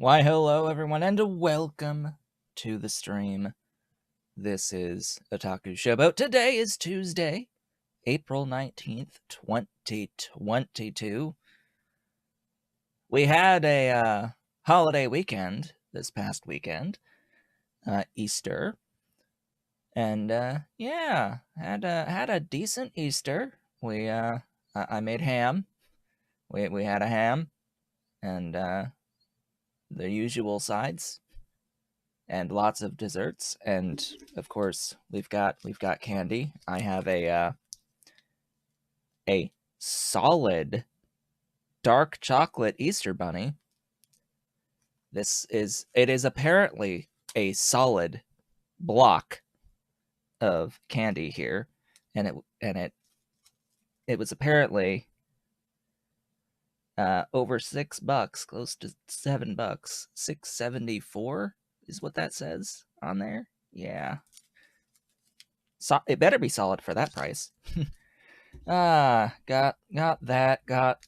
Why, hello everyone, and welcome to the stream. This is Otaku Showboat. Today is Tuesday, April 19th, 2022. We had a holiday weekend this past weekend, Easter, and yeah, had a decent Easter. I made ham. We had a ham and the usual sides and lots of desserts, and of course we've got candy. I have a solid dark chocolate Easter bunny. It is apparently a solid block of candy here, and it was apparently over $6, close to $7, $6.74 is what that says on there. Yeah, so it better be solid for that price. Got that. Got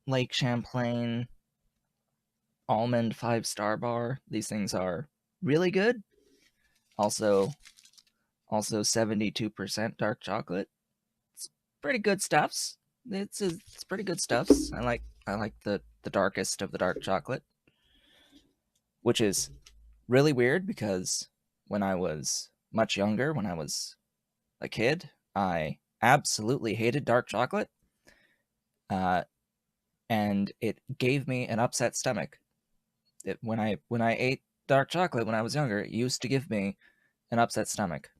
Lake Champlain almond 5-star bar. These things are really good. Also 72% dark chocolate. It's pretty good stuffs. It's pretty good stuffs. I like the darkest of the dark chocolate, which is really weird because when I was much younger, when I was a kid, I absolutely hated dark chocolate. And it gave me an upset stomach. When I ate dark chocolate when I was younger, it used to give me an upset stomach.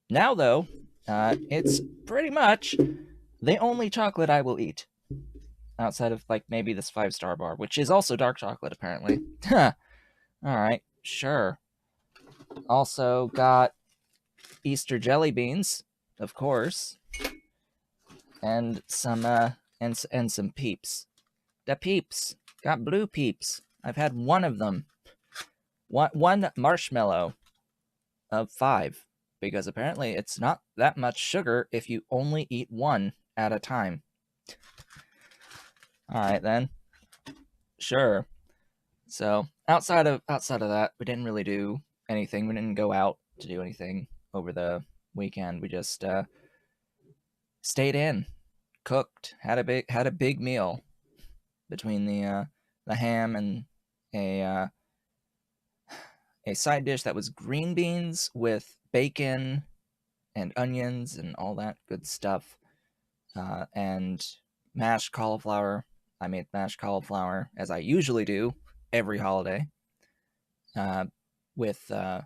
Now, though, it's pretty much the only chocolate I will eat, outside of like maybe this 5-star bar, which is also dark chocolate apparently. All right, sure. Also got Easter jelly beans, of course, and some and some peeps. The peeps got blue peeps. I've had one of them. One marshmallow of 5, because apparently it's not that much sugar if you only eat one at a time. All right then, sure. So outside of that, we didn't really do anything. We didn't go out to do anything over the weekend. We just stayed in, cooked, had a big meal between the ham and a side dish that was green beans with bacon and onions and all that good stuff, and mashed cauliflower. I made mashed cauliflower, as I usually do every holiday, with a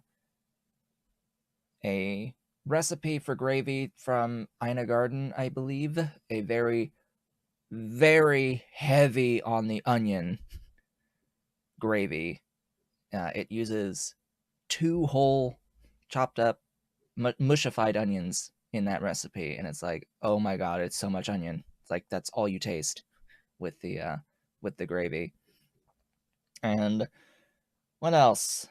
recipe for gravy from Ina Garden, I believe. A very, very heavy on the onion gravy. It uses 2 whole chopped up mushified onions in that recipe, and it's like, oh my god, it's so much onion. It's like that's all you taste with the gravy. And what else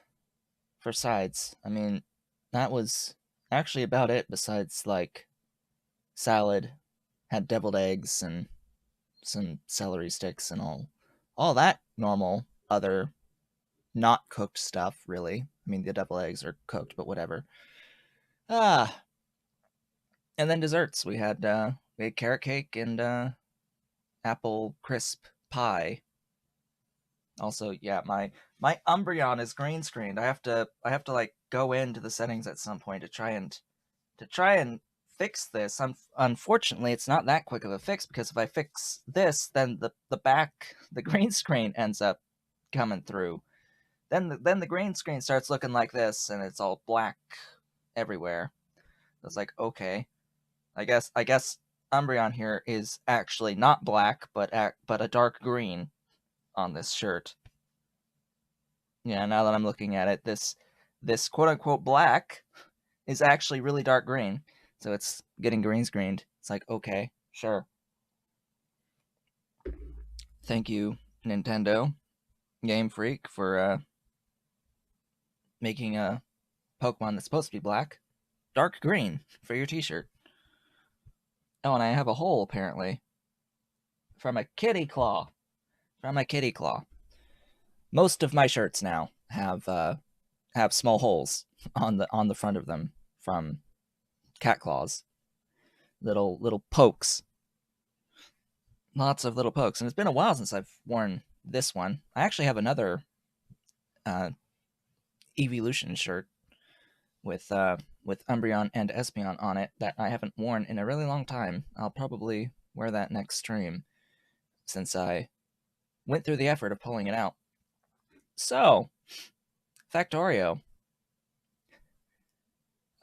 for sides? I mean, that was actually about it, besides like salad, had deviled eggs and some celery sticks and all that normal other not cooked stuff, really. I mean, the deviled eggs are cooked, but whatever. And then desserts. We had carrot cake and apple crisp pie. Also, yeah, my Umbreon is green screened. I have to like go into the settings at some point to try and fix this. Unfortunately, it's not that quick of a fix, because if I fix this, then the green screen ends up coming through. Then the green screen starts looking like this, and it's all black everywhere. It's like, okay, I guess Umbreon here is actually not black, but a dark green on this shirt. Yeah, now that I'm looking at it, this quote unquote black is actually really dark green. So it's getting green screened. It's like, okay, sure. Thank you, Nintendo, Game Freak, for making a Pokemon that's supposed to be black dark green for your t-shirt. Oh, and I have a hole, apparently, from a kitty claw. most of my shirts now have small holes on the front of them from cat claws, little pokes, lots of little pokes. And it's been a while since I've worn this one. I actually have another Evolution shirt with Umbreon and Espeon on it that I haven't worn in a really long time. I'll probably wear that next stream since I went through the effort of pulling it out. So, Factorio.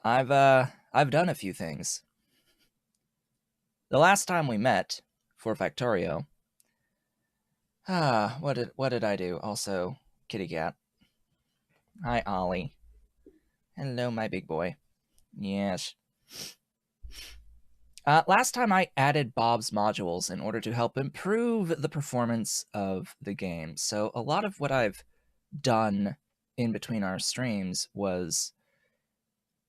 I've done a few things. The last time we met for Factorio, what did I do? Also, kitty cat. Hi, Ollie. Hello, my big boy. Yes. Last time I added Bob's modules in order to help improve the performance of the game. So a lot of what I've done in between our streams was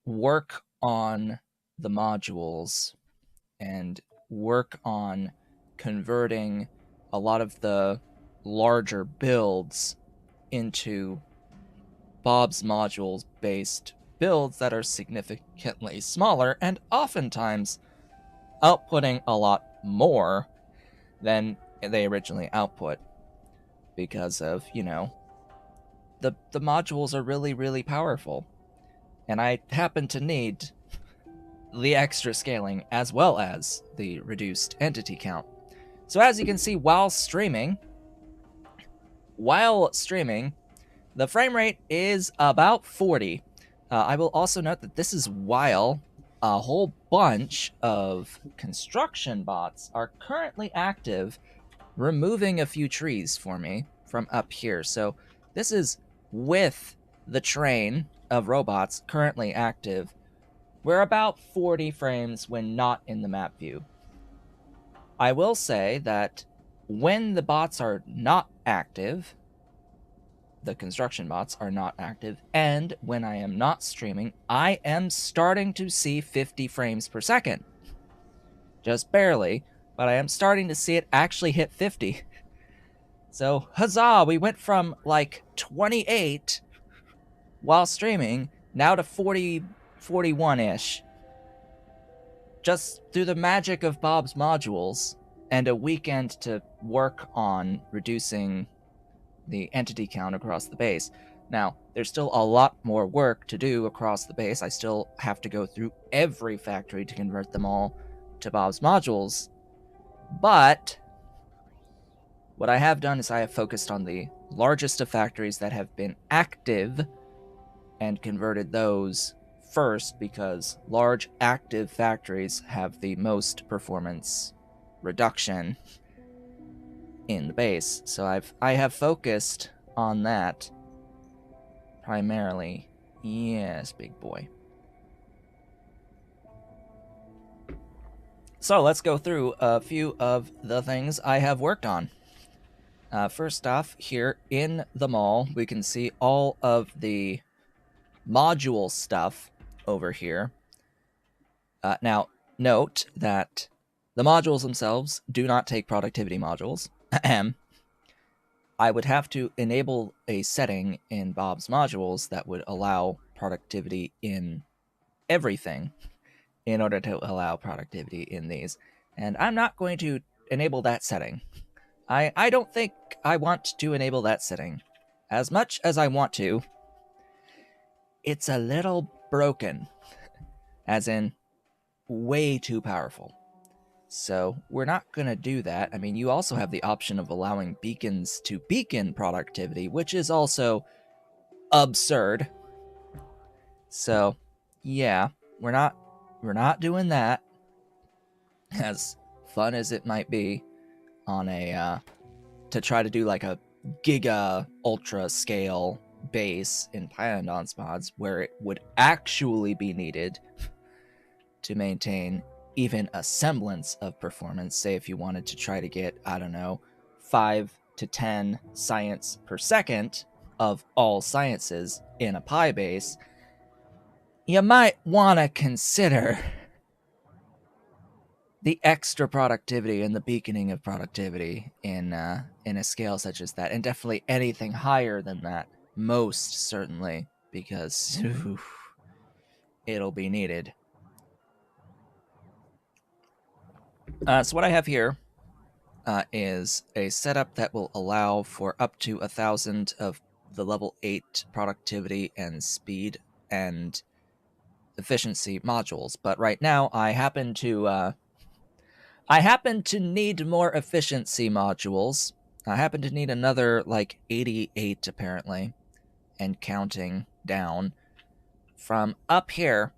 work on the modules and work on converting a lot of the larger builds into Bob's modules based builds that are significantly smaller and oftentimes outputting a lot more than they originally output because of, the modules are really, really powerful. And I happen to need the extra scaling as well as the reduced entity count. So as you can see, while streaming, the frame rate is about 40. I will also note that this is while a whole bunch of construction bots are currently active, removing a few trees for me from up here. So this is with the train of robots currently active. We're about 40 frames when not in the map view. I will say that when the bots are not active, the construction bots are not active, and when I am not streaming, I am starting to see 50 frames per second. Just barely, but I am starting to see it actually hit 50. So, huzzah, we went from like 28 while streaming, now to 40, 41-ish. Just through the magic of Bob's modules and a weekend to work on reducing the entity count across the base. Now, there's still a lot more work to do across the base. I still have to go through every factory to convert them all to Bob's modules. But what I have done is I have focused on the largest of factories that have been active and converted those first because large active factories have the most performance reduction in the base. So I have focused on that primarily. Yes, big boy. So let's go through a few of the things I have worked on. First off, here in the mall, we can see all of the module stuff over here. Now, note that the modules themselves do not take productivity modules. I would have to enable a setting in Bob's modules that would allow productivity in everything in order to allow productivity in these. And I'm not going to enable that setting. I don't think I want to enable that setting. As much as I want to, it's a little broken. As in, way too powerful. So we're not going to do that. I mean, you also have the option of allowing beacons to beacon productivity, which is also absurd. So, yeah, we're not doing that. As fun as it might be on a to try to do like a giga ultra scale base in Pyandons mods where it would actually be needed to maintain even a semblance of performance. Say if you wanted to try to get, I don't know, 5 to 10 science per second of all sciences in a Pi base, you might want to consider the extra productivity and the beaconing of productivity in a scale such as that, and definitely anything higher than that, most certainly, because it'll be needed. So what I have here is a setup that will allow for up to 1,000 of the level 8 productivity and speed and efficiency modules. But right now, I happen to need more efficiency modules. I happen to need another like 88 apparently, and counting down from up here.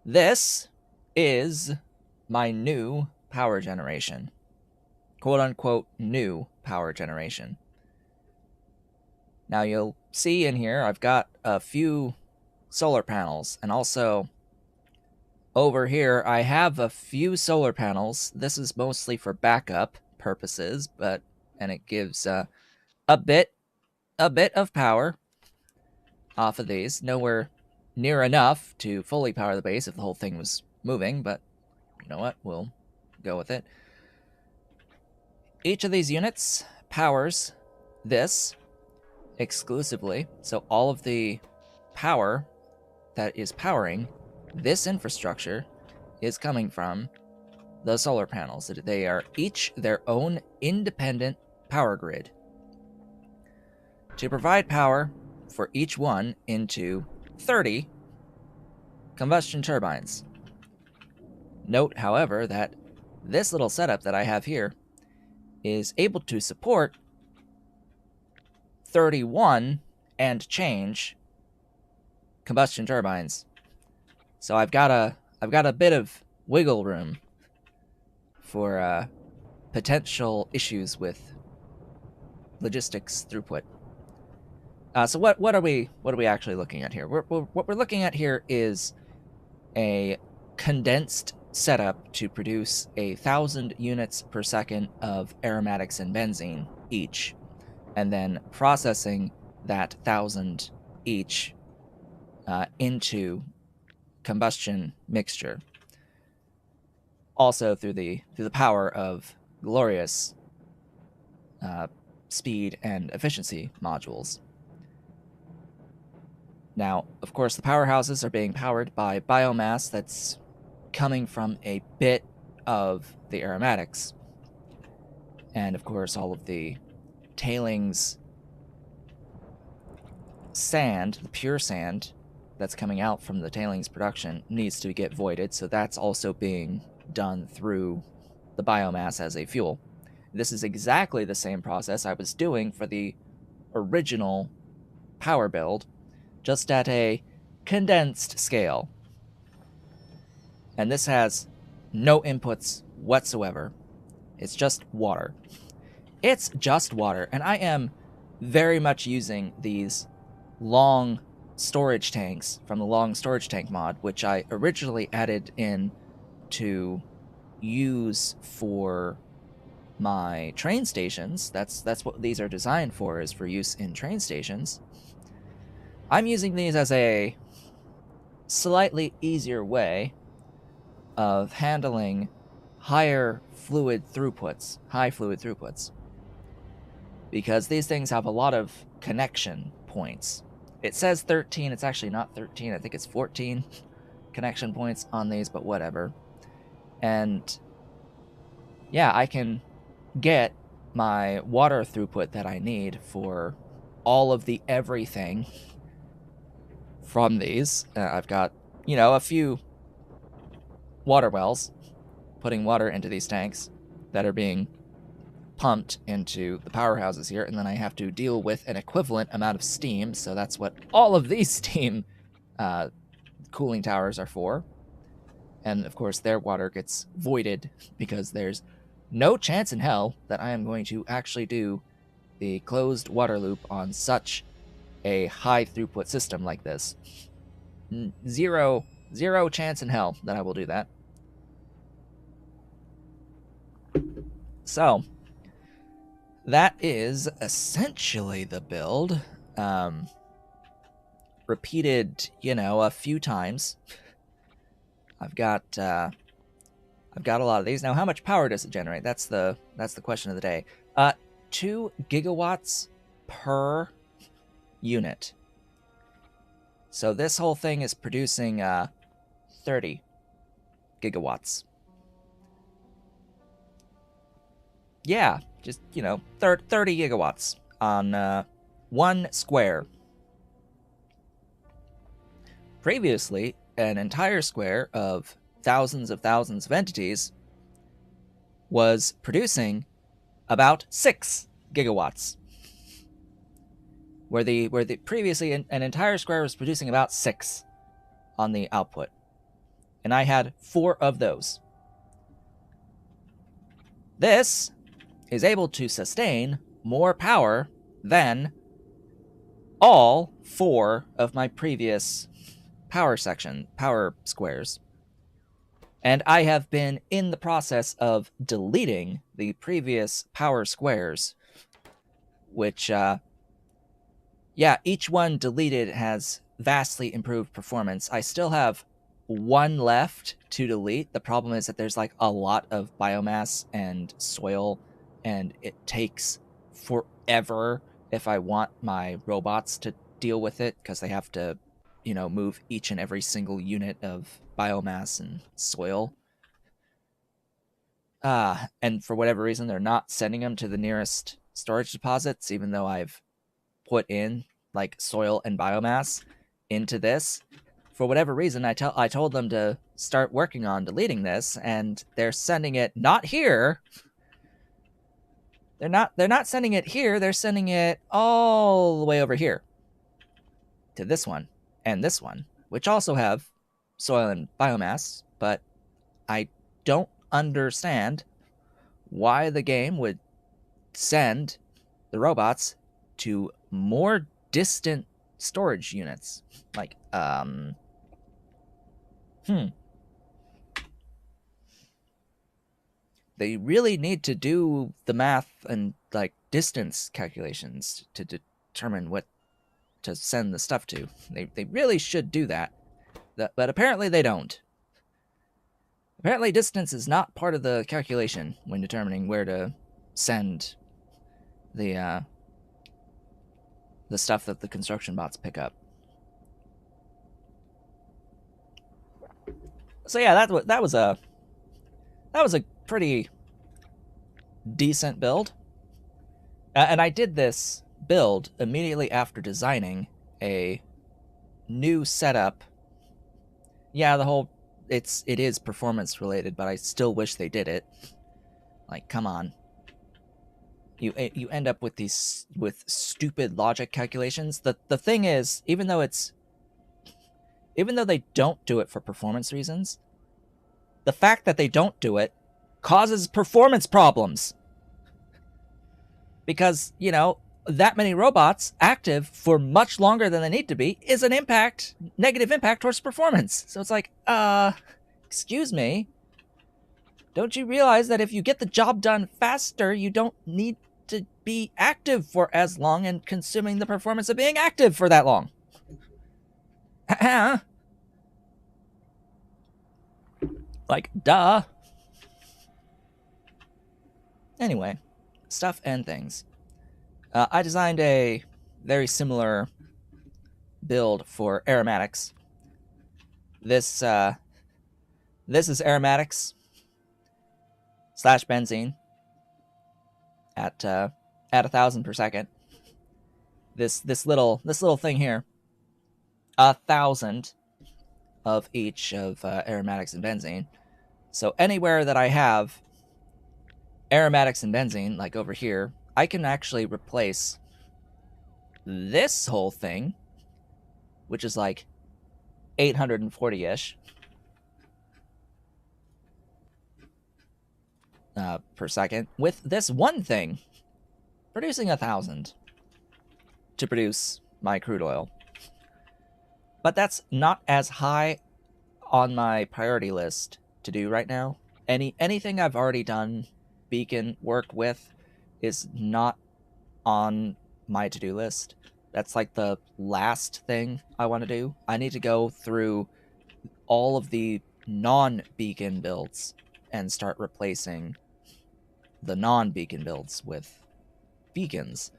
This is my new power generation. Quote unquote new power generation. Now you'll see in here I've got a few solar panels, and also over here I have a few solar panels. This is mostly for backup purposes, and it gives a bit of power off of these. Nowhere near enough to fully power the base if the whole thing was moving, but you know what? We'll go with it. Each of these units powers this exclusively, so all of the power that is powering this infrastructure is coming from the solar panels. They are each their own independent power grid to provide power for each one into 30 combustion turbines. Note, however, that this little setup that I have here is able to support 31 and change combustion turbines. So I've got a bit of wiggle room for potential issues with logistics throughput. So what are we actually looking at here? What we're looking at here is a condensed setup to produce 1,000 units per second of aromatics and benzene each, and then processing that 1,000 each into combustion mixture. Also through the power of glorious speed and efficiency modules. Now, of course, the powerhouses are being powered by biomass that's coming from a bit of the aromatics. And of course, all of the tailings sand, the pure sand that's coming out from the tailings production, needs to get voided, so that's also being done through the biomass as a fuel. This is exactly the same process I was doing for the original power build, just at a condensed scale. And this has no inputs whatsoever. It's just water. It's just water, and I am very much using these long storage tanks from the long storage tank mod, which I originally added in to use for my train stations. That's what these are designed for, is for use in train stations. I'm using these as a slightly easier way of handling high fluid throughputs, because these things have a lot of connection points. It says 13, it's actually not 13, I think it's 14 connection points on these, but whatever. And yeah, I can get my water throughput that I need for all of the everything from these. I've got, a few water wells putting water into these tanks that are being pumped into the powerhouses here, and then I have to deal with an equivalent amount of steam, so that's what all of these steam cooling towers are for. And of course their water gets voided because there's no chance in hell that I am going to actually do the closed water loop on such a high throughput system like this. Zero chance in hell that I will do that. So that is essentially the build. Repeated, a few times. I've got I've got a lot of these. Now, how much power does it generate? That's the question of the day. 2 gigawatts per unit. So this whole thing is producing 30 gigawatts. Yeah, just, 30 gigawatts on 1 square. Previously, an entire square of thousands of entities was producing about 6 gigawatts. Where the previously an entire square was producing about 6 on the output. And I had 4 of those. This is able to sustain more power than all 4 of my previous power squares. And I have been in the process of deleting the previous power squares, which, each one deleted has vastly improved performance. I still have 1 left to delete. The problem is that there's like a lot of biomass and soil, and it takes forever if I want my robots to deal with it, because they have to, move each and every single unit of biomass and soil. And for whatever reason, they're not sending them to the nearest storage deposits, even though I've put in like soil and biomass into this. For whatever reason, I told them to start working on deleting this, and they're sending it not here. They're not sending it here. They're sending it all the way over here to this one and this one, which also have soil and biomass, but I don't understand why the game would send the robots to more distant storage units. Like, They really need to do the math and like distance calculations to determine what to send the stuff to. They really should do that. But apparently they don't. Apparently distance is not part of the calculation when determining where to send the stuff that the construction bots pick up. So yeah, that was a pretty decent build. And I did this build immediately after designing a new setup. Yeah, it is performance related, but I still wish they did it. Like, come on. You end up with stupid logic calculations. The thing is, even though they don't do it for performance reasons, the fact that they don't do it causes performance problems. Because, that many robots active for much longer than they need to be is an negative impact towards performance. So it's like, excuse me. Don't you realize that if you get the job done faster, you don't need to be active for as long and consuming the performance of being active for that long? Like, duh. Anyway, stuff and things. I designed a very similar build for aromatics. This is aromatics / benzene at 1,000 per second. This little thing here, 1,000 of each of aromatics and benzene. So anywhere that I have aromatics and benzene, like over here, I can actually replace this whole thing, which is like 840-ish per second, with this one thing, producing 1,000 to produce my crude oil. But that's not as high on my priority list to do right now. Anything I've already done beacon work with is not on my to-do list. That's like the last thing I want to do. I need to go through all of the non-beacon builds and start replacing the non-beacon builds with beacons.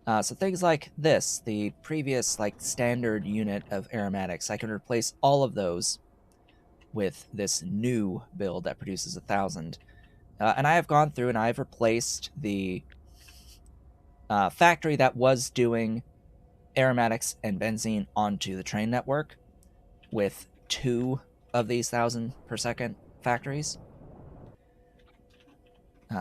So things like this, the previous like standard unit of aromatics, I can replace all of those with this new build that produces 1,000. And I have gone through and I've replaced the factory that was doing aromatics and benzene onto the train network with 2 of these 1,000 per second factories.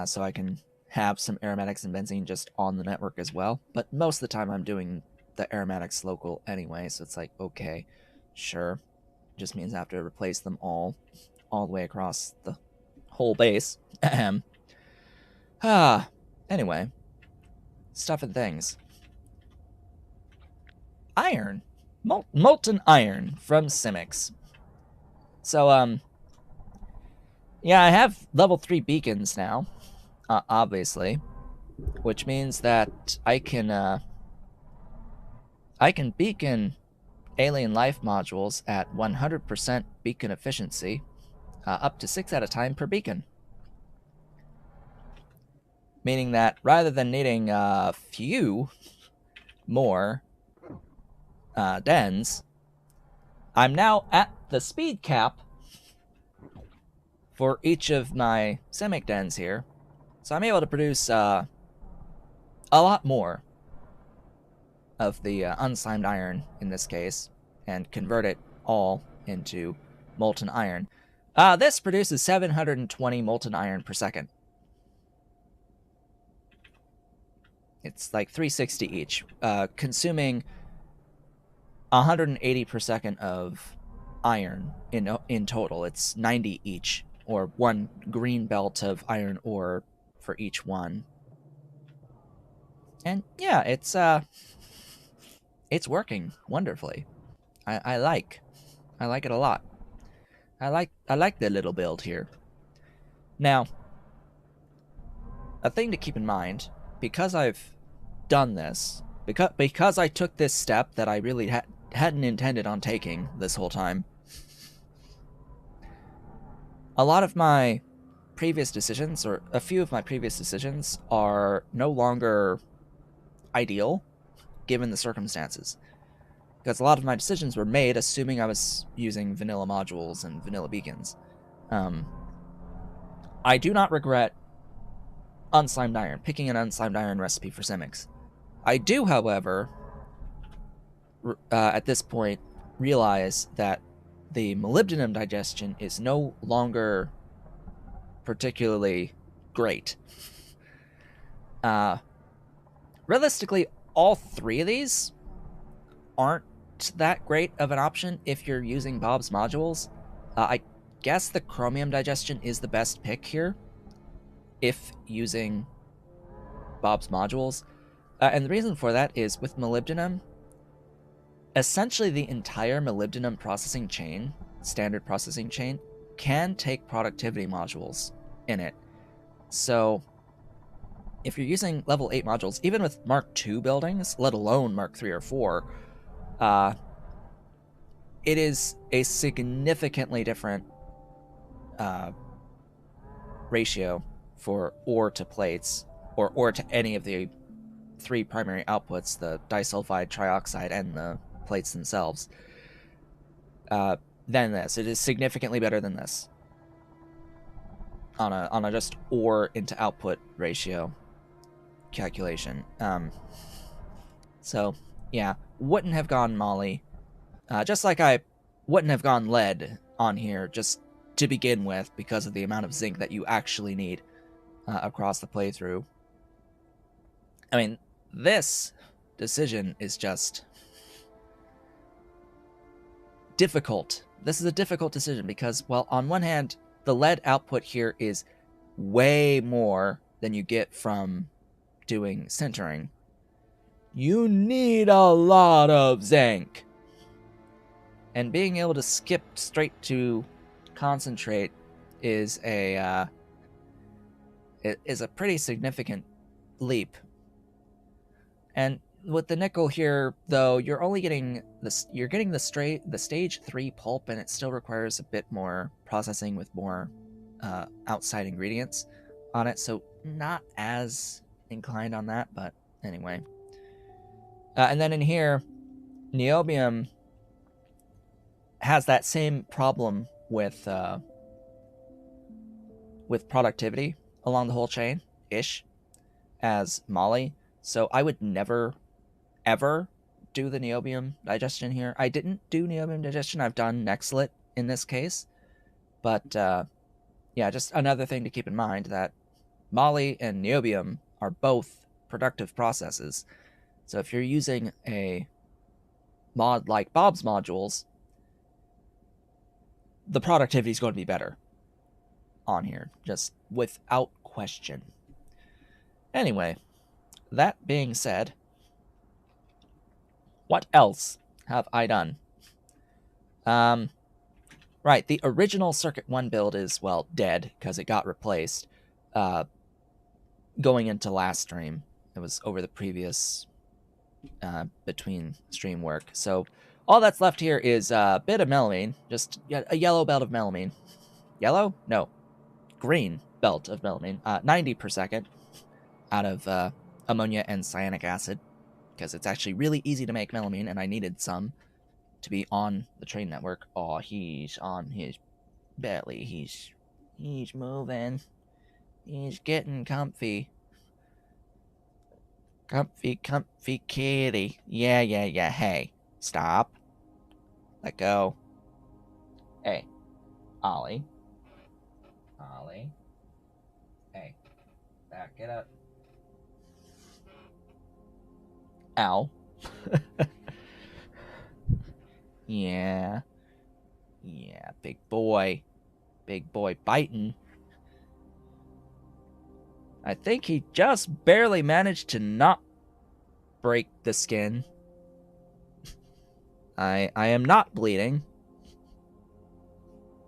So I can have some aromatics and benzene just on the network as well. But most of the time I'm doing the aromatics local anyway, so it's like, okay, sure. Just means I have to replace them all the way across the whole base. Anyway. Stuff and things. Iron. Molten iron from Simics. So, yeah, I have level 3 beacons now, obviously, which means that I can beacon alien life modules at 100% beacon efficiency, up to 6 at a time per beacon. Meaning that rather than needing a few more dens, I'm now at the speed cap for each of my Simic dens here. So I'm able to produce a lot more of the unslimed iron in this case, and convert it all into molten iron. This produces 720 molten iron per second. It's like 360 each, consuming 180 per second of iron in total. It's 90 each, or 1 green belt of iron ore for each one. And yeah, it's working wonderfully. I like it a lot. I like the little build here. Now, a thing to keep in mind, because I've done this, because I took this step that I really hadn't intended on taking this whole time, a lot of my previous decisions, or a few of my previous decisions, are no longer ideal given the circumstances. Because a lot of my decisions were made assuming I was using vanilla modules and vanilla beacons. I do not regret unslimed iron, picking an unslimed iron recipe for Simics. I do, however, at this point, realize that the molybdenum digestion is no longer particularly great. Realistically, all 3 of these aren't that great of an option if you're using Bob's modules. I guess the chromium digestion is the best pick here if using Bob's modules. And the reason for that is with molybdenum, essentially the entire molybdenum processing chain, standard processing chain, can take productivity modules in it. So if you're using level 8 modules, even with Mark II buildings, let alone Mark III or 4, it is a significantly different ratio for ore to plates, or ore to any of the 3 primary outputs, the disulfide, trioxide, and the plates themselves, than this. It is significantly better than this on a just ore into output ratio calculation. So yeah, wouldn't have gone moly, just like I wouldn't have gone lead on here just to begin with, because of the amount of zinc that you actually need across the playthrough. I mean, this decision is just difficult. This is a difficult decision because, well, on one hand, the lead output here is way more than you get from doing sintering. You need a lot of zinc. And being able to skip straight to concentrate is a pretty significant leap. And with the nickel here, though, you're only getting this. You're getting the stage 3 pulp, and it still requires a bit more processing with more outside ingredients on it, so not as inclined on that, but anyway. And then in here, niobium has that same problem with productivity along the whole chain ish as moly. So I would never ever do the niobium digestion here. I didn't do niobium digestion. I've done Nextlit in this case, but yeah, just another thing to keep in mind that moly and niobium are both productive processes. So if you're using a mod like Bob's modules, the productivity is going to be better on here, just without question. Anyway, that being said, what else have I done? Right, the original Circuit 1 build is, well, dead because it got replaced going into last stream. It was over the previous between stream work. So all that's left here is a bit of melamine, just a yellow belt of melamine. Yellow? No, green belt of melamine. 90 per second out of ammonia and cyanic acid, because it's actually really easy to make melamine, and I needed some to be on the train network. Oh, he's on his belly. He's moving. He's getting comfy. Comfy kitty. Yeah. Hey, stop. Let go. Hey, Ollie. Hey, back it up. Ow. Yeah, big boy biting. I think he just barely managed to not break the skin. I am not bleeding.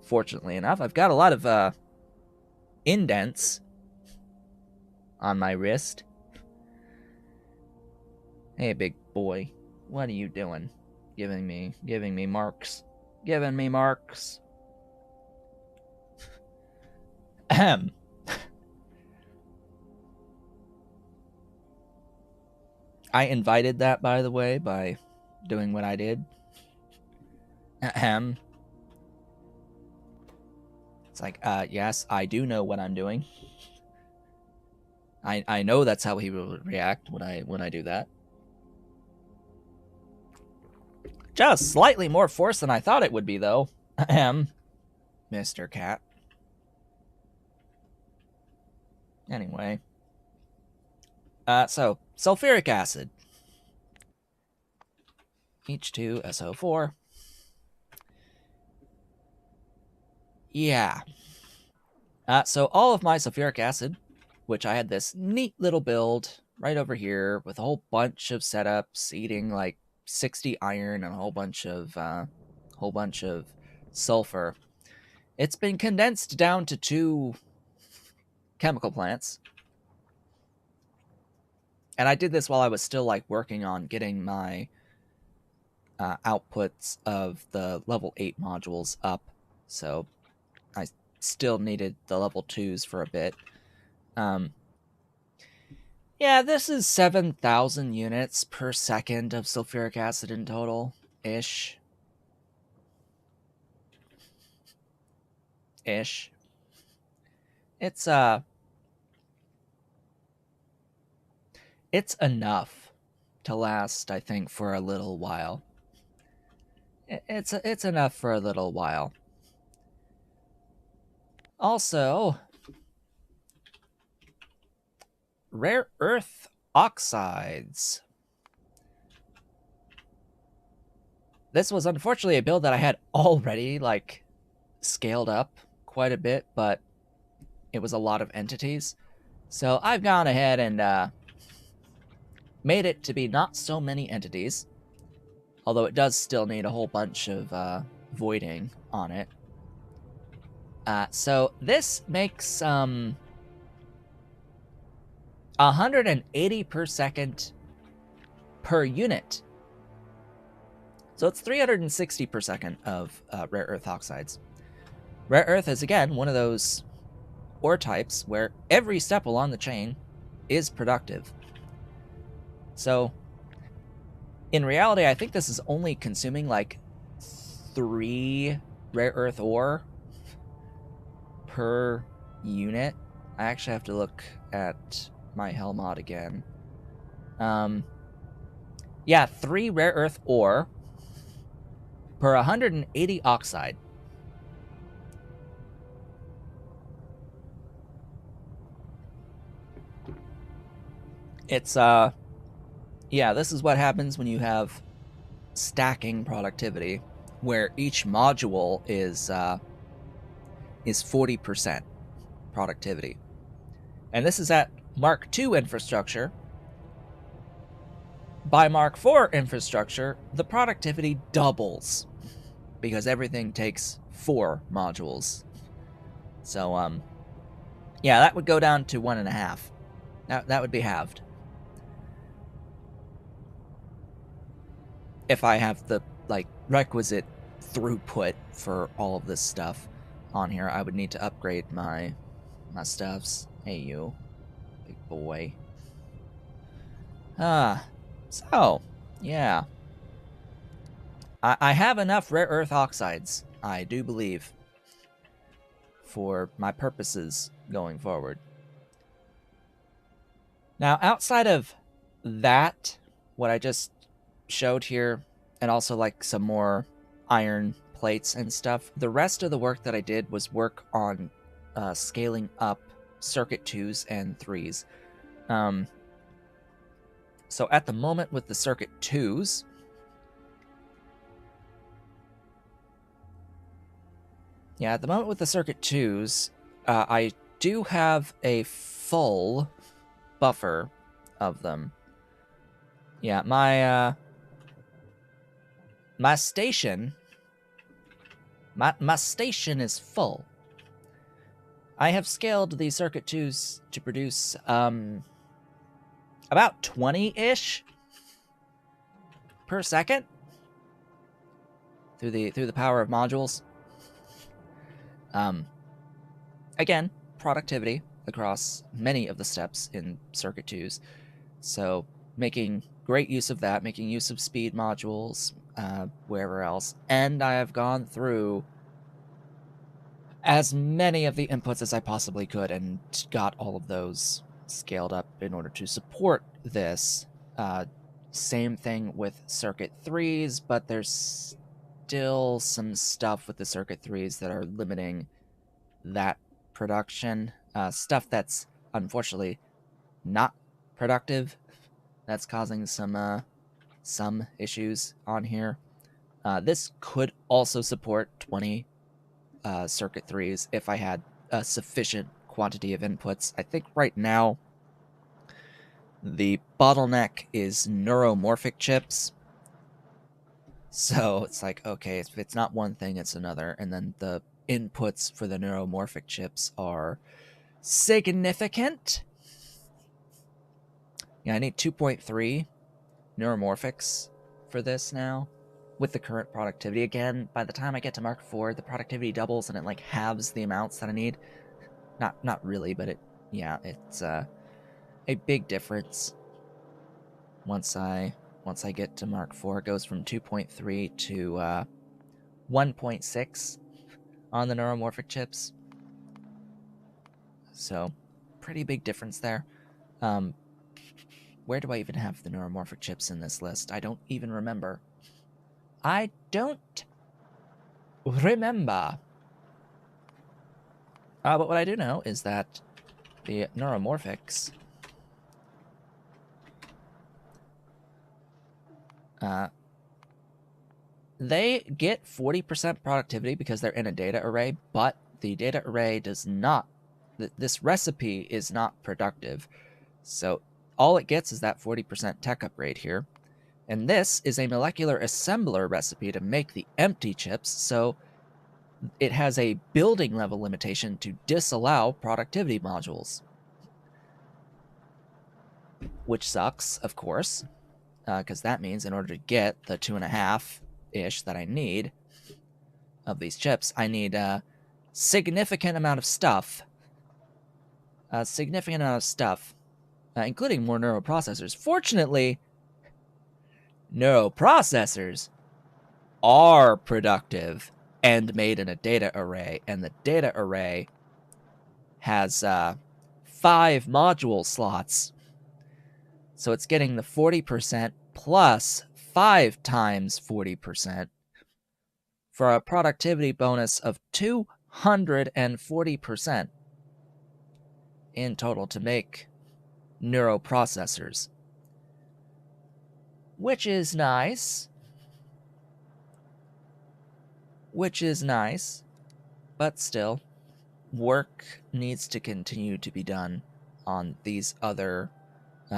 Fortunately enough, I've got a lot of indents on my wrist. Hey, big boy, what are you doing? Giving me marks. Giving me marks. Ahem. I invited that, by the way, by doing what I did. Ahem. It's like, yes, I do know what I'm doing. I know that's how he will react when I do that. Just slightly more force than I thought it would be, though. Ahem. Mr. Cat. Anyway. So, sulfuric acid. H2SO4. Yeah. So all of my sulfuric acid, which I had this neat little build right over here with a whole bunch of setups, eating like 60 iron and a whole bunch of sulfur. It's been condensed down to 2 chemical plants. And I did this while I was still like working on getting my outputs of the level 8 modules up. So I still needed the level 2s for a bit. Yeah, this is 7,000 units per second of sulfuric acid in total, ish. It's enough to last, I think, for a little while. It's enough for a little while. Also, rare earth oxides. This was unfortunately a build that I had already like scaled up quite a bit, but it was a lot of entities. So I've gone ahead and made it to be not so many entities, although it does still need a whole bunch of voiding on it. So this makes 180 per second per unit. So it's 360 per second of rare earth oxides. Rare earth is, again, one of those ore types where every step along the chain is productive. So in reality, I think this is only consuming like 3 rare earth ore per unit. I actually have to look at my hell mod again. Yeah, 3 rare earth ore per 180 oxide. It's yeah, this is what happens when you have stacking productivity, where each module is 40% productivity. And this is at Mark II infrastructure. By Mark IV infrastructure, the productivity doubles because everything takes 4 modules. So yeah, that would go down to 1.5. That would be halved. If I have the like requisite throughput for all of this stuff on here, I would need to upgrade my stuffs. Hey you, big boy. So yeah, I have enough rare earth oxides, I do believe, for my purposes going forward. Now, outside of that, what I just showed here, and also like some more iron plates and stuff, the rest of the work that I did was work on scaling up circuit 2s and 3s. So at the moment with the circuit 2s, I do have a full buffer of them. Yeah, my station is full. I have scaled the circuit 2s to produce about 20-ish per second through the power of modules. Again, productivity across many of the steps in circuit 2s. So making great use of that, making use of speed modules, wherever else. And I have gone through as many of the inputs as I possibly could and got all of those scaled up in order to support this. Same thing with circuit 3s, but there's still some stuff with the circuit 3s that are limiting that production. Stuff that's unfortunately not productive, that's causing some issues on here. This could also support 20 circuit 3s if I had a sufficient quantity of inputs. I think right now the bottleneck is neuromorphic chips. So it's like, okay, if it's not one thing, it's another. And then the inputs for the neuromorphic chips are significant. Yeah, I need 2.3 neuromorphics for this now with the current productivity. Again, by the time I get to Mark IV, the productivity doubles and it like halves the amounts that I need. Not really, but it's a big difference. Once I get to Mark IV, it goes from 2.3 to 1.6 on the neuromorphic chips. So, pretty big difference there. Where do I even have the neuromorphic chips in this list? I don't even remember. I don't remember. But what I do know is that the neuromorphics they get 40% productivity because they're in a data array, but the data array does not, this recipe is not productive. So all it gets is that 40% tech upgrade here. And this is a molecular assembler recipe to make the empty chips, so it has a building level limitation to disallow productivity modules. Which sucks, of course, because that means in order to get the 2.5-ish that I need of these chips, I need a significant amount of stuff a significant amount of stuff, including more neuroprocessors. Fortunately, neuroprocessors are productive and made in a data array, and the data array has 5 module slots. So it's getting the 40% plus 5 times 40% for a productivity bonus of 240% in total to make neuroprocessors, which is nice. But still, work needs to continue to be done on these other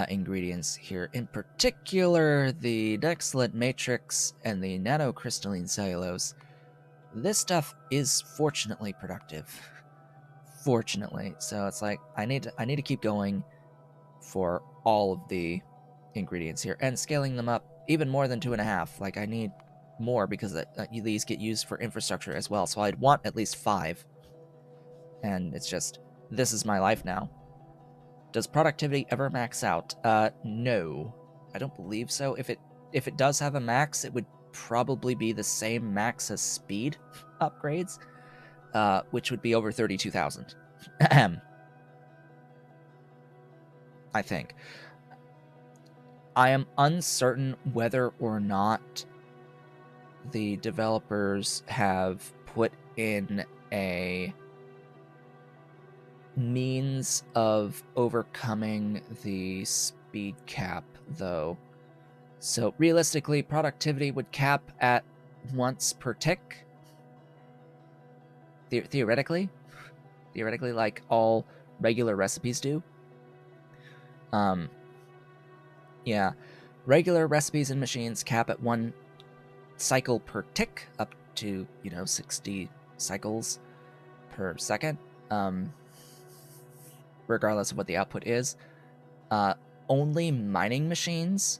ingredients here. In particular, the Dexlet matrix and the nanocrystalline cellulose. This stuff is fortunately productive. Fortunately. So it's like I need to keep going for all of the ingredients here and scaling them up even more than 2.5. Like I need more because these get used for infrastructure as well. So I'd want at least 5. And it's just, this is my life now. Does productivity ever max out? No, I don't believe so. If it does have a max, it would probably be the same max as speed upgrades, which would be over 32,000. I think. I am uncertain whether or not the developers have put in a means of overcoming the speed cap, though. So realistically, productivity would cap at once per tick. Theoretically, like all regular recipes do. Yeah, regular recipes and machines cap at 1 cycle per tick, up to 60 cycles per second. Regardless of what the output is. Only mining machines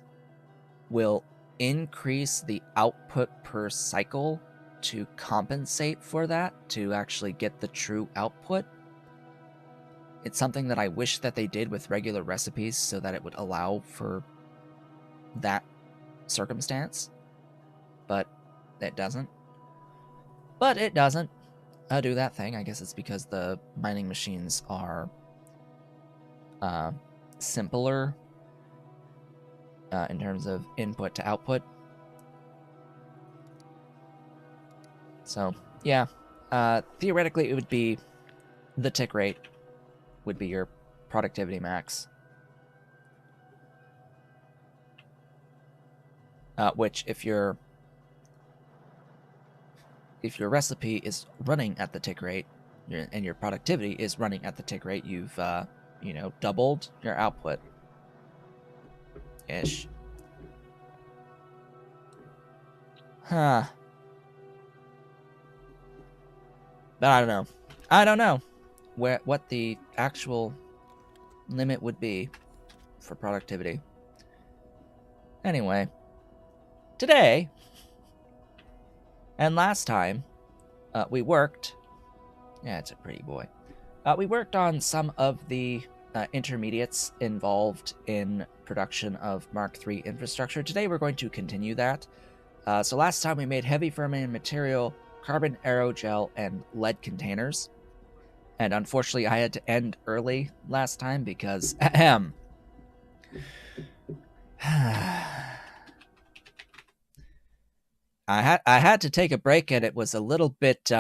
will increase the output per cycle to compensate for that, to actually get the true output. It's something that I wish that they did with regular recipes so that it would allow for that circumstance, but it doesn't. Do that thing. I guess it's because the mining machines are simpler in terms of input to output. So yeah, theoretically it would be the tick rate would be your productivity max, which if your recipe is running at the tick rate and your productivity is running at the tick rate, you've doubled your output ish. Huh. But I don't know what the actual limit would be for productivity. Anyway, today and last time we worked. Yeah, it's a pretty boy. We worked on some of the intermediates involved in production of Mark III infrastructure. Today we're going to continue that. So last time we made heavy fermented material, carbon aerogel, and lead containers. And unfortunately I had to end early last time because I had to take a break, and it was a little bit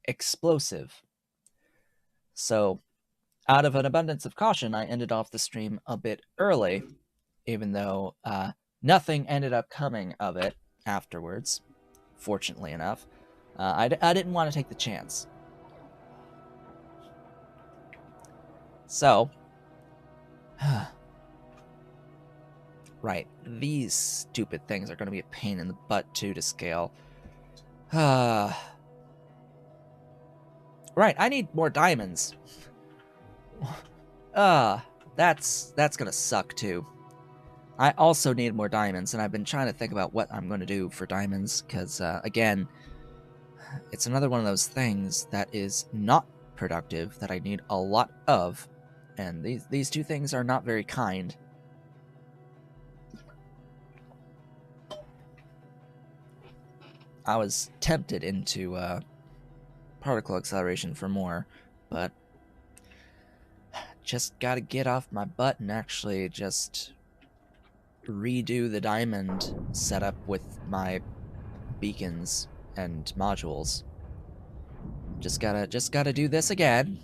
explosive. So out of an abundance of caution, I ended off the stream a bit early, even though nothing ended up coming of it afterwards, fortunately enough. I didn't want to take the chance. So, right, these stupid things are going to be a pain in the butt, too, to scale. Right, I need more diamonds. That's gonna suck, too. I also need more diamonds, and I've been trying to think about what I'm going to do for diamonds, because, again, it's another one of those things that is not productive that I need a lot of, and these two things are not very kind. I was tempted into particle acceleration for more, but just gotta get off my butt and actually just redo the diamond setup with my beacons and modules. Just gotta do this again.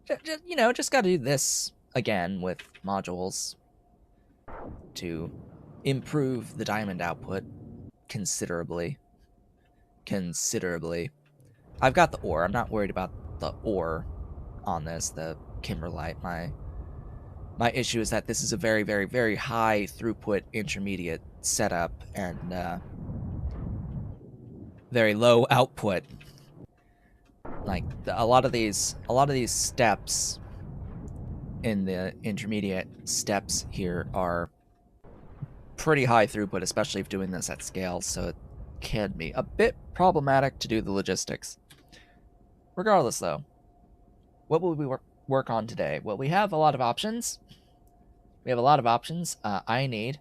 Just gotta do this again with modules to improve the diamond output considerably. I've got the ore. I'm not worried about the ore on this, the kimberlite. My issue is that this is a very, very, very high throughput intermediate setup and very low output. Like a lot of these steps in the intermediate steps here are pretty high throughput, especially if doing this at scale, so it can be a bit problematic to do the logistics. Regardless, though, what will we work on today? Well, we have a lot of options. I need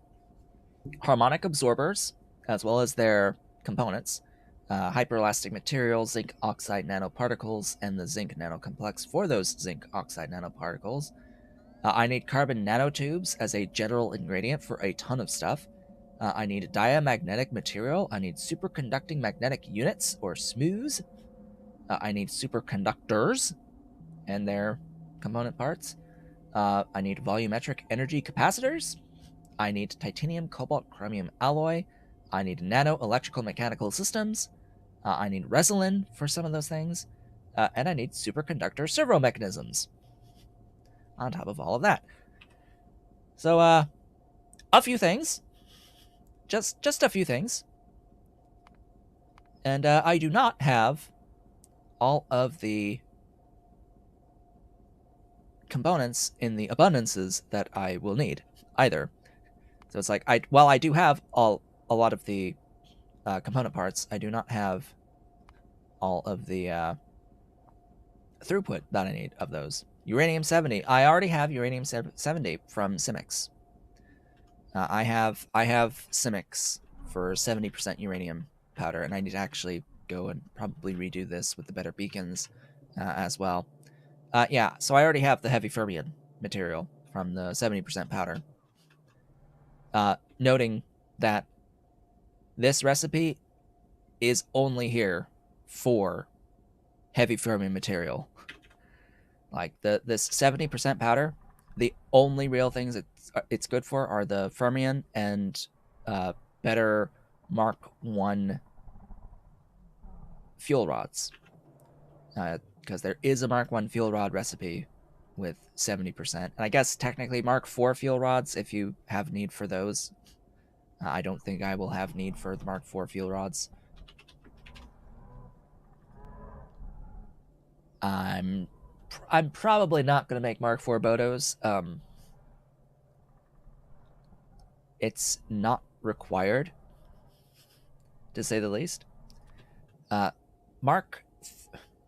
harmonic absorbers, as well as their components, hyperelastic materials, zinc oxide nanoparticles, and the zinc nanocomplex for those zinc oxide nanoparticles. I need carbon nanotubes as a general ingredient for a ton of stuff. I need diamagnetic material. I need superconducting magnetic units, or SMUs. I need superconductors and their component parts. I need volumetric energy capacitors. I need titanium, cobalt, chromium alloy. I need nano electrical mechanical systems. I need resilin for some of those things. And I need superconductor servo mechanisms on top of all of that. So, a few things. Just a few things. And I do not have all of the components in the abundances that I will need either. So it's like, while I do have a lot of the component parts, I do not have all of the throughput that I need of those. Uranium-70. I already have uranium-70 from Simics. I have Simics for 70% uranium powder, and I need to actually go and probably redo this with the better beacons as well. Yeah, so I already have the heavy fermion material from the 70% powder. Noting that this recipe is only here for heavy fermion material. Like this 70% powder, the only real things it's good for are the fermion and better Mark 1 fuel rods. Because there is a Mark 1 fuel rod recipe with 70%. And I guess technically Mark 4 fuel rods if you have need for those. I don't think I will have need for the Mark 4 fuel rods. I'm probably not going to make Mark 4 Bodos. It's not required, to say the least.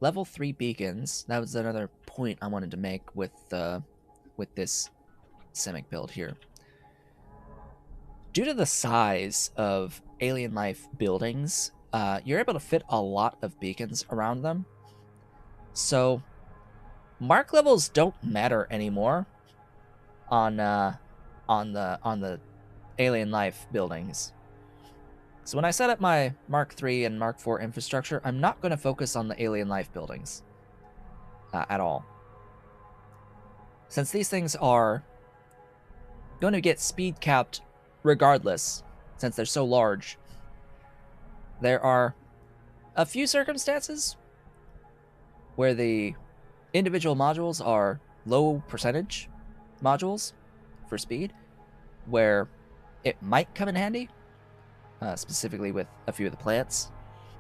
Level 3 beacons, that was another point I wanted to make with this Simic build here. Due to the size of alien life buildings, you're able to fit a lot of beacons around them. So mark levels don't matter anymore on the alien life buildings. So when I set up my Mark 3 and Mark 4 infrastructure, I'm not going to focus on the alien life buildings at all. Since these things are going to get speed capped regardless, since they're so large, there are a few circumstances where the individual modules are low percentage modules for speed, where it might come in handy, specifically with a few of the plants,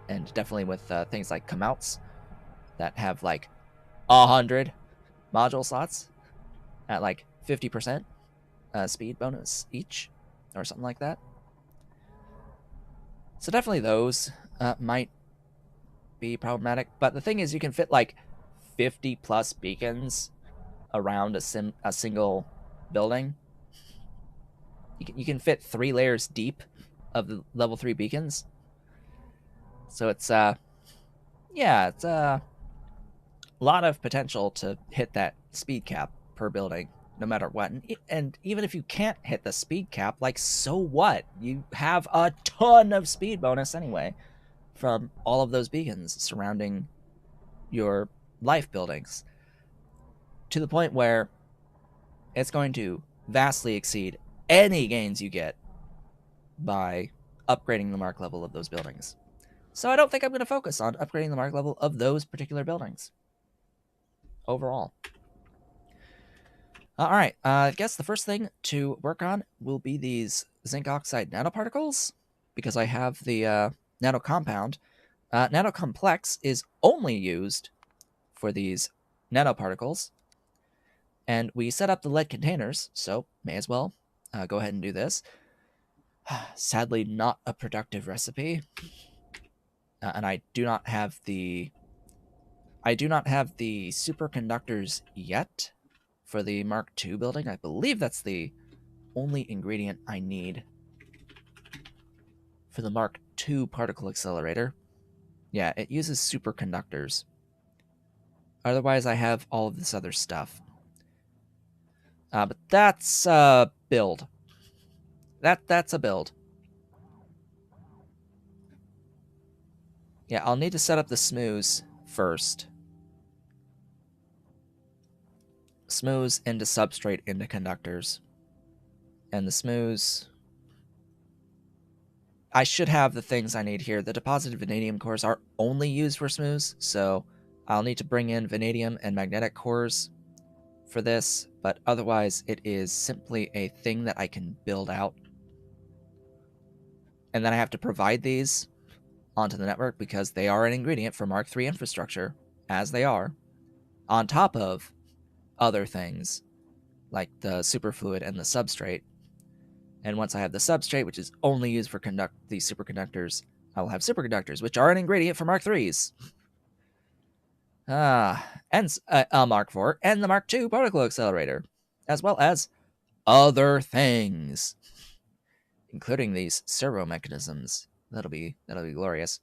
and definitely with things like come-outs that have like 100 module slots at like 50% speed bonus each, or something like that. So definitely those might be problematic. But the thing is, you can fit like 50 plus beacons around a single building. You can fit 3 layers deep of the level 3 beacons. So it's yeah, it's a lot of potential to hit that speed cap per building, no matter what. And even if you can't hit the speed cap, like, so what? You have a ton of speed bonus anyway from all of those beacons surrounding your life buildings, to the point where it's going to vastly exceed any gains you get by upgrading the mark level of those buildings. So I don't think I'm going to focus on upgrading the mark level of those particular buildings overall. All right, I guess the first thing to work on will be these zinc oxide nanoparticles, because I have the nano compound. Nano complex is only used for these nanoparticles, and we set up the lead containers, so may as well go ahead and do this. Sadly, not a productive recipe, and I do not have the superconductors yet for the Mark II building. I believe that's the only ingredient I need for the Mark II particle accelerator. Yeah, it uses superconductors. Otherwise, I have all of this other stuff. But that's a build. That's a build. Yeah, I'll need to set up the smooths first. Smooths into substrate into conductors. And the smooths... I should have the things I need here. The deposited vanadium cores are only used for smooths, so I'll need to bring in vanadium and magnetic cores for this, but otherwise it is simply a thing that I can build out. And then I have to provide these onto the network because they are an ingredient for Mark III infrastructure, as they are, on top of other things like the superfluid and the substrate. And once I have the substrate, which is only used for these superconductors, I will have superconductors, which are an ingredient for Mark IIIs. And Mark IV, and the Mark II particle accelerator, as well as other things, including these servo mechanisms. That'll be glorious.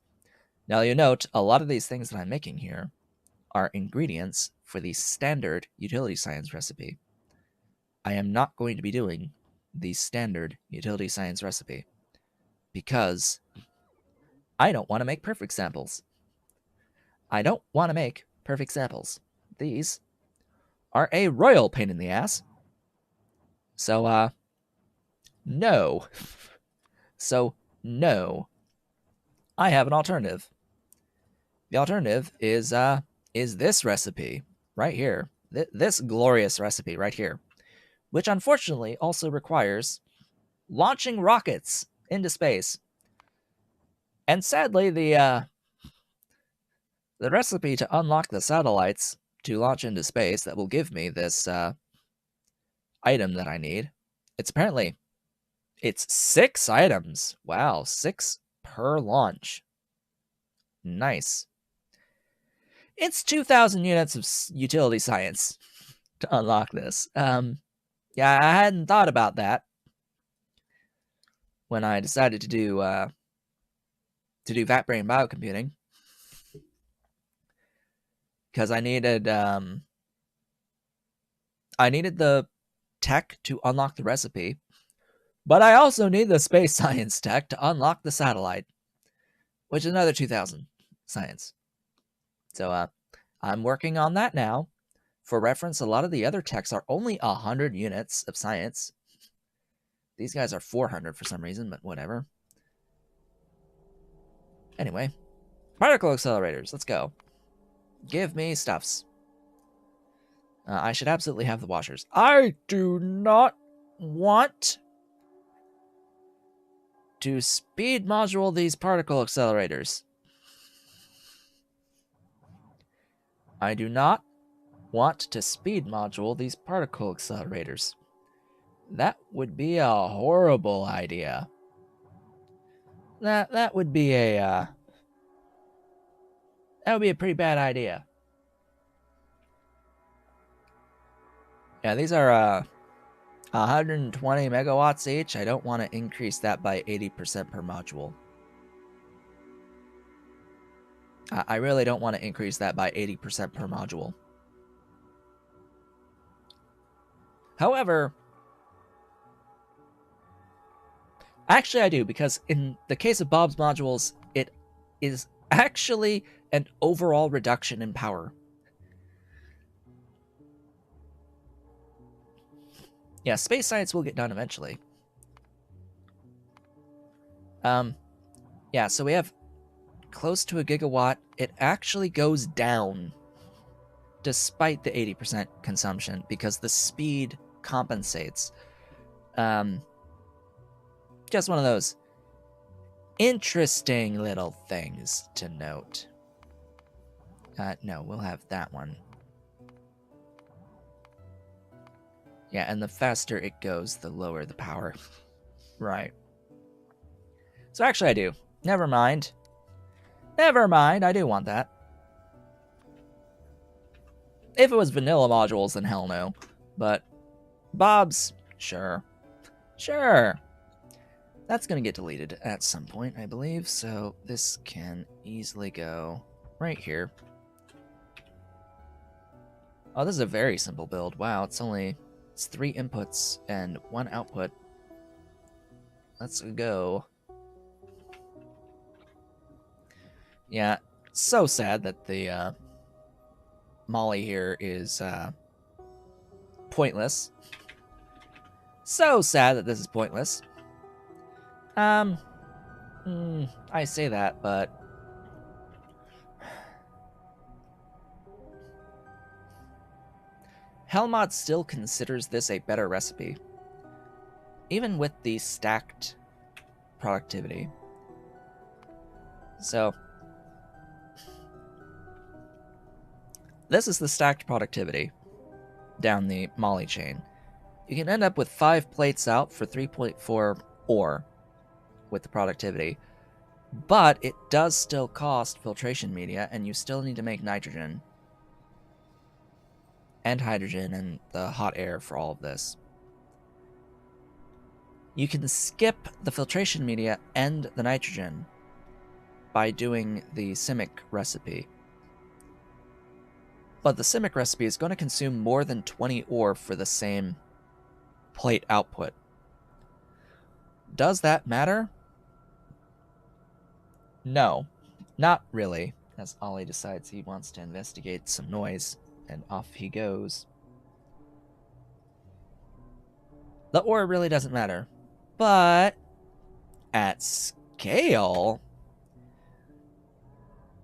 Now you note a lot of these things that I'm making here are ingredients for the standard utility science recipe. I am not going to be doing the standard utility science recipe because I don't want to make perfect samples. I don't want to make perfect samples. These are a royal pain in the ass. So, no. So, no. I have an alternative. The alternative is this recipe right here. This glorious recipe right here, which unfortunately also requires launching rockets into space. And sadly, the recipe to unlock the satellites to launch into space that will give me this item that I need, it's 6 items. Wow, 6 per launch. Nice. It's 2,000 units of utility science to unlock this. Yeah, I hadn't thought about that when I decided to do vat brain biocomputing, because I needed the tech to unlock the recipe, but I also need the space science tech to unlock the satellite, which is another 2,000 science. So I'm working on that now. For reference, a lot of the other techs are only 100 units of science. These guys are 400 for some reason, but whatever. Anyway, particle accelerators, let's go. Give me stuffs. I should absolutely have the washers. I do not want to speed module these particle accelerators. I do not want to speed module these particle accelerators. That would be a horrible idea. That would be a That would be a pretty bad idea. Yeah, these are 120 megawatts each. I don't want to increase that by 80% per module. I really don't want to increase that by 80% per module. However, actually I do, because in the case of Bob's modules, it is actually an overall reduction in power. Yeah, space science will get done eventually. Yeah, so we have close to a gigawatt. It actually goes down despite the 80% consumption because the speed compensates. Just one of those interesting little things to note. No, we'll have that one. Yeah, and the faster it goes, the lower the power. Right. So actually I do. Never mind. Never mind, I do want that. If it was vanilla modules, then hell no. But Bob's, sure. Sure. That's going to get deleted at some point, I believe. So this can easily go right here. Oh, this is a very simple build. Wow, it's 3 inputs and 1 output. Let's go. Yeah, so sad that the Molly here is pointless. So sad that this is pointless. I say that, but Helmut still considers this a better recipe, even with the stacked productivity. So this is the stacked productivity down the Molly chain. You can end up with 5 plates out for 3.4 ore with the productivity, but it does still cost filtration media, and you still need to make nitrogen and hydrogen and the hot air for all of this. You can skip the filtration media and the nitrogen by doing the Simic recipe. But the Simic recipe is going to consume more than 20 ore for the same plate output. Does that matter? No, not really, as Ollie decides he wants to investigate some noise, and off he goes. The ore really doesn't matter, but at scale,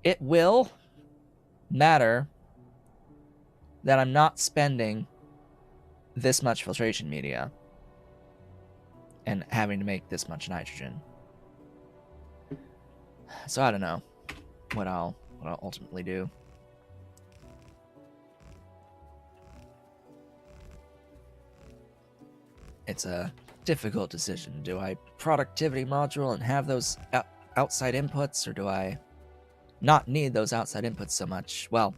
it will matter that I'm not spending this much filtration media and having to make this much nitrogen. So I don't know what I'll ultimately do. It's a difficult decision. Do I productivity module and have those outside inputs, or do I not need those outside inputs so much? Well,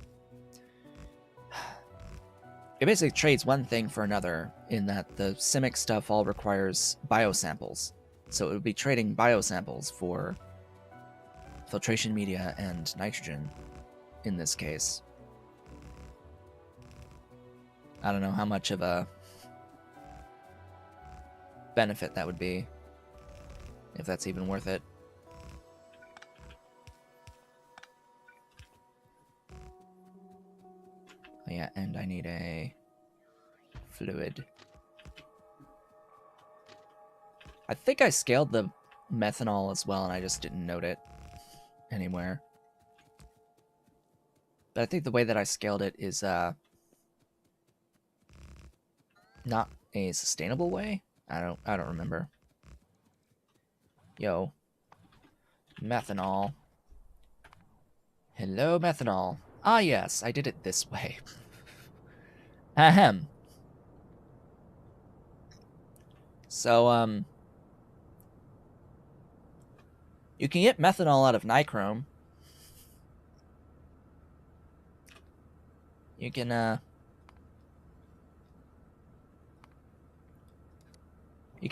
it basically trades one thing for another in that the Simic stuff all requires biosamples. So it would be trading biosamples for filtration media and nitrogen in this case. I don't know how much of a benefit that would be, if that's even worth it. Oh yeah, and I need a fluid. I think I scaled the methanol as well, and I just didn't note it anywhere. But I think the way that I scaled it is not a sustainable way. I don't remember. Yo, methanol. Hello, methanol. Ah, yes, I did it this way. Ahem. So, you can get methanol out of nichrome. You can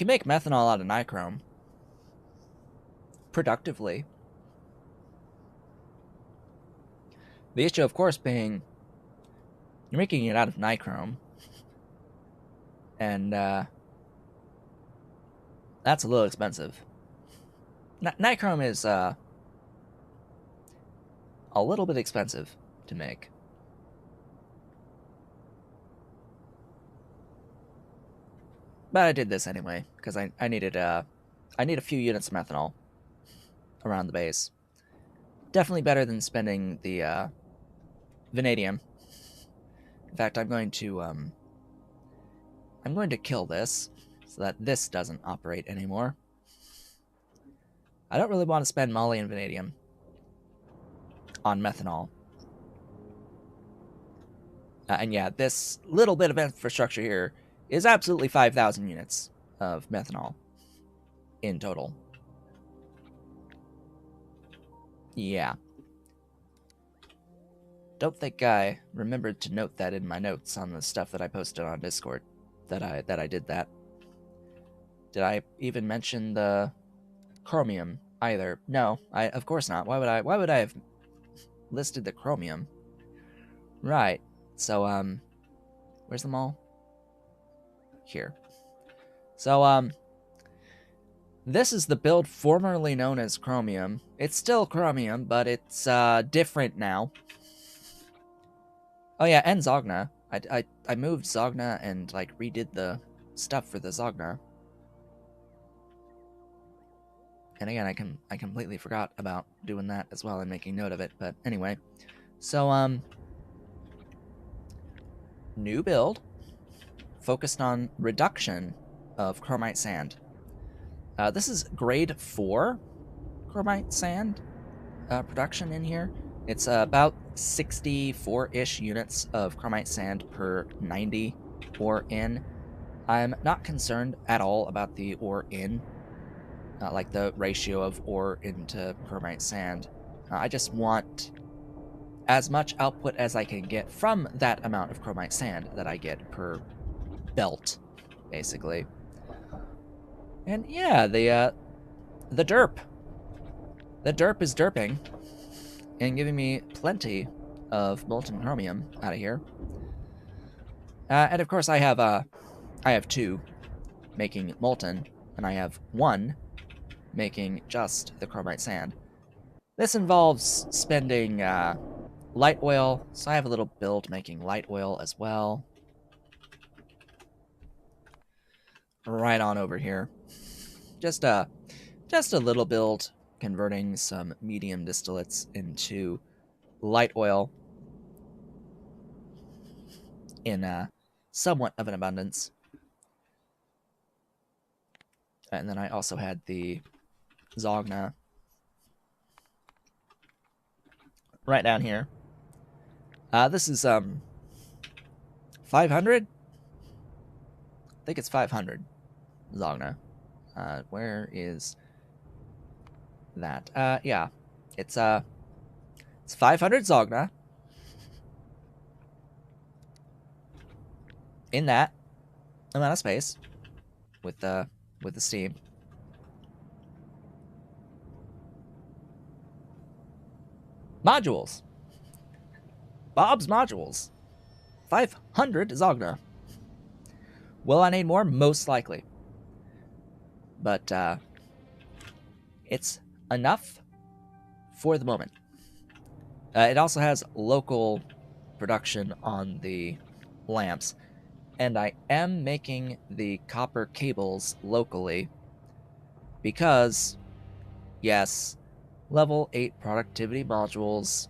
make methanol out of nichrome productively. The issue, of course, being you're making it out of nichrome, and that's a little expensive. Nichrome is a little bit expensive to make. But I did this anyway, because I needed a few units of methanol around the base. Definitely better than spending the vanadium. In fact, I'm going to kill this so that this doesn't operate anymore. I don't really want to spend moly and vanadium on methanol. And yeah, this little bit of infrastructure here is absolutely 5,000 units of methanol in total. Yeah. Don't think I remembered to note that in my notes on the stuff that I posted on Discord that I did that. Did I even mention the chromium either? No, of course not. Why would I have listed the chromium? Right. So where's the mall? Here. So this is the build formerly known as chromium. It's still chromium, but it's different now. Oh yeah, and Zogna. I moved Zogna and like redid the stuff for the Zogna. And again, I completely forgot about doing that as well and making note of it. But anyway, so new build focused on reduction of chromite sand. This is grade 4 chromite sand production in here. It's about 64-ish units of chromite sand per 90 ore in. I'm not concerned at all about the ore in, like the ratio of ore into chromite sand. I just want as much output as I can get from that amount of chromite sand that I get per belt, basically. And yeah, the derp. The derp is derping and giving me plenty of molten chromium out of here. And of course I have 2 making molten, and I have 1 making just the chromite sand. This involves spending light oil, so I have a little build making light oil as well. Right on over here. Just a little build converting some medium distillates into light oil in somewhat of an abundance. And then I also had the Zogna right down here. This is 500? I think it's 500 Zogna. Where is that? Yeah. It's 500 Zogna. In that amount of space with the steam. Modules. Bob's modules. 500 Zogna. Will I need more? Most likely. But it's enough for the moment. It also has local production on the lamps, and I am making the copper cables locally because, yes, level 8 productivity modules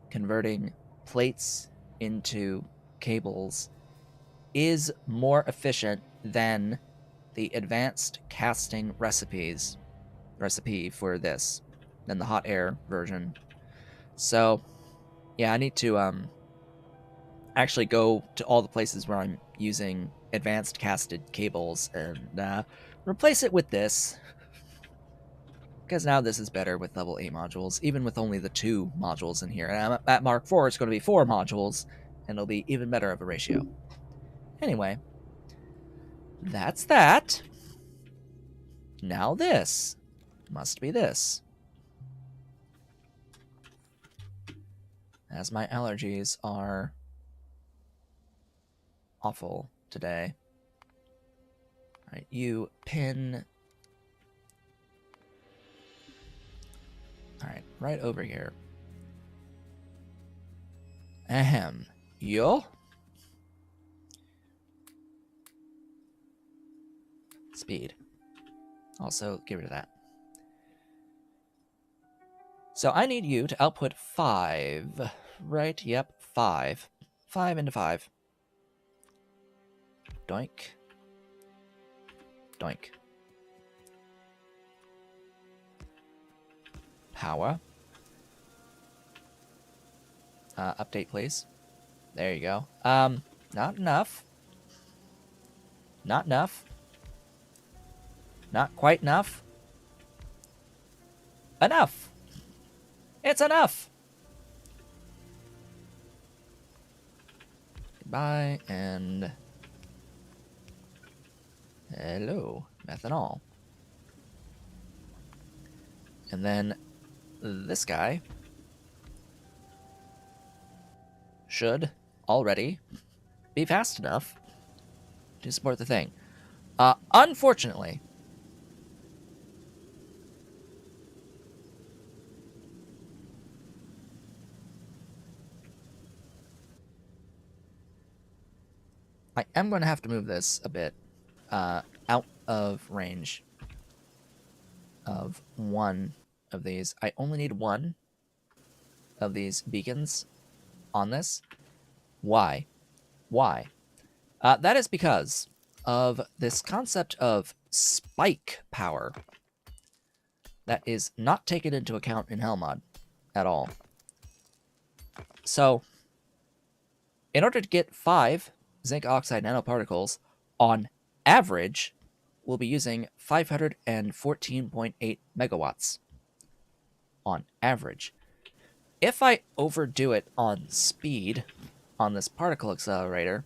converting plates into cables is more efficient than the advanced casting recipe for this than the hot air version. So yeah, I need to actually go to all the places where I'm using advanced casted cables and replace it with this, because now this is better with level 8 modules, even with only the 2 modules in here. And at Mark 4 it's going to be 4 modules, and it'll be even better of a ratio. Anyway, that's that. Now this must be this. As my allergies are awful today. Alright, you pin... Alright, right over here. Ahem. Yo. Speed. Also, get rid of that. So I need you to output 5. Right? Yep, 5. 5 into 5. Doink. Doink. Power. Update, please. There you go. Not enough. Not enough. Not quite enough. Enough! It's enough! Goodbye, and... Hello, methanol. And then this guy should already be fast enough to support the thing. Unfortunately, I am going to have to move this a bit out of range of one of these. I only need one of these beacons on this. Why? Why? That is because of this concept of spike power that is not taken into account in Hellmod at all. So, in order to get 5 zinc oxide nanoparticles, on average, we'll be using 514.8 megawatts. On average. If I overdo it on speed on this particle accelerator,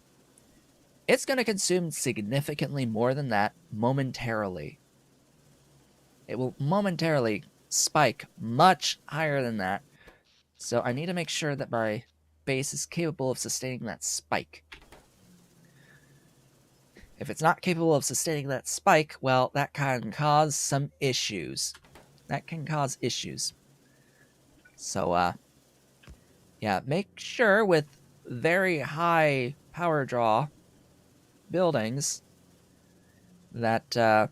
it's going to consume significantly more than that momentarily. It will momentarily spike much higher than that. So I need to make sure that my base is capable of sustaining that spike. If it's not capable of sustaining that spike, well, that can cause some issues. That can cause issues. So, yeah, make sure with very high power draw buildings that that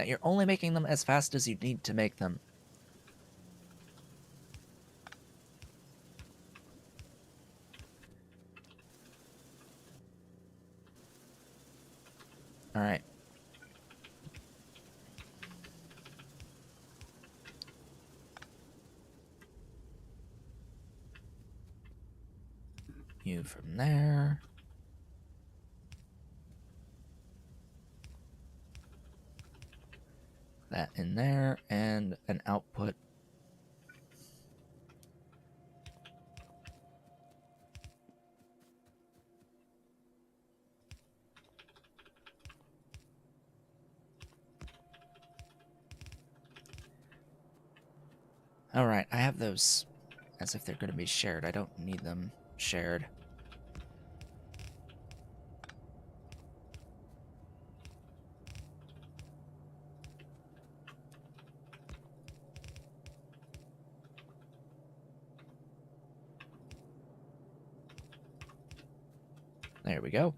you're only making them as fast as you need to make them. All right. You from there. That in there, and an output. Alright, I have those as if they're going to be shared. I don't need them shared. There we go.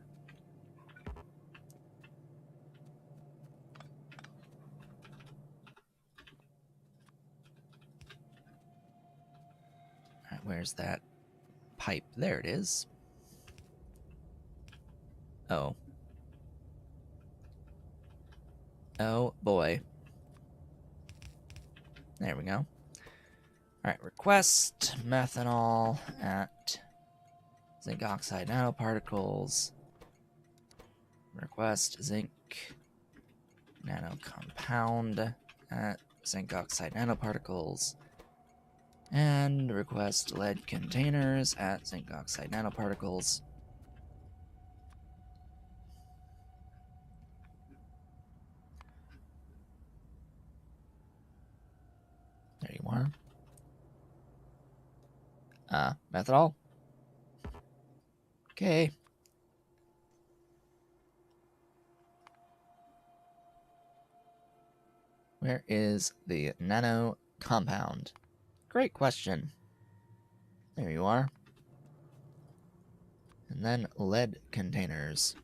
Alright, where's that pipe? There it is. Oh. Oh, boy. There we go. Alright, request methanol at zinc oxide nanoparticles. Request zinc nano compound at zinc oxide nanoparticles. And request lead containers at zinc oxide nanoparticles. There you are. Methanol. Okay. Where is the nano compound? Great question. There you are. And then lead containers.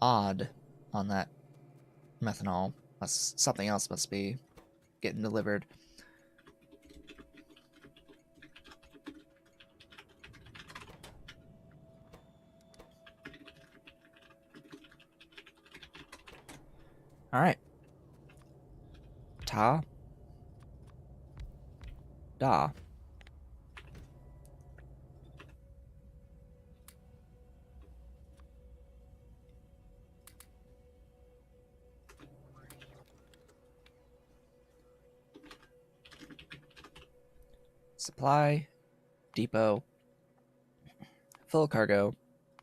Odd on that methanol. Something else must be getting delivered. All right. Ta. Da. Supply. Depot. Full cargo.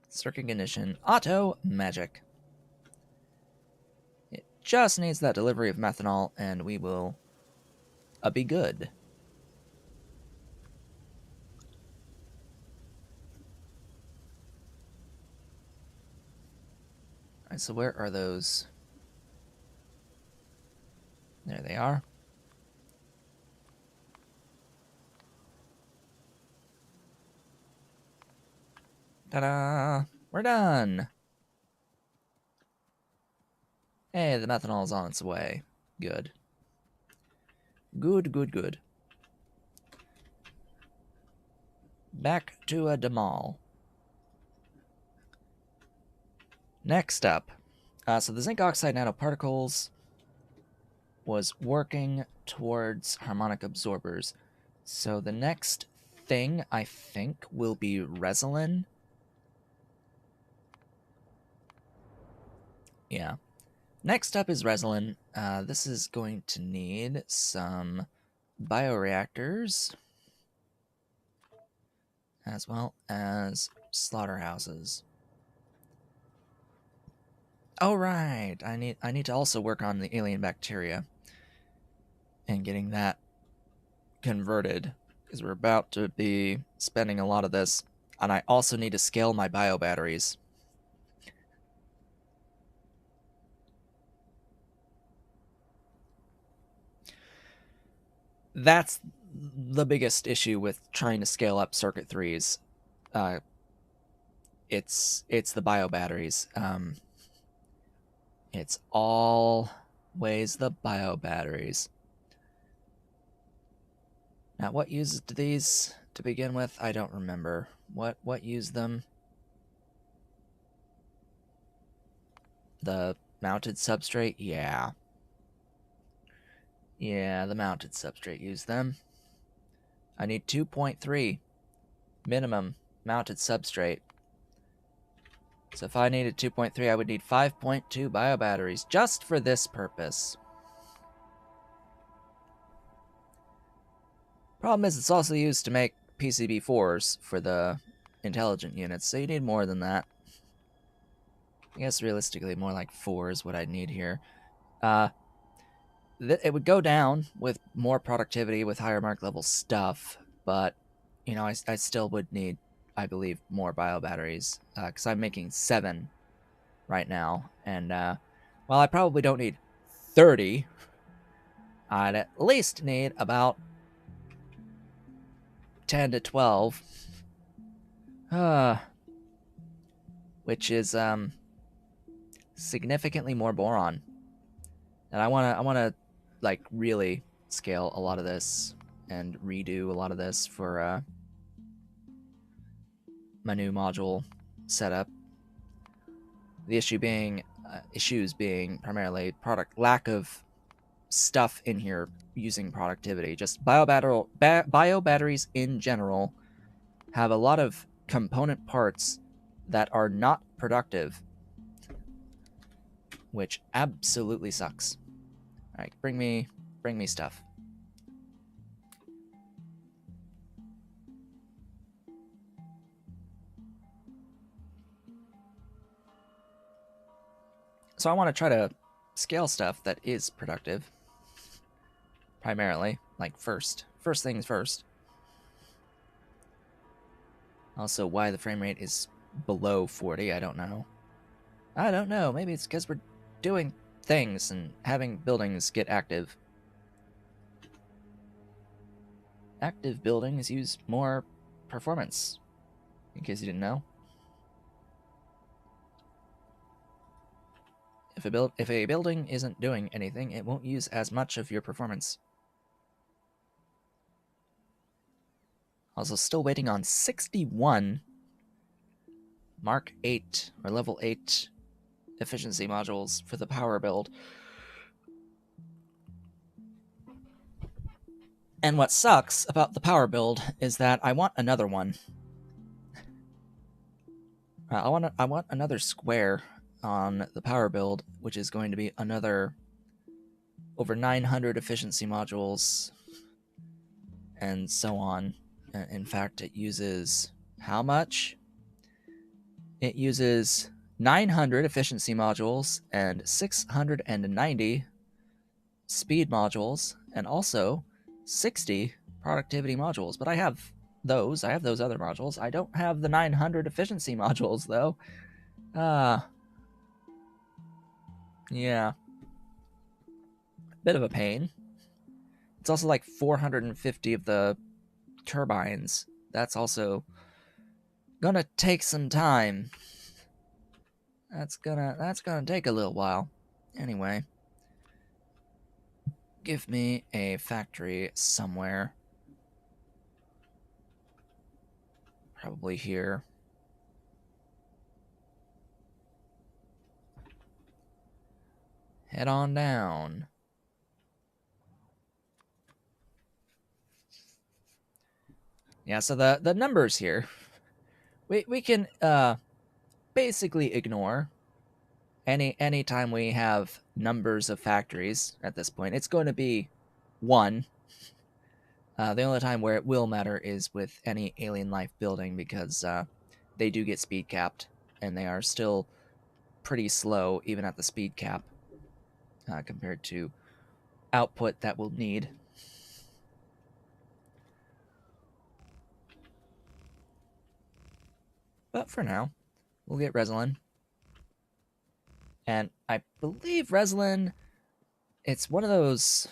Circuit ignition. Auto magic. It just needs that delivery of methanol, and we will be good. Alright, so where are those? There they are. Ta-da! We're done! Hey, the methanol is on its way. Good. Good, good, good. Back to a Demal. Next up, so the zinc oxide nanoparticles was working towards harmonic absorbers. So the next thing, I think, will be resin. Yeah. Next up is resin. This is going to need some bioreactors, as well as slaughterhouses. Oh right, I need to also work on the alien bacteria and getting that converted, because we're about to be spending a lot of this, and I also need to scale my bio batteries. That's the biggest issue with trying to scale up circuit 3s. It's the bio batteries. It's always the bio batteries. Now, what uses these to begin with? I don't remember. What used them? The mounted substrate? Yeah. Yeah, the mounted substrate used them. I need 2.3 minimum mounted substrate. So if I needed 2.3, I would need 5.2 bio batteries just for this purpose. Problem is, it's also used to make PCB4s for the intelligent units, so you need more than that. I guess realistically, more like 4 is what I need here. It would go down with more productivity with higher mark level stuff, but you know, I still would need, I believe, more bio batteries, because I'm making 7 right now, and while I probably don't need 30, I'd at least need about 10 to 12, which is significantly more boron, and I wanna like really scale a lot of this and redo a lot of this for my new module setup. The issues being primarily lack of stuff in here using productivity. Just bio batteries in general have a lot of component parts that are not productive, which absolutely sucks. Alright, bring me stuff. So I want to try to scale stuff that is productive. Primarily, like first things first. Also, why the frame rate is below 40, I don't know. Maybe it's because we're doing things and having buildings get active. Active buildings use more performance, in case you didn't know. If a building isn't doing anything, it won't use as much of your performance. Also, still waiting on 61 Mark 8 or level 8 efficiency modules for the power build. And what sucks about the power build is that I want another one. I want another square on the power build, which is going to be another over 900 efficiency modules and so on. In fact, it uses how much? It uses 900 efficiency modules and 690 speed modules and also 60 productivity modules. But I have those other modules. I don't have the 900 efficiency modules though. Yeah. Bit of a pain. It's also like 450 of the turbines. That's also gonna take some time. That's gonna take a little while. Anyway, give me a factory somewhere. Probably here. Head on down. Yeah, so the numbers here, we can basically ignore any time we have numbers of factories at this point. It's going to be 1. The only time where it will matter is with any alien life building, because they do get speed capped, and they are still pretty slow even at the speed cap compared to output that we'll need. But for now, we'll get Resilin. And I believe Resilin, it's one of those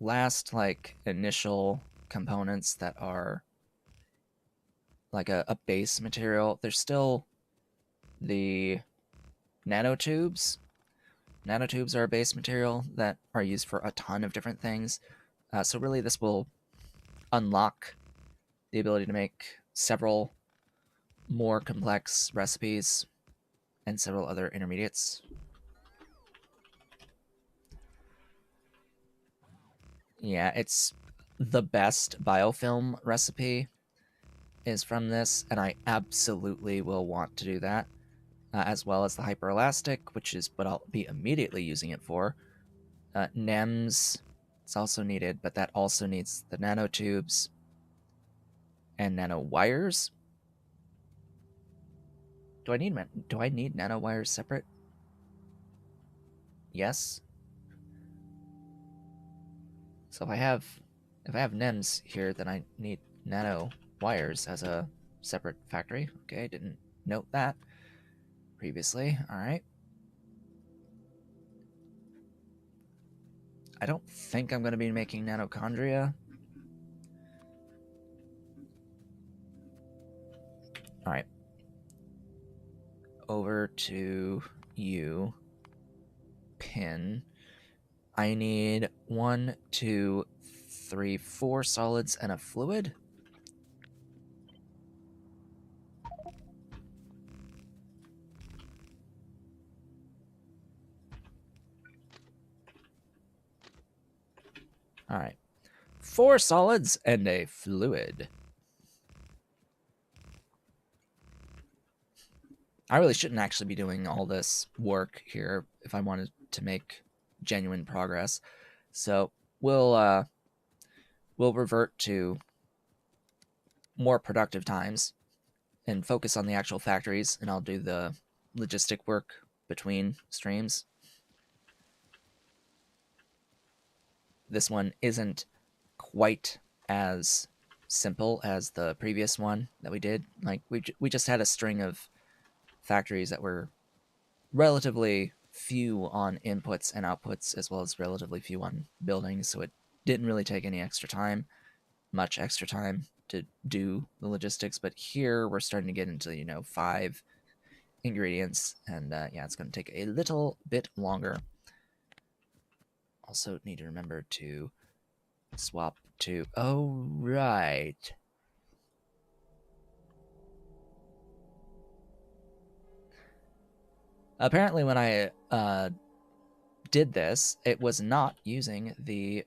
last like initial components that are like a base material. There's still the nanotubes. Nanotubes are a base material that are used for a ton of different things. So really this will unlock the ability to make several more complex recipes and several other intermediates. Yeah, it's the best biofilm recipe is from this, and I absolutely will want to do that, as well as the hyperelastic, which is what I'll be immediately using it for. NEMS, it's also needed, but that also needs the nanotubes and nanowires. Do I need nanowires separate? Yes. So if I have NEMS here, then I need nano wires as a separate factory. Okay, didn't note that previously. All right. I don't think I'm going to be making nanochondria. All right. Over to you, Pin. I need 1, 2, 3, 4 solids and a fluid. All right. 4 solids and a fluid. I really shouldn't actually be doing all this work here if I wanted to make genuine progress. So we'll revert to more productive times and focus on the actual factories, and I'll do the logistic work between streams. This one isn't quite as simple as the previous one that we did. Like we just had a string of factories that were relatively few on inputs and outputs, as well as relatively few on buildings, so it didn't really take any much extra time to do the logistics. But here we're starting to get into 5 ingredients, and yeah, it's going to take a little bit longer. Also need to remember to swap to, oh right, apparently when I did this, it was not using the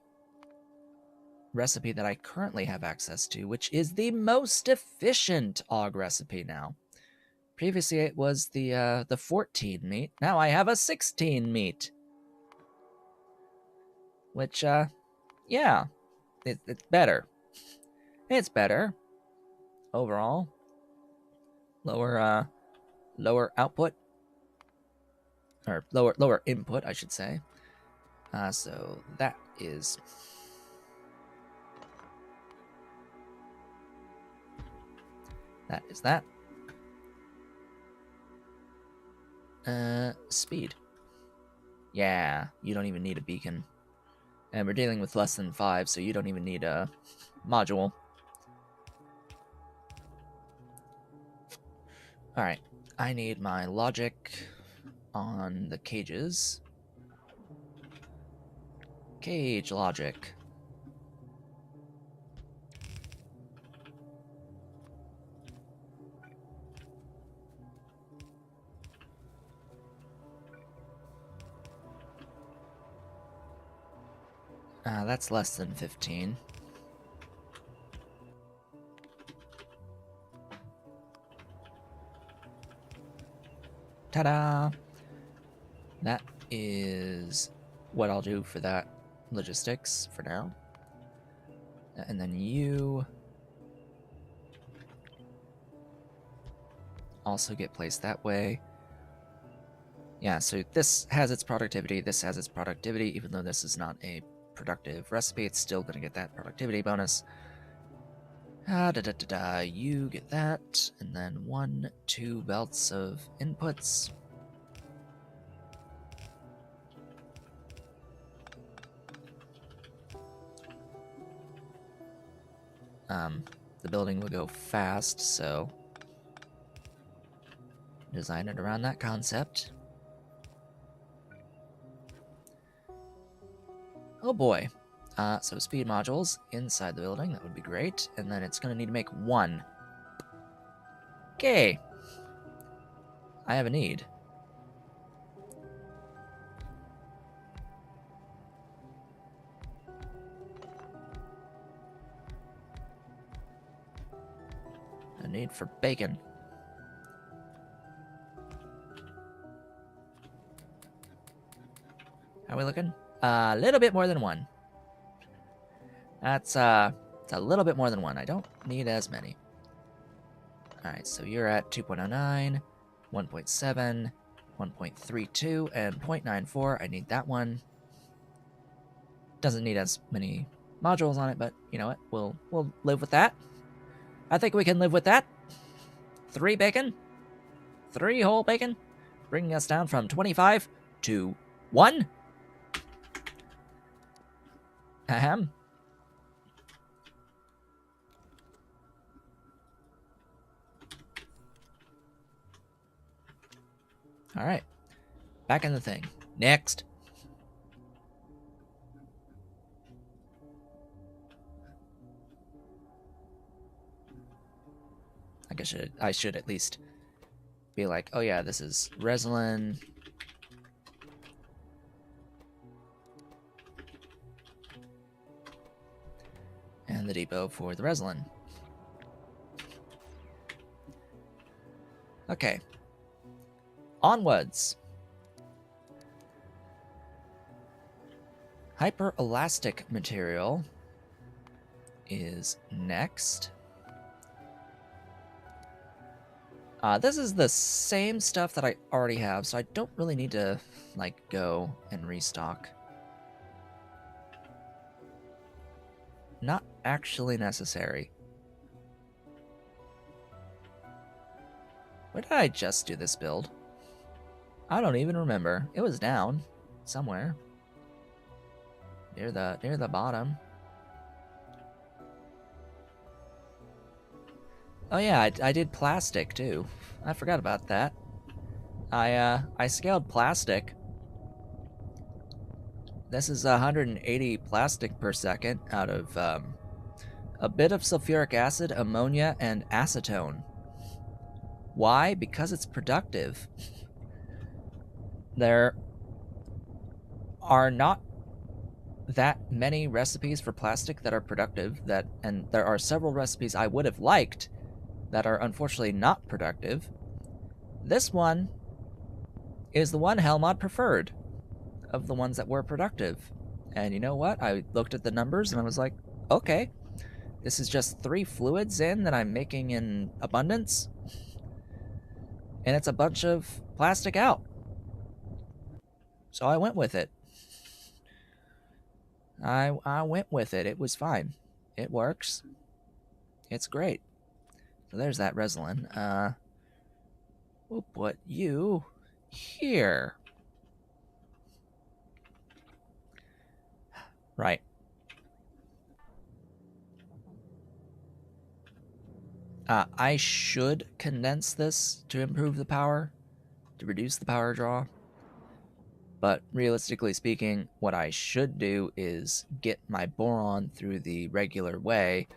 recipe that I currently have access to, which is the most efficient AUG recipe now. Previously it was the 14 meat. Now I have a 16 meat. Which yeah, it's better. It's better overall. Lower output, or lower input, I should say. So that is that. Speed. Yeah, you don't even need a beacon. And we're dealing with less than 5, so you don't even need a module. Alright, I need my logic on the cages. Cage logic. That's less than 15. Ta-da! That is what I'll do for that logistics for now. And then you also get placed that way. Yeah, so this has its productivity, this has its productivity, even though this is not a productive recipe, it's still going to get that productivity bonus. You get that, and then 1, 2 belts of inputs. The building will go fast, so design it around that concept. Oh boy. So speed modules inside the building, that would be great. And then it's going to need to make 1. Okay. I have a need. A need for bacon. How are we looking? A little bit more than 1. It's a little bit more than 1. I don't need as many. Alright, so you're at 2.09, 1.7, 1.32, and 0.94. I need that one. Doesn't need as many modules on it, but you know what? We'll live with that. I think we can live with that. 3 bacon. 3 whole bacon. Bringing us down from 25 to 1. Ahem. Alright. Back in the thing. Next. I guess I should at least be like, oh yeah, this is Reslin. And the depot for the Reslin. Okay. Onwards. Hyperelastic material is next. This is the same stuff that I already have, so I don't really need to, like, go and restock. Not actually necessary. Where did I just do this build? I don't even remember. It was down somewhere. Near the bottom. Oh yeah, I did plastic too. I forgot about that. I scaled plastic. This is 180 plastic per second out of a bit of sulfuric acid, ammonia, and acetone. Why? Because it's productive. There are not that many recipes for plastic that are productive, and there are several recipes I would have liked that are unfortunately not productive. This one is the one Helmod preferred of the ones that were productive. And you know what? I looked at the numbers and I was like, okay, this is just 3 fluids in that I'm making in abundance, and it's a bunch of plastic out. So I went with it. I went with it. It was fine. It works. It's great. So there's that Resolin. We'll put you here. Right. I should condense this to improve the power, to reduce the power draw. But realistically speaking, what I should do is get my boron through the regular way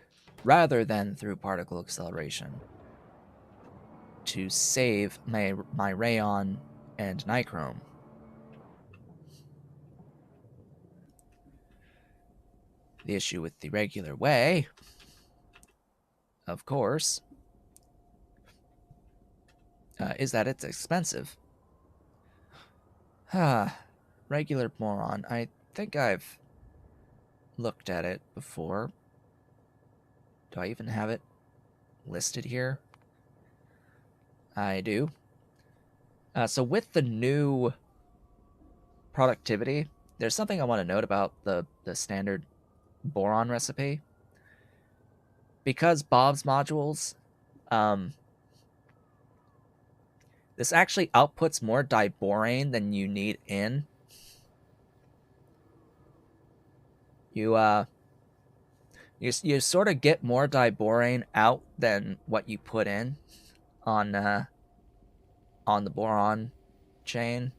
rather than through particle acceleration to save my rayon and nichrome. The issue with the regular way, of course, is that it's expensive. Regular boron. I think I've looked at it before. Do I even have it listed here? I do. So with the new productivity, there's something I want to note about the standard boron recipe. Because Bob's modules, this actually outputs more diborane than you need in. You sort of get more diborane out than what you put in on the boron chain.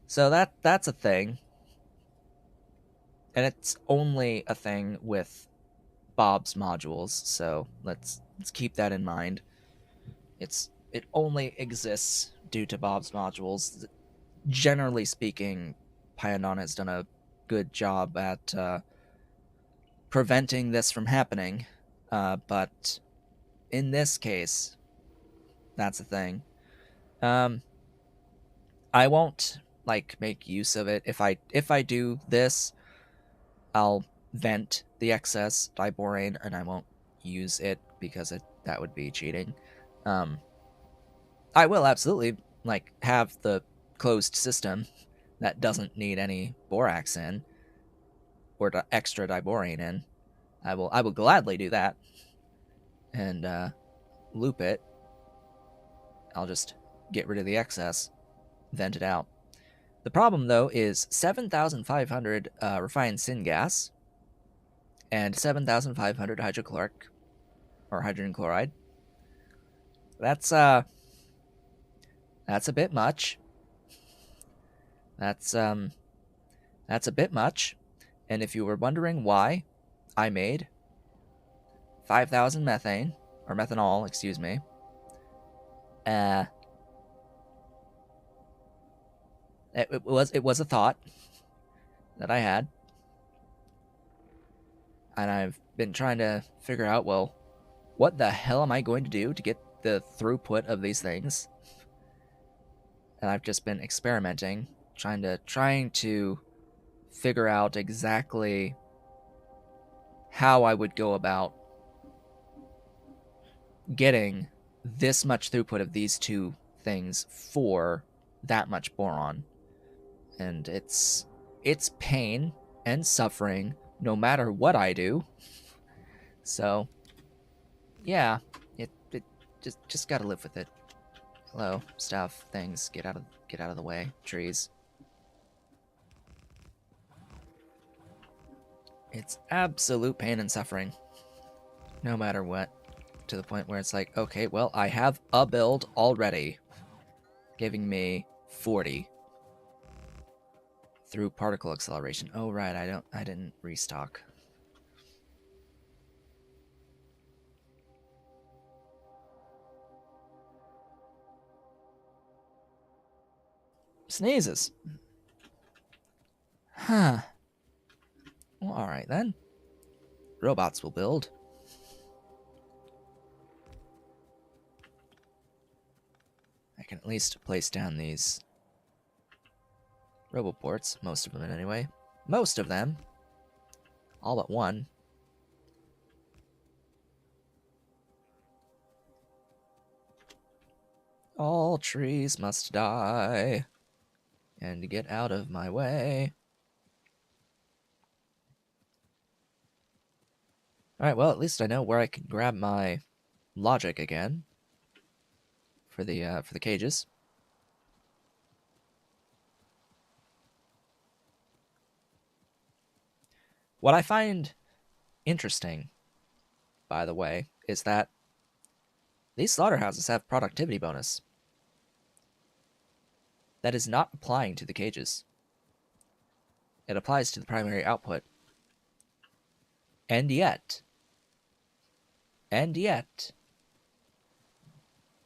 So that's a thing. And it's only a thing with Bob's modules, so let's keep that in mind. It only exists due to Bob's modules. Generally speaking, Pyandon has done a good job at preventing this from happening, but in this case, that's the thing. I won't make use of it. If I do this, I'll vent the excess diborane and I won't use it because that would be cheating. I will absolutely have the closed system that doesn't need any borax in or extra diborane in. I will gladly do that and loop it. I'll just get rid of the excess, vent it out. The problem though is 7,500 refined syngas and 7,500 hydrochloric or hydrogen chloride. That's a bit much. That's a bit much. And if you were wondering why I made 5,000 methane or methanol, excuse me, it was a thought that I had, and I've been trying to figure out, well, what the hell am I going to do to get the throughput of these things? And I've just been experimenting, trying to figure out exactly how I would go about getting this much throughput of these two things for that much boron. And it's pain and suffering no matter what I do. So yeah, it just gotta live with it. Hello, stuff, things, get out of the way, trees. It's absolute pain and suffering, no matter what, to the point where it's like, okay, well, I have a build already, giving me 40 through particle acceleration. Oh right, I didn't restock. Sneezes. Huh. Well, alright then. Robots will build. I can at least place down these roboports, most of them anyway. Most of them. All but one. All trees must die. And get out of my way. Alright, well, at least I know where I can grab my logic again. For the cages. What I find interesting, by the way, is that these slaughterhouses have productivity bonus. That is not applying to the cages. It applies to the primary output. And yet,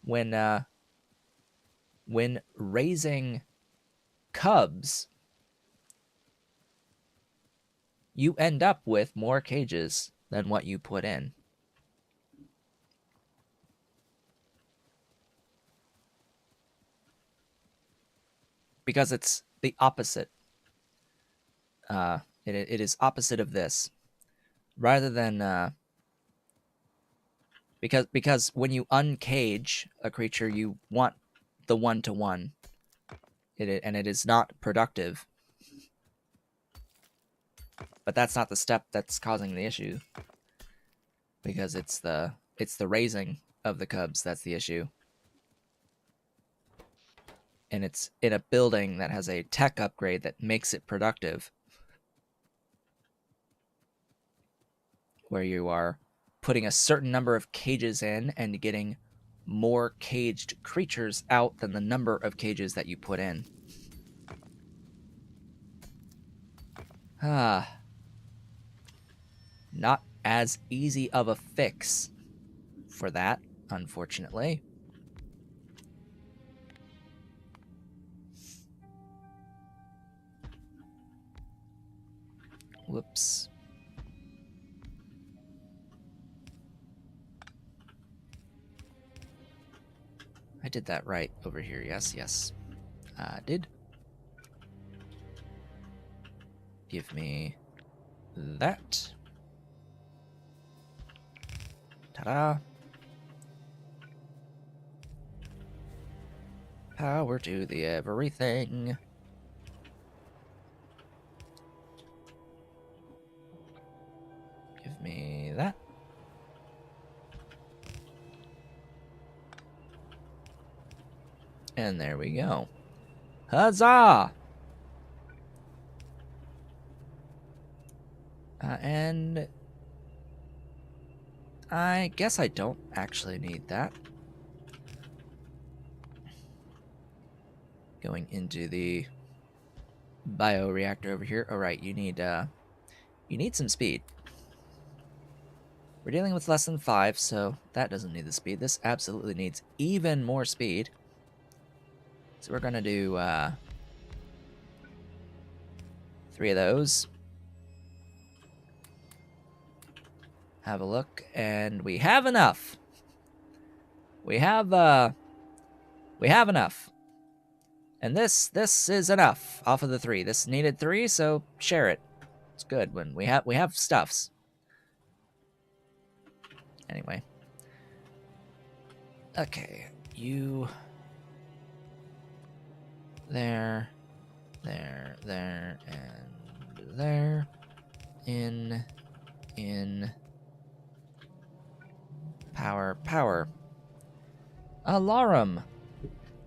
when raising cubs, you end up with more cages than what you put in. Because it's the opposite. It is opposite of this. Rather than because when you uncage a creature, you want the one-to-one. And it is not productive. But that's not the step that's causing the issue. Because it's the raising of the cubs that's the issue. And it's in a building that has a tech upgrade that makes it productive. Where you are putting a certain number of cages in and getting more caged creatures out than the number of cages that you put in. Not as easy of a fix for that, unfortunately. Whoops. I did that right over here. Yes. I did. Give me that. Ta-da. Power to the everything. Give me that. And there we go. Huzzah! And I guess I don't actually need that. Going into the bioreactor over here. All right, you need some speed. We're dealing with less than 5, so that doesn't need the speed. This absolutely needs even more speed. So we're gonna do 3 of those. Have a look, and we have enough. We have enough. And this is enough off of the 3. This needed 3, so share it. It's good when we have stuffs. Anyway. Okay, you there, and there. In power. Alarm!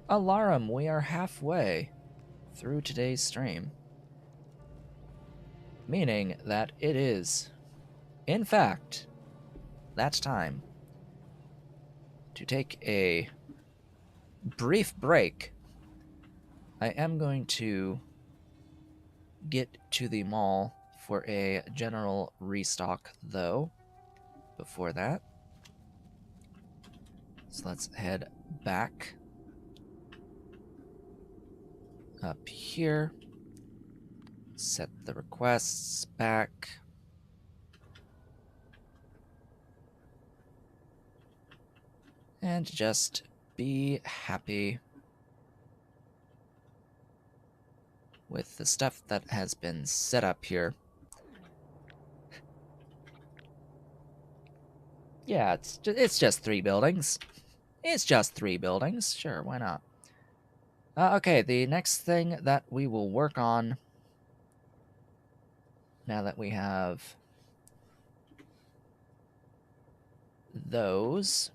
Alarm, we are halfway through today's stream. Meaning that it is, in fact, that time to take a brief break. I am going to get to the mall for a general restock, though, before that. So let's head back up here. Set the requests back. And just be happy with the stuff that has been set up here. Yeah, it's just 3 buildings. It's just 3 buildings. Sure, why not? Okay, the next thing that we will work on, now that we have those,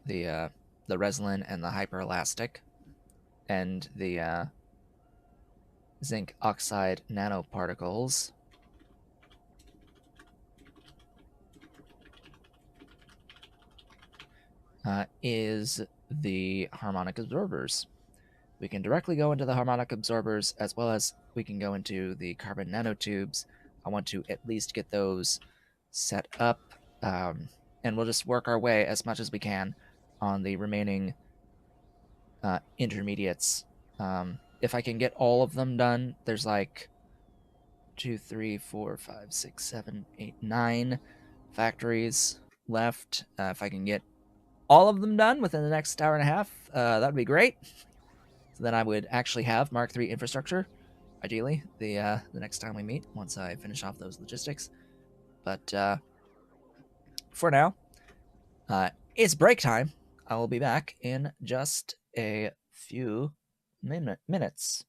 the resin and the hyperelastic, and the zinc oxide nanoparticles, is the harmonic absorbers. We can directly go into the harmonic absorbers, as well as we can go into the carbon nanotubes. I want to at least get those set up, and we'll just work our way as much as we can on the remaining intermediates. If I can get all of them done, there's like 2, 3, 4, 5, 6, 7, 8, 9 factories left. If I can get all of them done within the next hour and a half, that would be great. So then I would actually have Mark III infrastructure, ideally, the next time we meet, once I finish off those logistics. But for now, it's break time. I will be back in just a few minutes.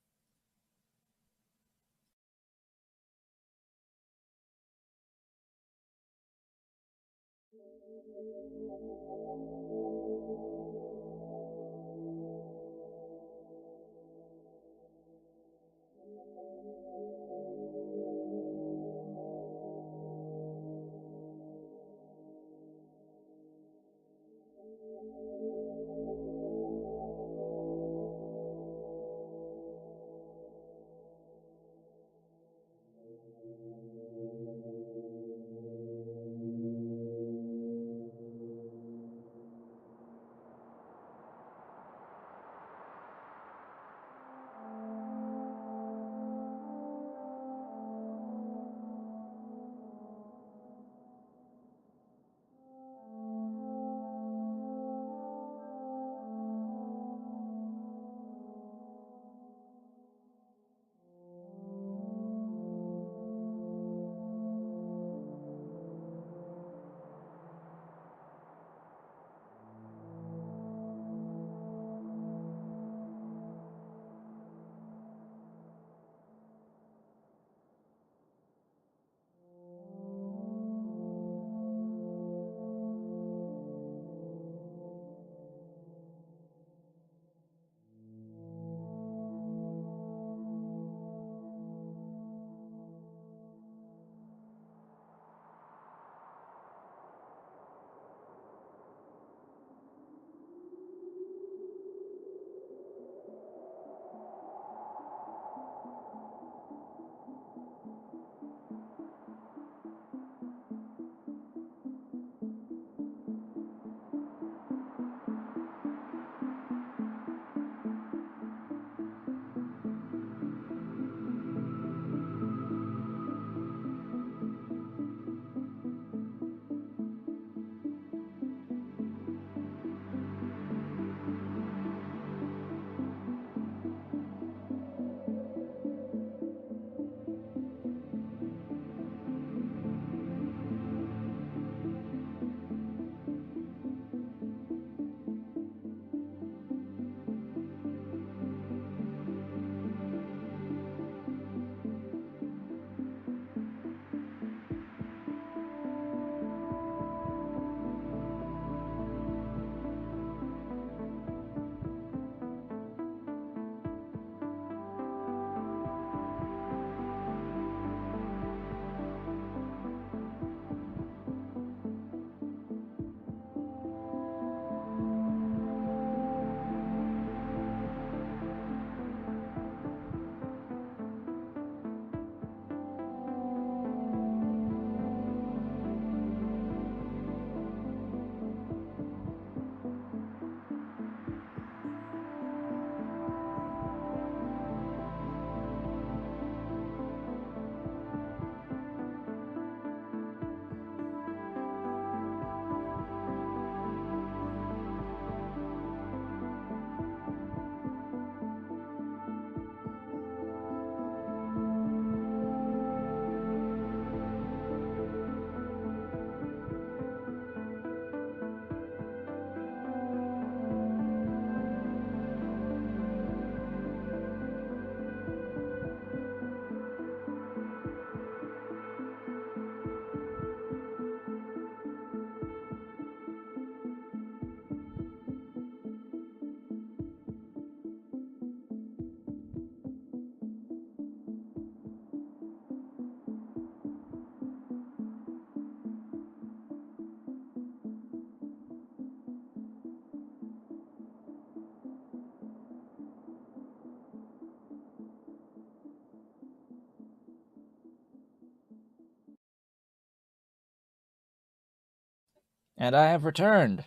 And I have returned.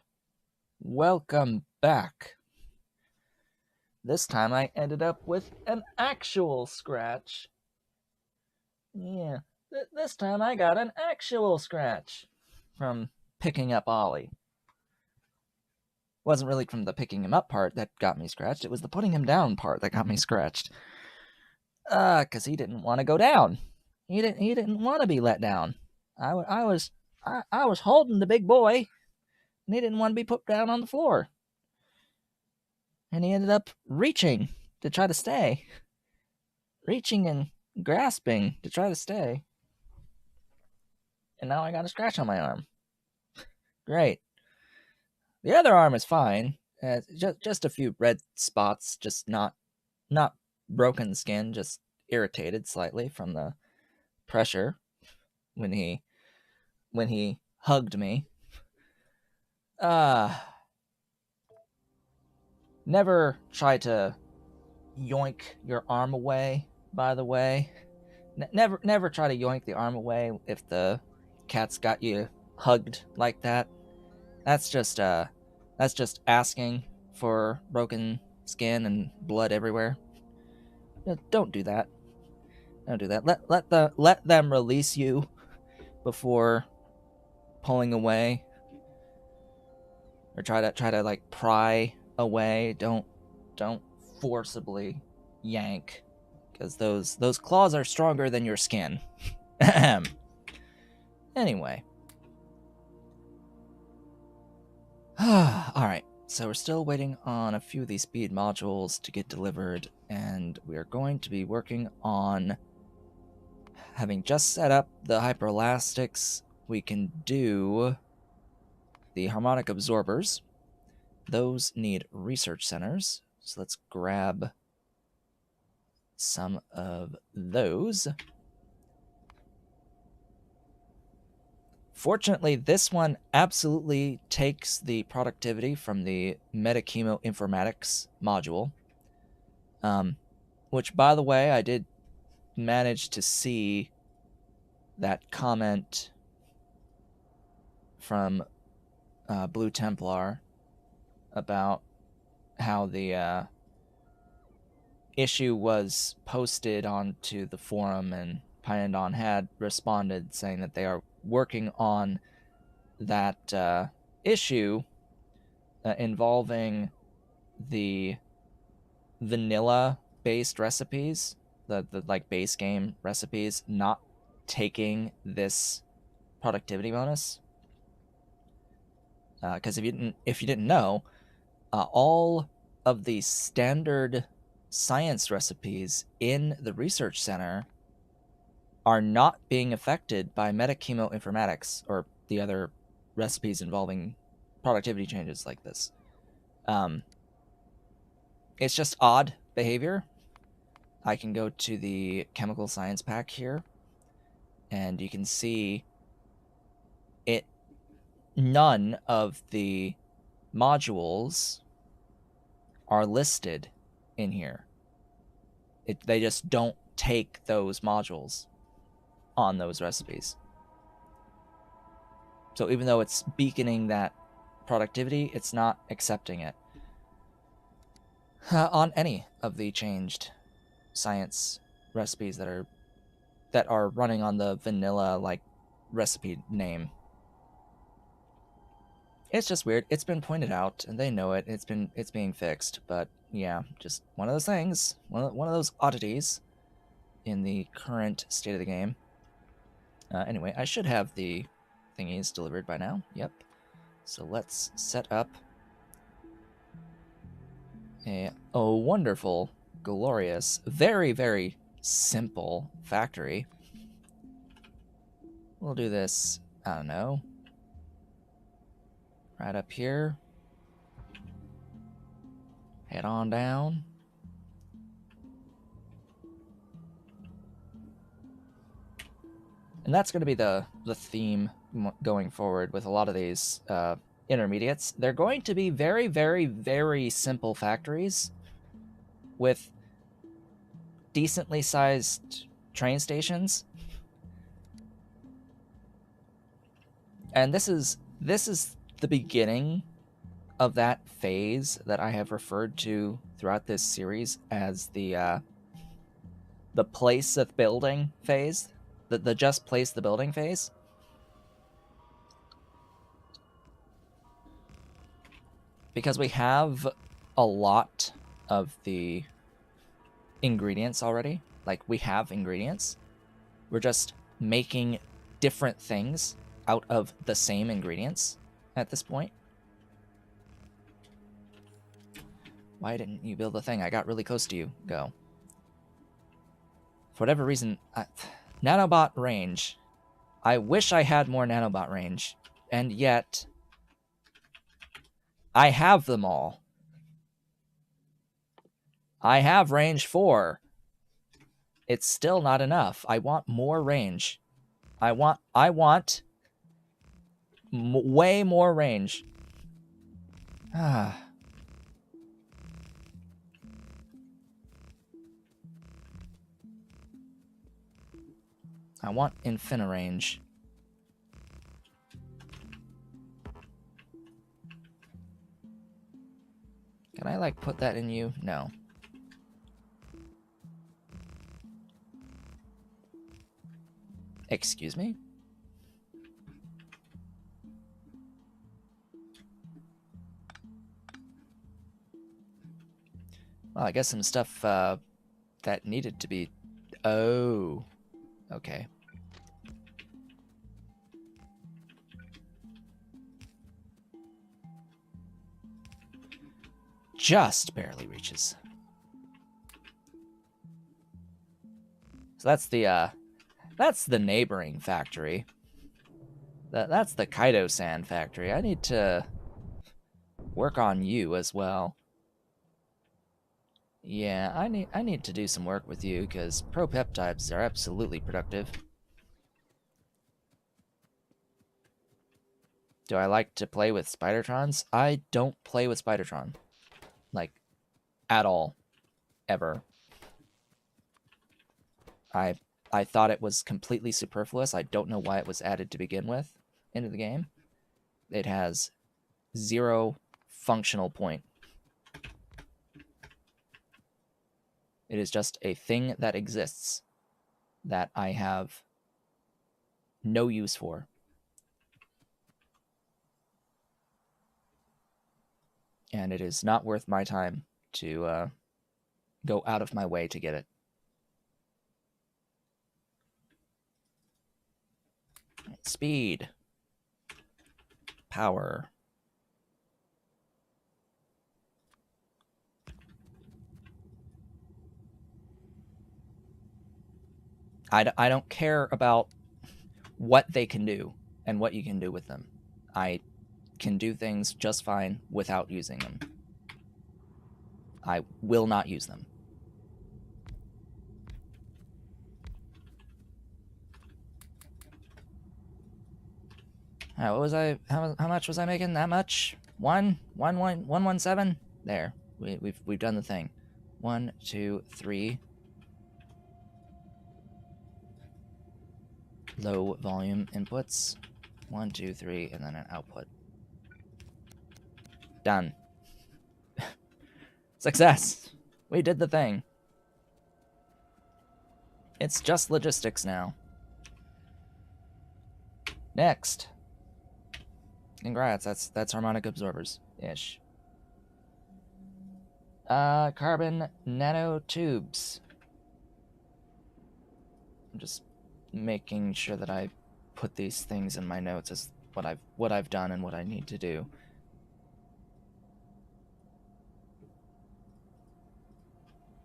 Welcome back. This time I ended up with an actual scratch. Yeah, this time I got an actual scratch from picking up Ollie. It wasn't really from the picking him up part that got me scratched. It was the putting him down part that got me scratched. Because he didn't want to go down. He didn't want to be let down. I was holding the big boy, and he didn't want to be put down on the floor. And he ended up reaching to try to stay. Reaching and grasping to try to stay. And now I got a scratch on my arm. Great. The other arm is fine. Just a few red spots, just not broken skin, just irritated slightly from the pressure when he hugged me. Never try to yoink your arm away, by the way. Never try to yoink the arm away if the cat's got you hugged like that. That's just asking for broken skin and blood everywhere. Don't do that. Don't do that. Let them release you before pulling away, or try to like pry away. Don't forcibly yank, because those claws are stronger than your skin. Anyway. Alright, so we're still waiting on a few of these speed modules to get delivered, and we are going to be working on, having just set up the hyperelastics, we can do the harmonic absorbers. Those need research centers, so let's grab some of those. Fortunately, this one absolutely takes the productivity from the Metachemoinformatics module, which, by the way, I did manage to see that comment from Blue Templar about how the issue was posted onto the forum, and Pyandon had responded saying that they are working on that issue involving the vanilla-based recipes, the like base game recipes, not taking this productivity bonus. Because if you didn't know, all of the standard science recipes in the research center are not being affected by Metachemoinformatics or the other recipes involving productivity changes like this. It's just odd behavior. I can go to the chemical science pack here, and you can see it. None of the modules are listed in here. They just don't take those modules on those recipes. So even though it's beaconing that productivity, it's not accepting it on any of the changed science recipes that are running on the vanilla like recipe name. It's just weird. It's been pointed out, and they know it. It's being fixed, but yeah, just one of those things, one of those oddities in the current state of the game. Anyway, I should have the thingies delivered by now. Yep. So let's set up a wonderful, glorious, very, very simple factory. We'll do this, I don't know, right up here. Head on down. And that's going to be the theme going forward with a lot of these intermediates. They're going to be very, very, very simple factories with decently sized train stations. And this is the beginning of that phase that I have referred to throughout this series as the place of building phase, the just place the building phase. Because we have a lot of the ingredients already. Like, we have ingredients. We're just making different things out of the same ingredients at this point. Why didn't you build the thing? I got really close to you. Go. For whatever reason, nanobot range. I wish I had more nanobot range, and yet I have them all. I have range 4. It's still not enough. I want more range. I want way more range. I want infinite range. Can I, like, put that in you? No. Excuse me? Well, I guess some stuff that needed to be... Oh. Okay. Just barely reaches. So that's the neighboring factory. That's the Kaido Sand factory. I need to work on you as well. Yeah, I need to do some work with you because propeptides are absolutely productive. Do I like to play with Spidertrons? I don't play with Spidertron. Like, at all. Ever. I thought it was completely superfluous. I don't know why it was added to begin with into the game. It has 0 functional point. It is just a thing that exists that I have no use for. And it is not worth my time to go out of my way to get it. Speed. Power. I don't care about what they can do and what you can do with them. I can do things just fine without using them. I will not use them. What was I? How much was I making? That much? 117. There. We've done the thing. 1, 2, 3. Low volume inputs. 1, 2, 3, and then an output. Done. Success. We did the thing. It's just logistics now. Next. Congrats, that's Harmonic Absorbers ish. Carbon nanotubes. I'm just making sure that I put these things in my notes as what I've done and what I need to do.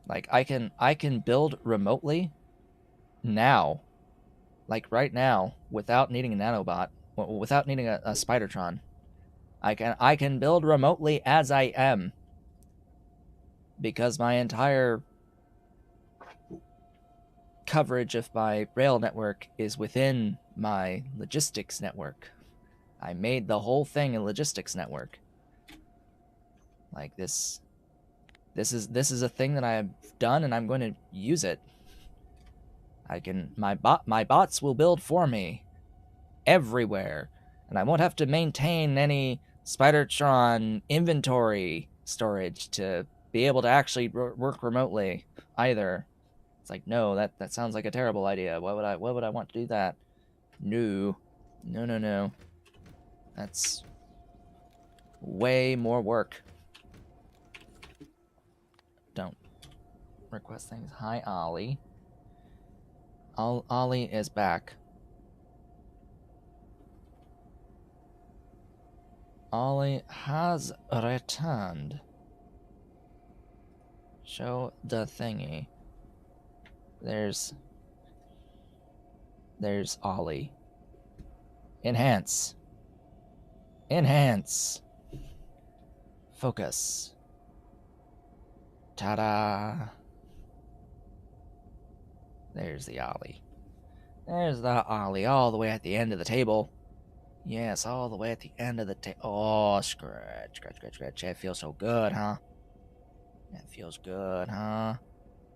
Like, I can build remotely now, like right now, without needing a nanobot, without needing a Spidertron. I can build remotely as I am, because my entire coverage of my rail network is within my logistics network. I made the whole thing a logistics network. Like, this is a thing that I've done, and I'm going to use it. My bots will build for me everywhere. And I won't have to maintain any Spidertron inventory storage to be able to actually work remotely either. It's like, no, that sounds like a terrible idea. Why would I want to do that? No. No. That's way more work. Don't request things. Hi, Ollie. Ollie is back. Ollie has returned. Show the thingy. There's Ollie. Enhance. Focus. Ta-da! There's the Ollie. There's the Ollie all the way at the end of the table. Yes, all the way at the end of the table. Oh, scratch. That feels so good, huh? That feels good, huh?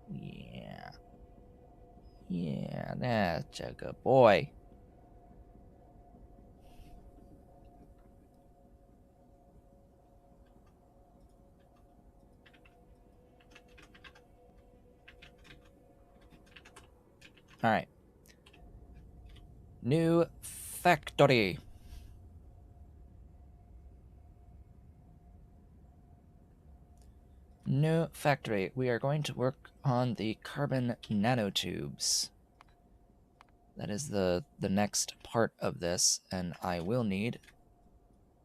Yeah. Yeah, that's a good boy. Alright. New factory. New factory. We are going to work on the carbon nanotubes. That is the next part of this, and I will need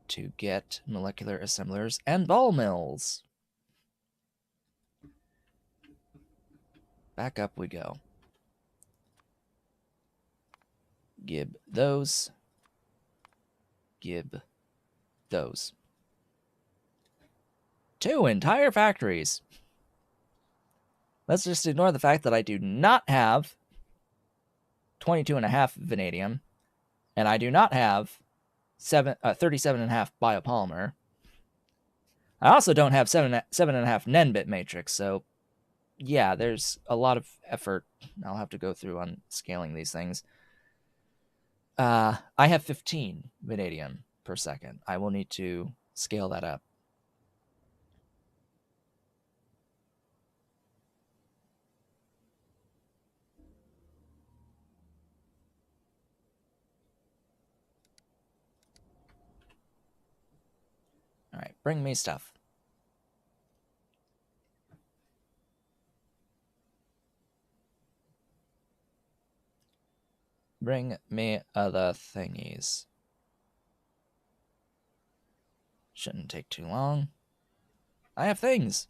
to get molecular assemblers and ball mills. Back up we go. Gib those. Gib those. 2 entire factories. Let's just ignore the fact that I do not have 22.5 vanadium, and I do not have 37.5 biopolymer. I also don't have 7.5 Nenbit matrix, so yeah, there's a lot of effort I'll have to go through on scaling these things. I have 15 vanadium per second. I will need to scale that up. All right, bring me stuff. Bring me other thingies. Shouldn't take too long. I have things.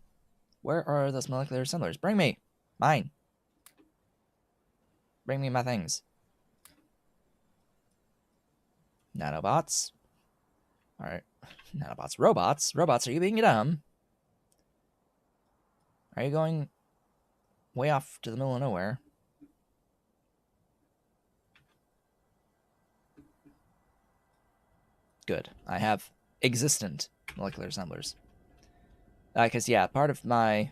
Where are those molecular assemblers? Bring me. Mine. Bring me my things. Nanobots. All right. Nanobots. Robots. Robots, are you being dumb? Are you going way off to the middle of nowhere? Good. I have existent molecular assemblers. Because, yeah, part of my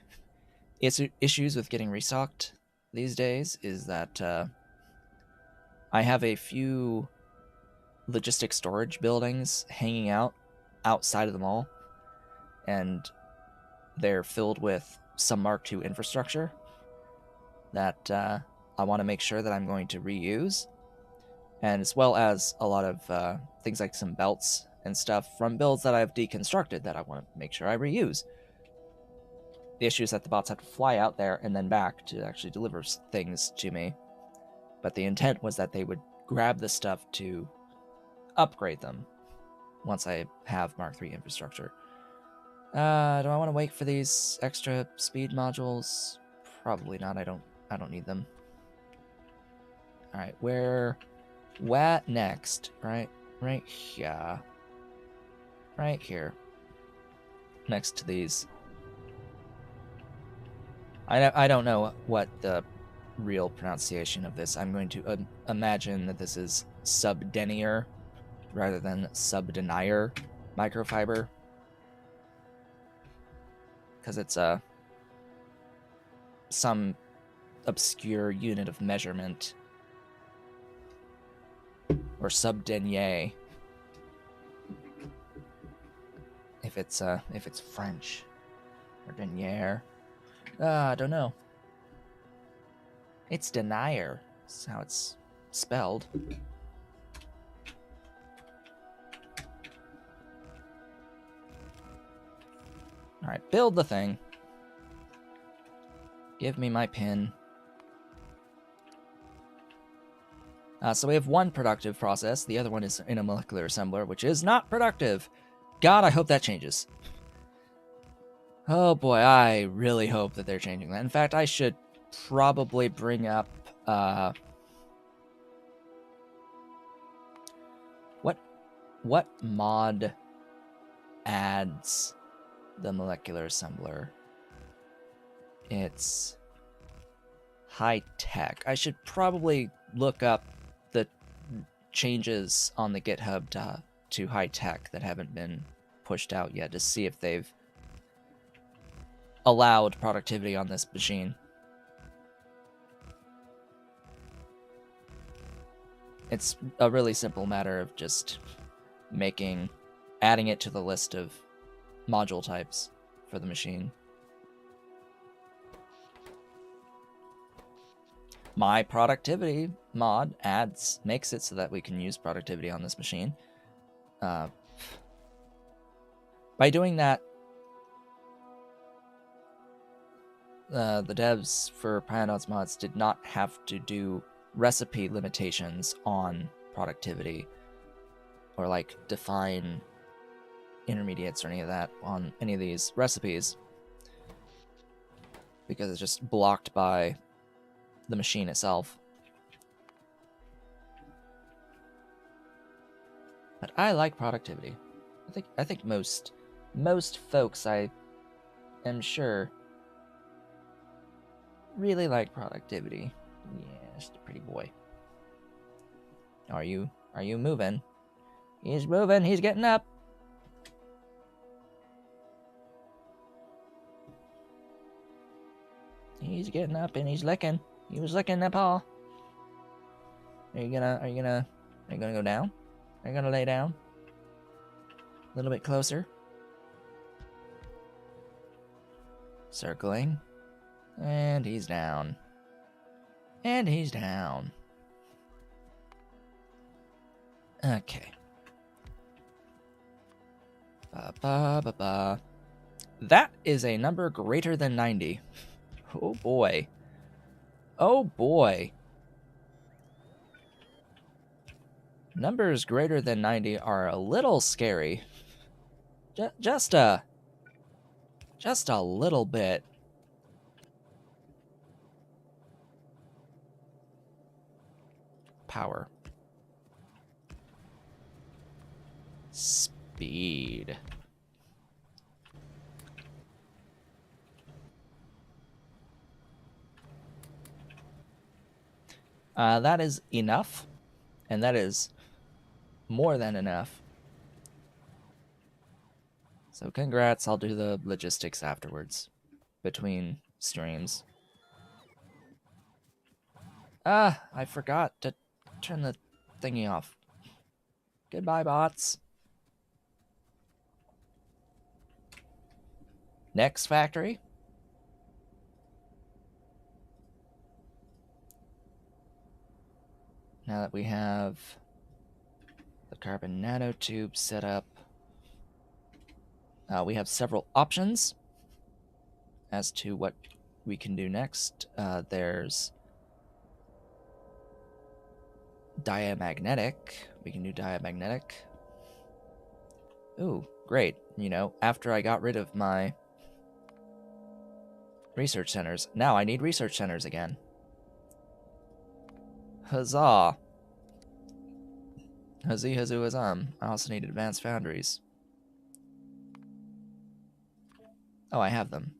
issues with getting restocked these days is that I have a few logistic storage buildings hanging out outside of the mall, and they're filled with some Mark II infrastructure that I want to make sure that I'm going to reuse, and as well as a lot of things like some belts and stuff from builds that I've deconstructed that I want to make sure I reuse. The issue is that the bots have to fly out there and then back to actually deliver things to me, but the intent was that they would grab the stuff to upgrade them once I have Mark III infrastructure. Do I want to wait for these extra speed modules? Probably not. I don't need them. All right, where next? Right here. Right here. Next to these. I don't know what the real pronunciation of this. I'm going to imagine that this is subdenier rather than subdenier microfiber, because it's some obscure unit of measurement, or subdenier. if it's French or denier. I don't know. It's denier. That's how it's spelled. All right, build the thing. Give me my pin. So we have one productive process. The other one is in a molecular assembler, which is not productive. God, I hope that changes. Oh boy, I really hope that they're changing that. In fact, I should probably bring up what mod adds the molecular assembler. It's high tech. I should probably look up the changes on the GitHub to high tech that haven't been pushed out yet to see if they've allowed productivity on this machine. It's a really simple matter of just adding it to the list of module types for the machine. My productivity mod makes it so that we can use productivity on this machine. By doing that, the devs for Pyandons mods did not have to do recipe limitations on productivity or like define intermediates or any of that on any of these recipes because it's just blocked by the machine itself. But I like productivity. I think most folks, I am sure, really like productivity. Yeah, just a pretty boy. Are you moving? He's moving, he's getting up. He's getting up and he's licking. He was licking that paw. Are you gonna go down? Are you gonna lay down? A little bit closer. Circling. And he's down. And he's down. Okay. Ba-ba-ba-ba. That is a number greater than 90. Oh boy. Oh boy. Numbers greater than 90 are a little scary. Just a little bit. Power. Speed. That is enough, and that is more than enough. So congrats, I'll do the logistics afterwards, between streams. I forgot to turn the thingy off. Goodbye, bots. Next factory. Now that we have the carbon nanotube set up, we have several options as to what we can do next. There's diamagnetic. We can do diamagnetic. Ooh, great. You know, after I got rid of my research centers, now I need research centers again. Huzzah. Huzzee, huzzoo, huzzum. I also need advanced foundries. Oh, I have them.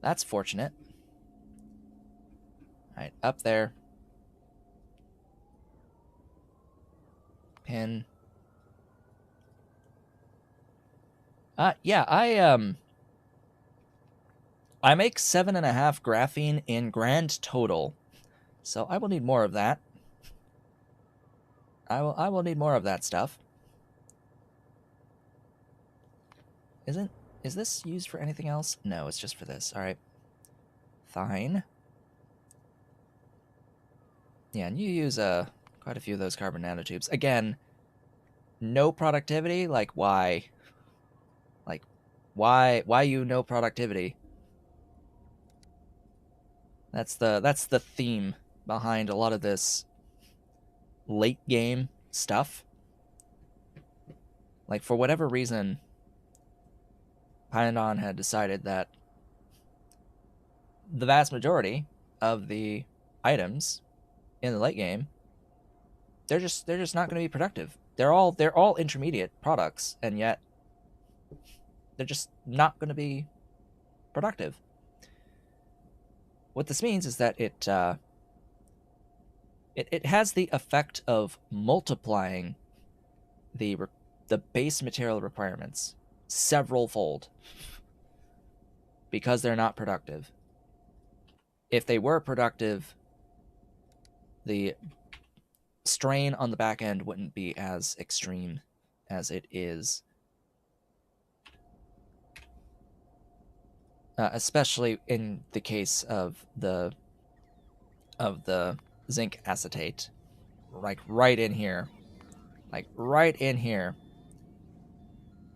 That's fortunate. Alright, up there. Pin. Yeah, I make 7.5 graphene in grand total. So I will need more of that. I will need more of that stuff. Is this used for anything else? No, it's just for this. All right. Fine. Yeah, and you use quite a few of those carbon nanotubes. Again, no productivity? Like why? Like why you no productivity? That's the theme behind a lot of this late game stuff. Like for whatever reason, Pyandon had decided that the vast majority of the items in the late game, they're just not going to be productive. They're all intermediate products, and yet they're just not going to be productive. What this means is that it has the effect of multiplying the base material requirements several fold because they're not productive. If they were productive, the strain on the back end wouldn't be as extreme as it is. Especially in the case of the zinc acetate, like right in here,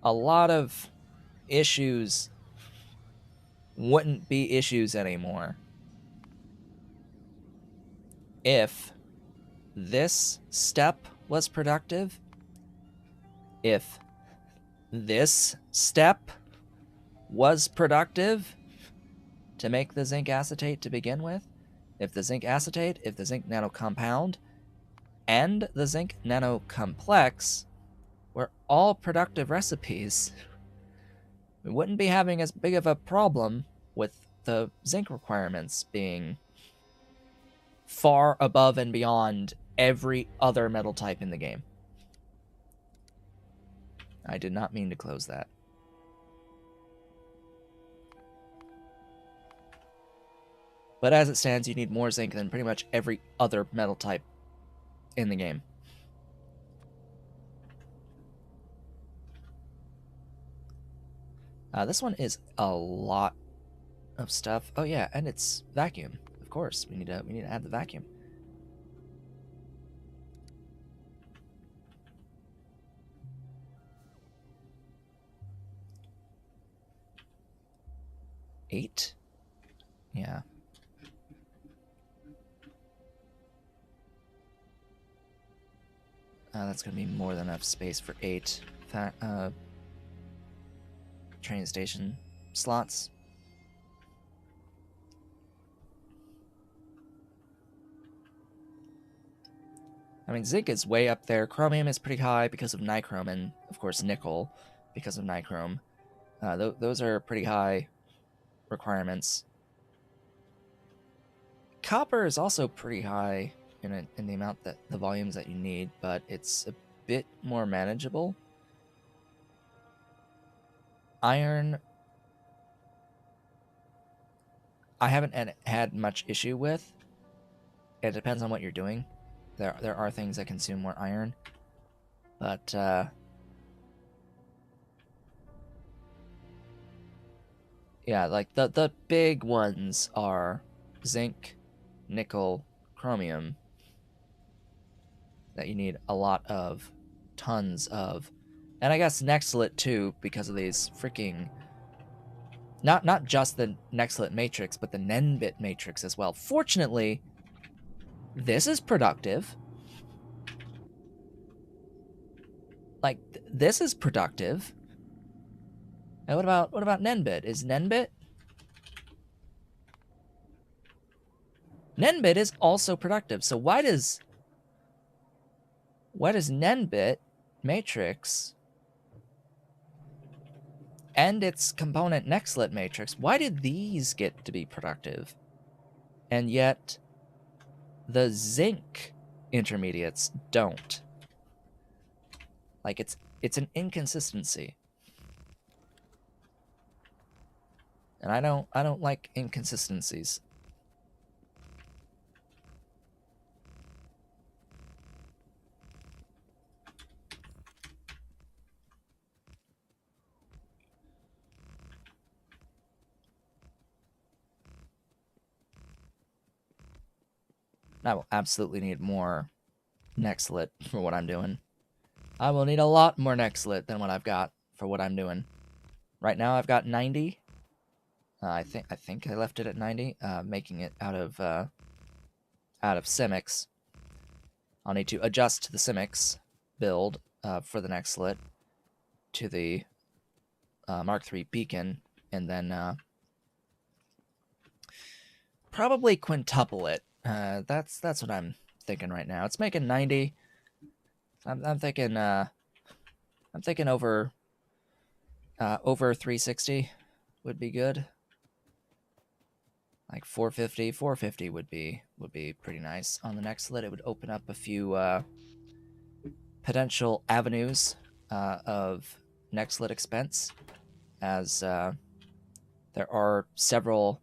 a lot of issues wouldn't be issues anymore if this step was productive, if this step was productive to make the zinc acetate to begin with, if the zinc acetate, if the zinc nanocompound, and the zinc nanocomplex were all productive recipes, we wouldn't be having as big of a problem with the zinc requirements being far above and beyond every other metal type in the game. I did not mean to close that. But as it stands, you need more zinc than pretty much every other metal type in the game. This one is a lot of stuff. Oh yeah, and it's vacuum. Of course, we need to add the vacuum. Eight? Yeah. That's going to be more than enough space for 8 train station slots. I mean, zinc is way up there. Chromium is pretty high because of nichrome, and of course nickel because of nichrome. Those are pretty high requirements. Copper is also pretty high in the amount that the volumes that you need, but it's a bit more manageable. Iron, I haven't had much issue with. It depends on what you're doing. There are things that consume more iron, but yeah, like the big ones are zinc, nickel, chromium that you need a lot of, tons of, and I guess nextlet too because of these freaking not just the nextlet matrix, but the nenbit matrix as well. Fortunately, this is productive. Like this is productive. And what about nenbit? Is nenbit? Nenbit is also productive. So why does nenbit matrix and its component nextlet matrix, why did these get to be productive? And yet the zinc intermediates don't. Like it's an inconsistency. And I don't like inconsistencies. I will absolutely need more Nextlit for what I'm doing. I will need a lot more Nextlit than what I've got for what I'm doing. Right now I've got 90. I think I left it at 90, making it out of Simics. I'll need to adjust the Simics build for the Nextlit to the Mark III beacon, and then probably quintuple it. That's what I'm thinking right now. It's making 90. I'm thinking over 360 would be good. Like 450 would be pretty nice. On the Nextlit, it would open up a few potential avenues of Nextlit expense, as there are several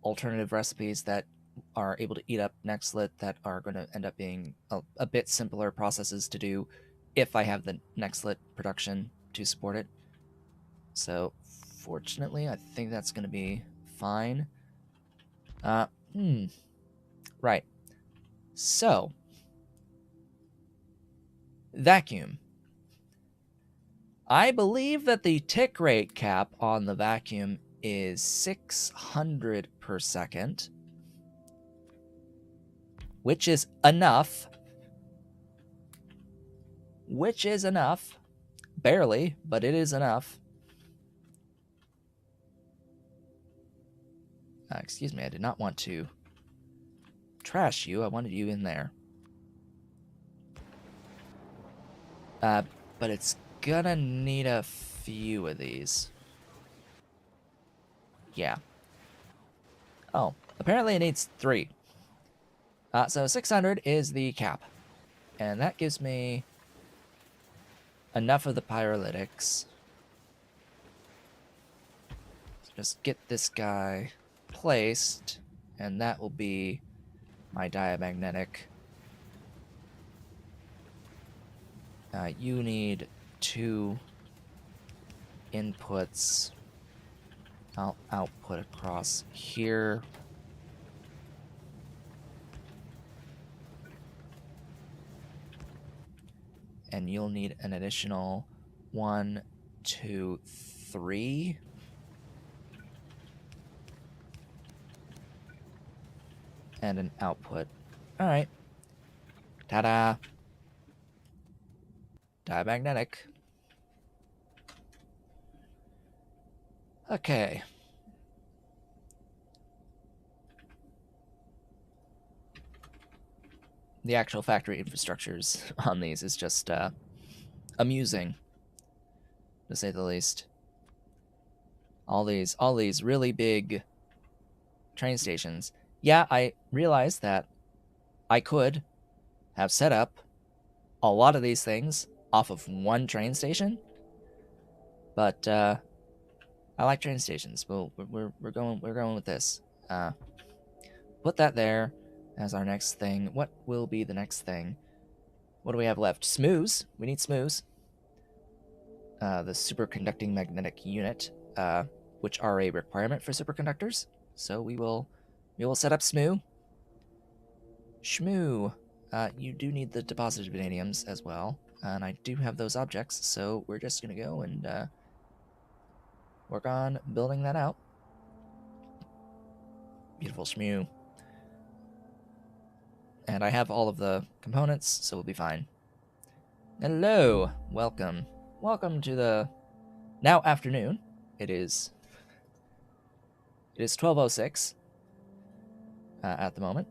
alternative recipes that are able to eat up Nextlit that are going to end up being a bit simpler processes to do if I have the Nextlit production to support it. So fortunately, I think that's going to be fine. Right. So, vacuum. I believe that the tick rate cap on the vacuum is 600 per second, which is enough. Barely, but it is enough. Excuse me, I did not want to trash you. I wanted you in there. But it's gonna need a few of these. Yeah. Oh, apparently it needs 3. So 600 is the cap. And that gives me enough of the pyrolytics. So just get this guy placed, and that will be my diamagnetic. You need 2 inputs. I'll output across here. And you'll need an additional 1, 2, 3. And an output. Alright. Ta-da! Diamagnetic. Okay. The actual factory infrastructures on these is just amusing, to say the least. All these really big train stations. Yeah, I realized that I could have set up a lot of these things off of one train station, but I like train stations. We're going with this. Put that there as our next thing. What will be the next thing? What do we have left? Smooths. We need smooths. The superconducting magnetic unit, which are a requirement for superconductors. So we will set up SMOO. Shmoo. You do need the deposited vanadiums as well, and I do have those objects, so we're just gonna go and work on building that out. Beautiful Shmoo. And I have all of the components, so we'll be fine. Hello, welcome to the now afternoon. It is 12:06 at the moment.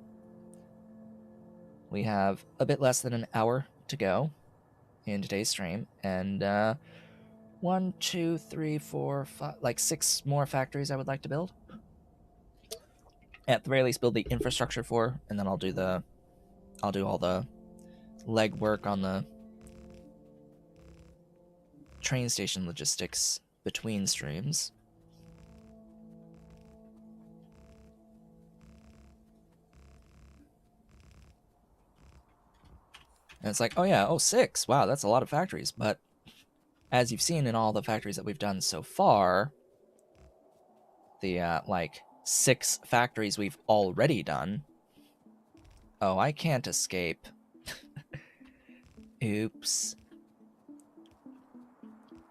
We have a bit less than an hour to go in today's stream, and 1, 2, 3, 4, 5, like 6 more factories I would like to build. At the very least, build the infrastructure for, and then I'll do all the legwork on the train station logistics between streams. And it's like, oh yeah, 6. Wow, that's a lot of factories. But as you've seen in all the factories that we've done so far, the 6 factories we've already done, Oh, I can't escape. Oops.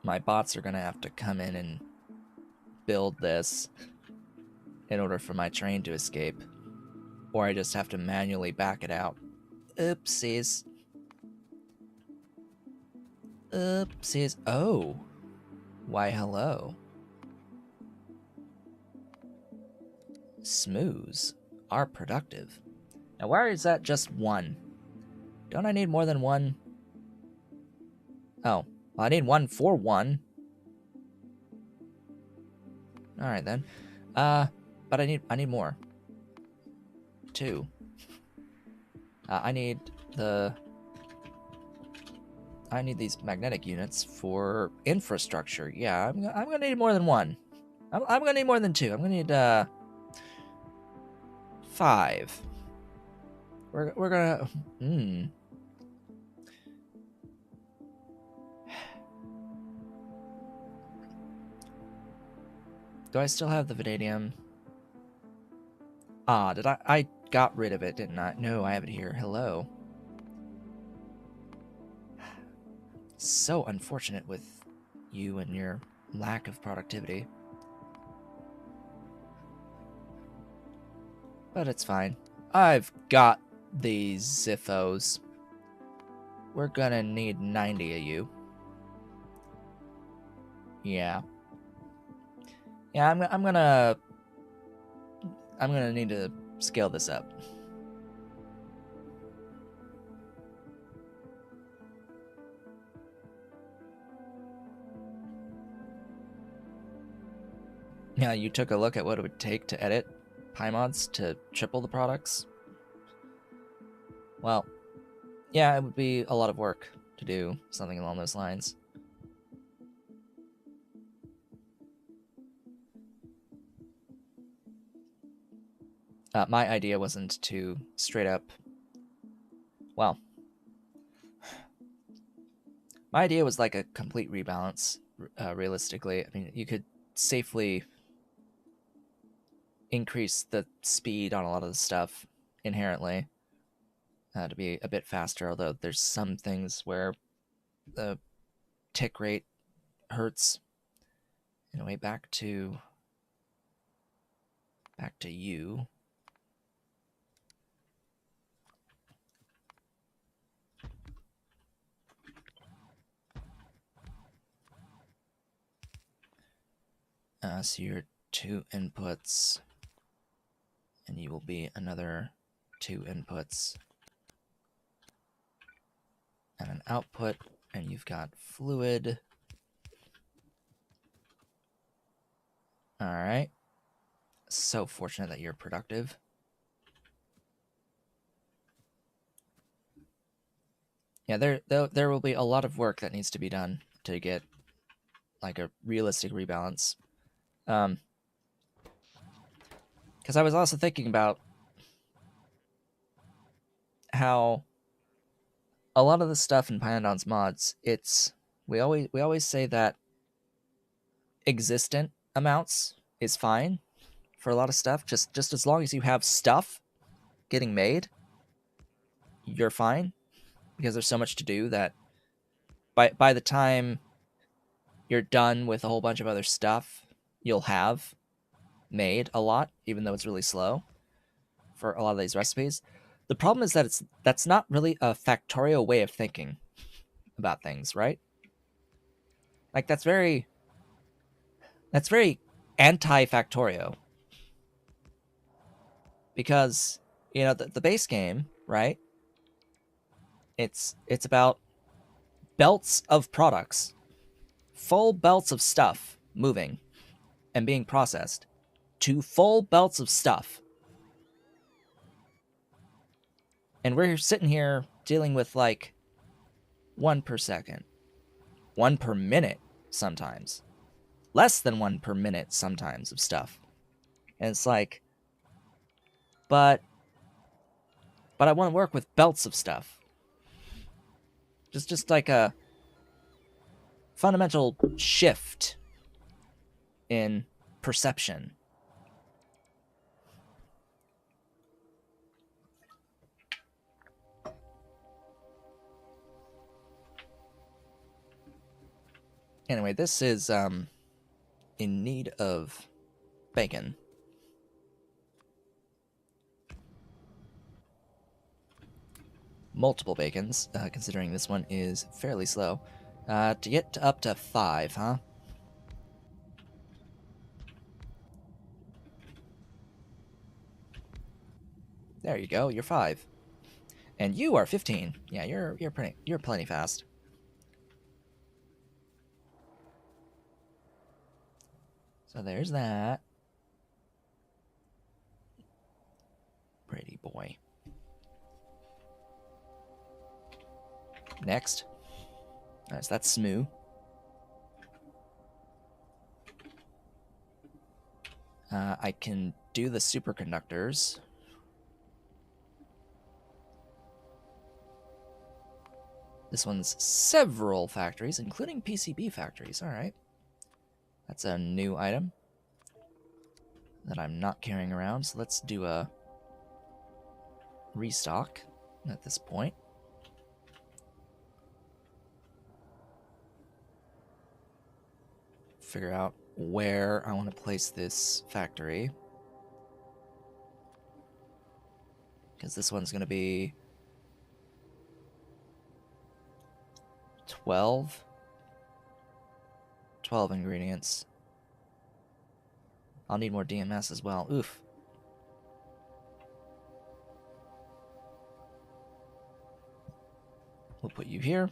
My bots are gonna have to come in and build this in order for my train to escape. Or I just have to manually back it out. Oopsies. Oopsies. Oh. Why, hello. Smooths are productive. Now, why is that just one? Don't I need more than one? Oh, well, I need one for one. All right then. But I need more. Two. I need these magnetic units for infrastructure. Yeah, I'm gonna need more than one. I'm gonna need more than two. I'm gonna need 5. We're gonna Do I still have the vanadium? Ah, did I got rid of it, didn't I? No, I have it here. Hello. So unfortunate with you and your lack of productivity. But it's fine. I've got these Ziffos. We're gonna need 90 of you. Yeah. Yeah, I'm gonna need to scale this up. Yeah, you took a look at what it would take to edit PyMods to triple the products? Well, yeah, it would be a lot of work to do something along those lines. My idea wasn't to straight up... Well, my idea was like a complete rebalance, realistically. I mean, you could safely increase the speed on a lot of the stuff inherently to be a bit faster, although there's some things where the tick rate hurts. Anyway, back to you. So your 2 inputs, and you will be another 2 inputs, and an output, and you've got fluid. All right. So fortunate that you're productive. Yeah, there will be a lot of work that needs to be done to get like a realistic rebalance. Because I was also thinking about how a lot of the stuff in Pyandons mods, we always say that existent amounts is fine for a lot of stuff. Just as long as you have stuff getting made, you're fine. Because there's so much to do that by the time you're done with a whole bunch of other stuff, you'll have made a lot, even though it's really slow for a lot of these recipes. The problem is that that's not really a Factorio way of thinking about things, right? Like that's very anti-Factorio. Because, the base game, right? It's about belts of products, full belts of stuff moving and being processed to full belts of stuff. And we're sitting here dealing with like 1 per second, 1 per minute sometimes, less than 1 per minute sometimes of stuff. And it's like, but I want to work with belts of stuff. Just like a fundamental shift in perception. Anyway, this is in need of bacon. Multiple bacons, considering this one is fairly slow. To get up to 5, huh? There you go, you're 5. And you are 15. Yeah, you're plenty fast. So there's that. Pretty boy. Next. Alright, so that's smooth. I can do the superconductors. This one's several factories, including PCB factories. Alright. That's a new item that I'm not carrying around. So let's do a restock at this point. Figure out where I want to place this factory. Because this one's going to be 12 ingredients. I'll need more DMS as well. Oof. We'll put you here.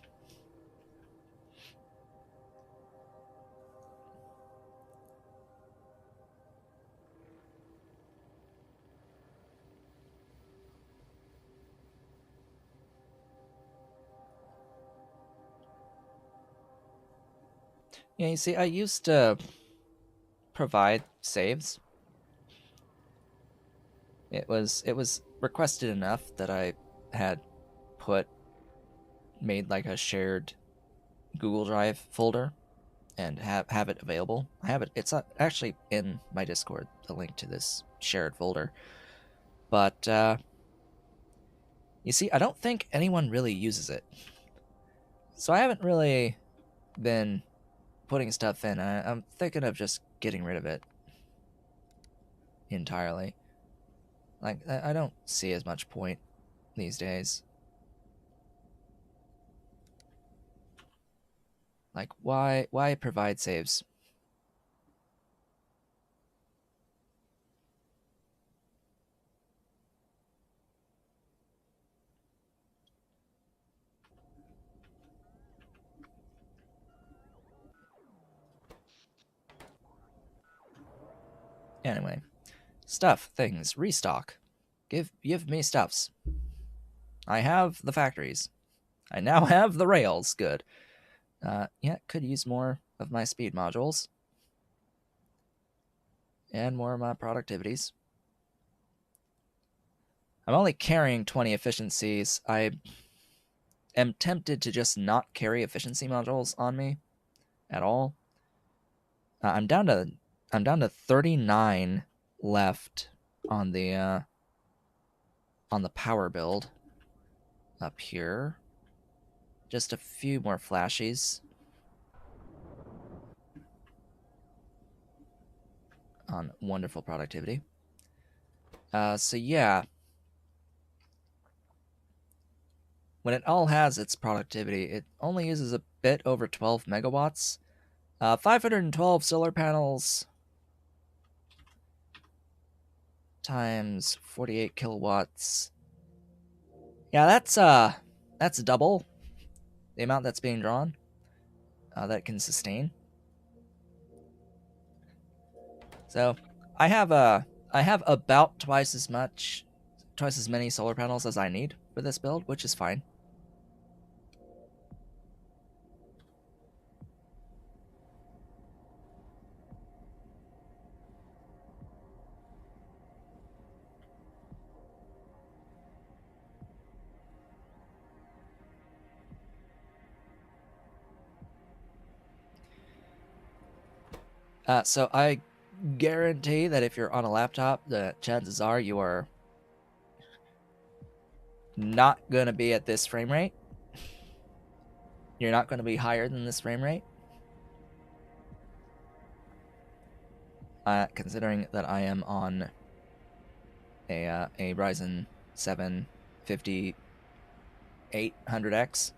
Yeah, you see, I used to provide saves. It was requested enough that I had made like a shared Google Drive folder and have it available. I have it. It's actually in my Discord, the link to this shared folder. But you see, I don't think anyone really uses it. So I haven't really been putting stuff in. I'm thinking of just getting rid of it entirely. Like, I don't see as much point these days. Like, why provide saves? Anyway, stuff, things, restock. Give me stuffs. I have the factories. I now have the rails. Good. Yeah, could use more of my speed modules. And more of my productivities. I'm only carrying 20 efficiencies. I am tempted to just not carry efficiency modules on me at all. I'm down to 39 left on the power build up here. Just a few more flashies on wonderful productivity. So yeah, when it all has its productivity, it only uses a bit over 12 megawatts. 512 solar panels times 48 kilowatts. Yeah, that's double the amount that's being drawn that it can sustain. So I have about twice as many solar panels as I need for this build, which is fine. So I guarantee that if you're on a laptop, the chances are you are not going to be at this frame rate. You're not going to be higher than this frame rate. considering that I am on a Ryzen 7 5800X.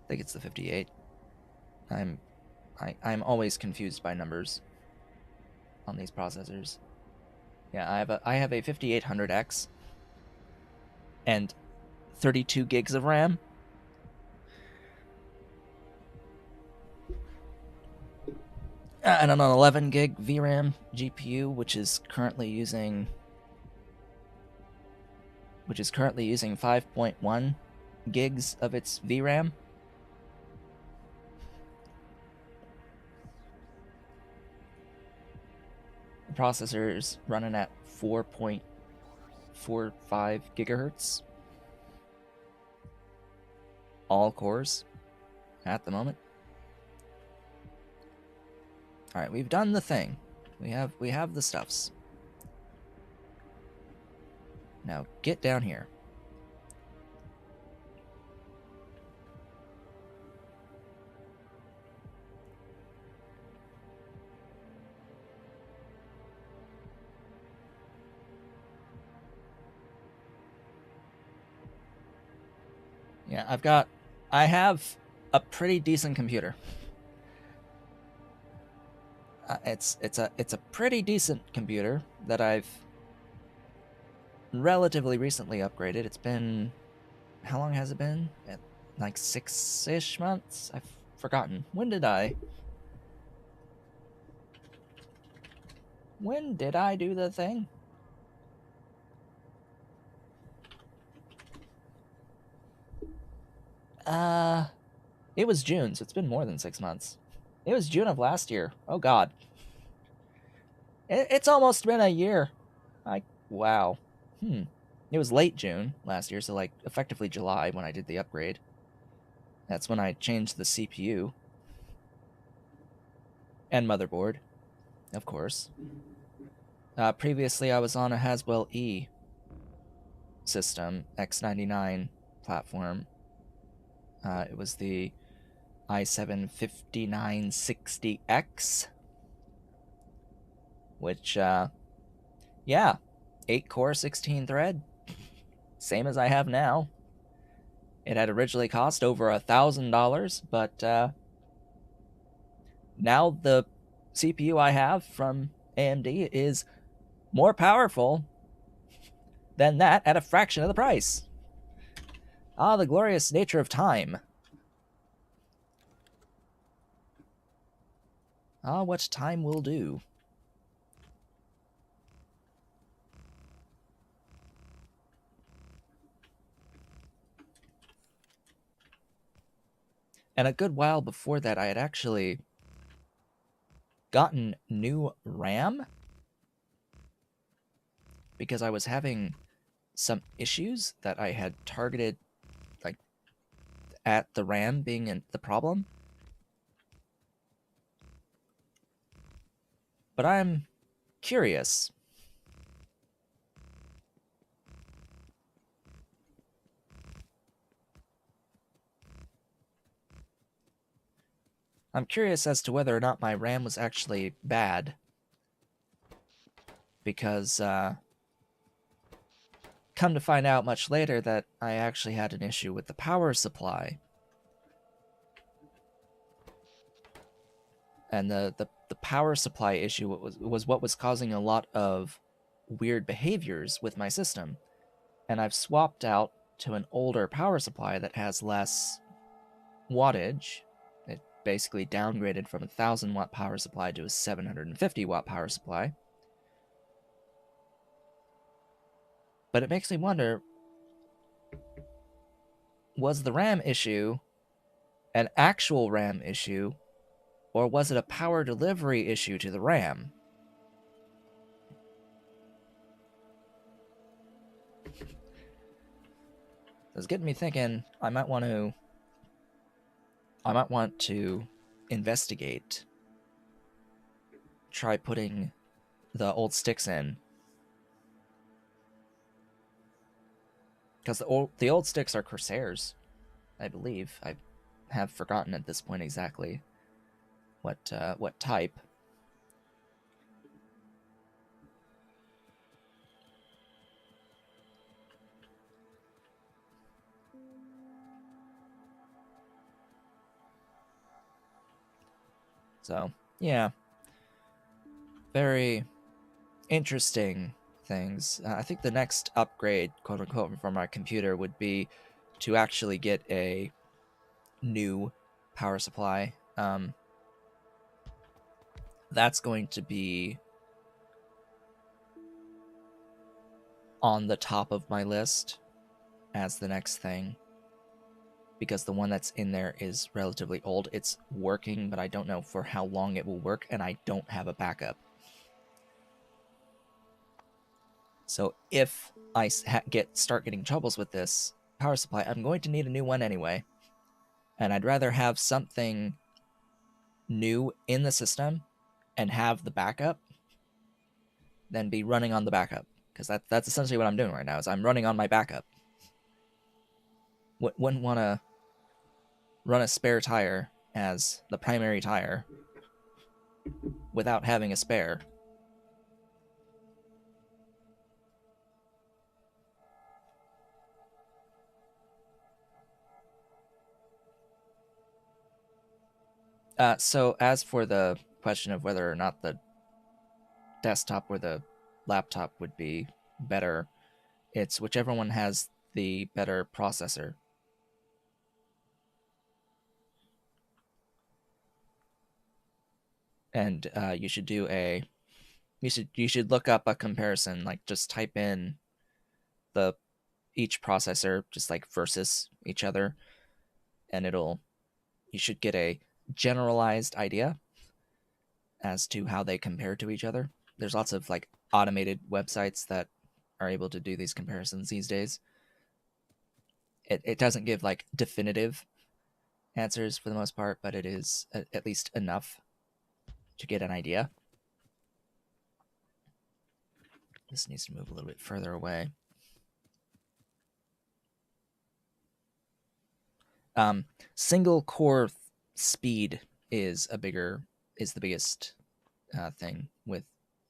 I think it's the 58. I'm always confused by numbers on these processors. Yeah, I have a 5800X and 32 gigs of RAM. And an 11 gig VRAM GPU, which is currently using 5.1 gigs of its VRAM. The processor is running at 4.45 gigahertz. All cores at the moment. All right, we've done the thing. We have the stuffs. Now get down here. Yeah, I have a pretty decent computer. It's a pretty decent computer that I've relatively recently upgraded. It's been, how long has it been? Like 6-ish months? I've forgotten. When did I do the thing? It was June, so it's been more than 6 months. It was June of last year. Oh God. It's almost been a year. Wow. It was late June last year, so like effectively July when I did the upgrade. That's when I changed the CPU. And motherboard, of course. Previously, I was on a Haswell E system, X99 platform. It was the i7-5960X, which, yeah, 8-core, 16-thread, same as I have now. It had originally cost over $1,000, but now the CPU I have from AMD is more powerful than that at a fraction of the price. Ah, the glorious nature of time. Ah, what time will do. And a good while before that, I had actually gotten new RAM because I was having some issues that I had targeted, like, at the RAM being the problem. But I'm curious. I'm curious as to whether or not my RAM was actually bad. Because, come to find out much later that I actually had an issue with the power supply. And the power supply issue was what was causing a lot of weird behaviors with my system. And I've swapped out to an older power supply that has less wattage. It basically downgraded from a 1,000-watt power supply to a 750-watt power supply. But it makes me wonder, was the RAM issue an actual RAM issue, or was it a power delivery issue to the RAM? It's getting me thinking I might want to investigate, try putting the old sticks in. Because the old sticks are Corsairs, I believe. I have forgotten at this point exactly. what type. So yeah, very interesting things. I think the next upgrade, quote unquote, for my computer would be to actually get a new power supply. That's going to be on the top of my list as the next thing, because the one that's in there is relatively old. It's working, but I don't know for how long it will work, and I don't have a backup. So if I start getting troubles with this power supply, I'm going to need a new one anyway. And I'd rather have something new in the system and have the backup than be running on the backup, because that's essentially what I'm doing right now. Is I'm running on my backup. Wouldn't want to run a spare tire as the primary tire without having a spare. So as for the question of whether or not the desktop or the laptop would be better, it's whichever one has the better processor. And you should do a you should look up a comparison, like just type in the each processor just like versus each other, and you should get a generalized idea as to how they compare to each other. There's lots of like automated websites that are able to do these comparisons these days. It doesn't give like definitive answers for the most part, but it is at least enough to get an idea. This needs to move a little bit further away. Single core speed is the biggest thing with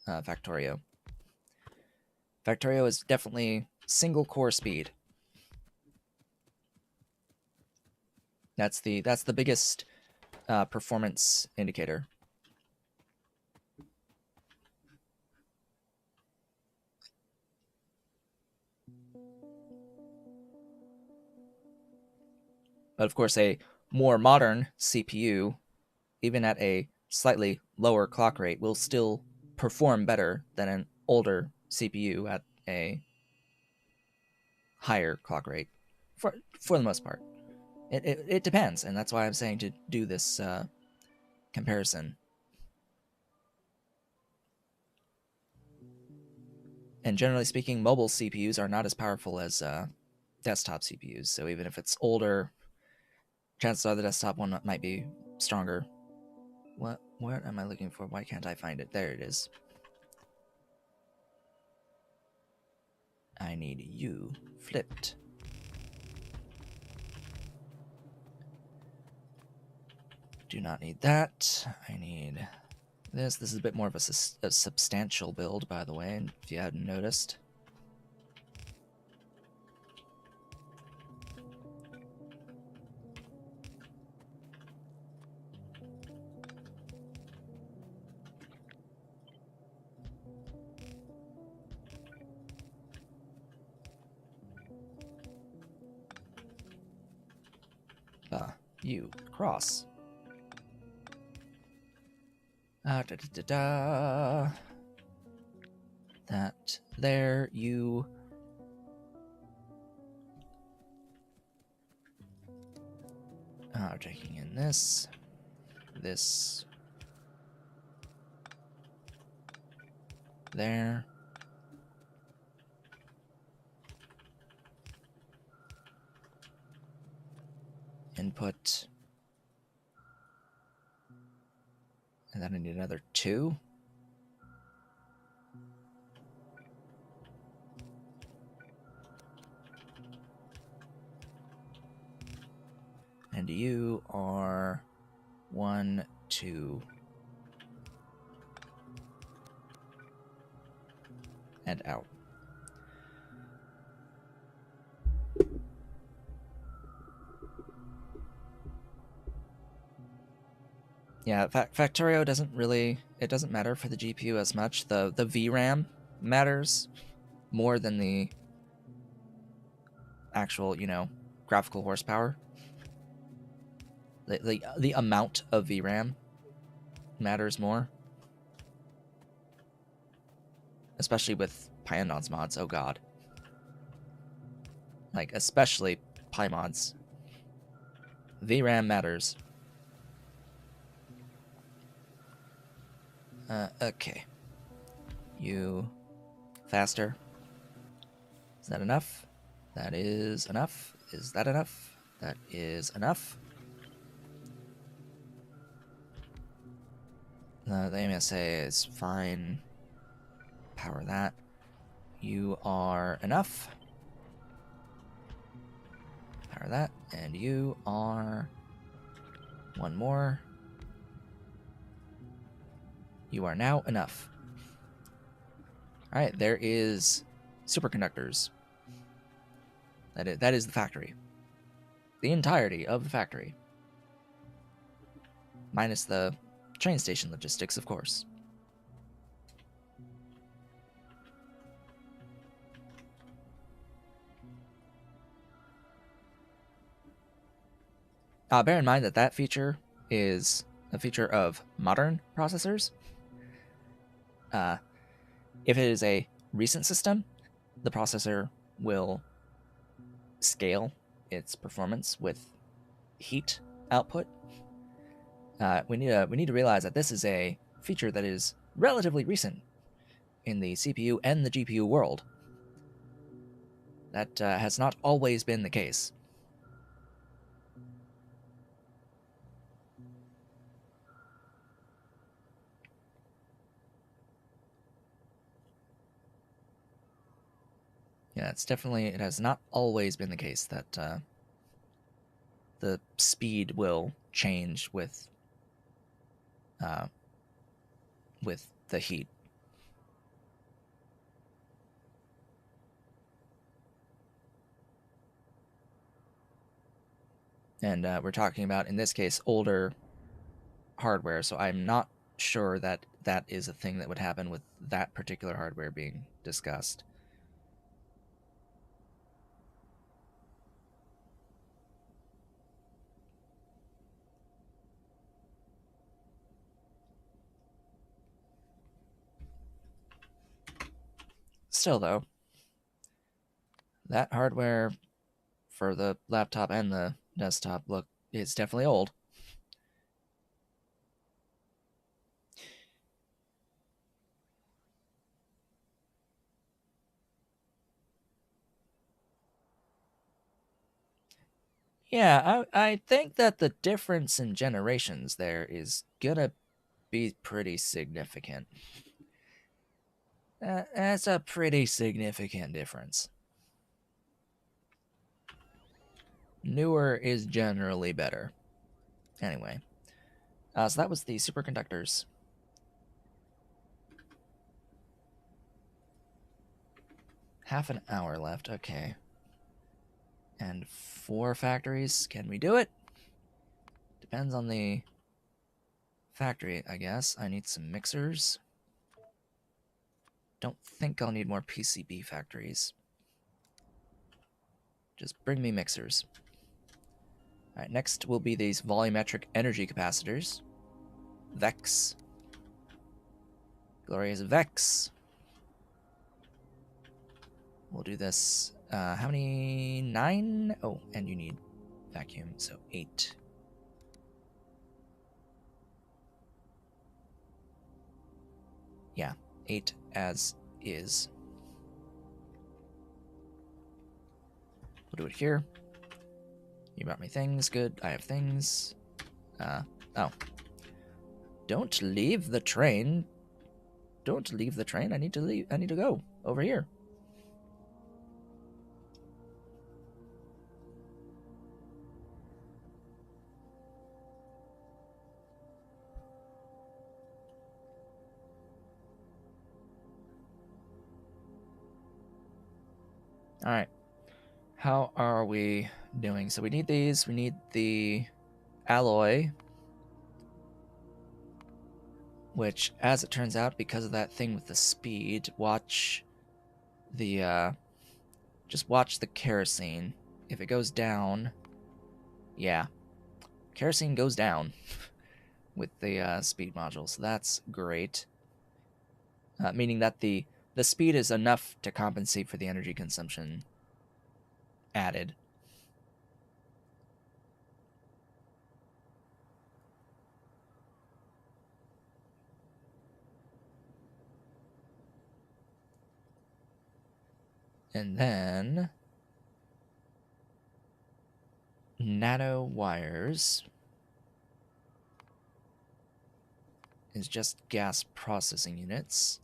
Factorio. Factorio is definitely single core speed. That's the biggest performance indicator. But of course, a more modern CPU, even at a slightly lower clock rate, will still perform better than an older CPU at a higher clock rate, for the most part. It depends, and that's why I'm saying to do this comparison. And generally speaking, mobile CPUs are not as powerful as desktop CPUs. So even if it's older, chances are the desktop one might be stronger. What am I looking for? Why can't I find it? There it is. I need you flipped. Do not need that. I need this. This is a bit more of a substantial build, by the way, if you hadn't noticed. You cross. That there, you. Taking in this, there. Input. And then I need another 2. And you are 1, to and out. Yeah, Factorio doesn't really, it doesn't matter for the GPU as much. The VRAM matters more than the actual, you know, graphical horsepower. The amount of VRAM matters more. Especially with Pyandons mods, oh god. Like, especially PyMods. VRAM matters. Okay. You faster. Is that enough? That is enough. Is that enough? That is enough. The AMSA is fine. Power that. You are enough. Power that. And you are one more. You are now enough. Alright, there is superconductors. That is the factory. The entirety of the factory. Minus the train station logistics, of course. Bear in mind that that feature is a feature of modern processors. If it is a recent system, the processor will scale its performance with heat output. We need to realize that this is a feature that is relatively recent in the CPU and the GPU world. That has not always been the case. Yeah, it has not always been the case that the speed will change with the heat. And we're talking about, in this case, older hardware, so I'm not sure that that is a thing that would happen with that particular hardware being discussed. Still, though, that hardware for the laptop and the desktop look is definitely old. Yeah, I think that the difference in generations there is gonna be pretty significant. That's a pretty significant difference. Newer is generally better. Anyway, so that was the superconductors. Half an hour left, okay. And 4 factories, can we do it? Depends on the factory, I guess. I need some mixers. Don't think I'll need more PCB factories. Just bring me mixers. Alright, next will be these volumetric energy capacitors. Vex. Glorious Vex. We'll do this. How many? 9? Oh, and you need vacuum, so 8. Yeah, 8 as is. We'll do it here. You brought me things. Good. I have things. Oh. Don't leave the train. Don't leave the train. I need to leave. I need to go over here. All right. How are we doing? So we need these. We need the alloy, which, as it turns out, because of that thing with the speed, watch the just watch the kerosene. If it goes down, yeah, kerosene goes down with the speed module, so that's great. Meaning that the speed is enough to compensate for the energy consumption added. And then nano wires is just gas processing units.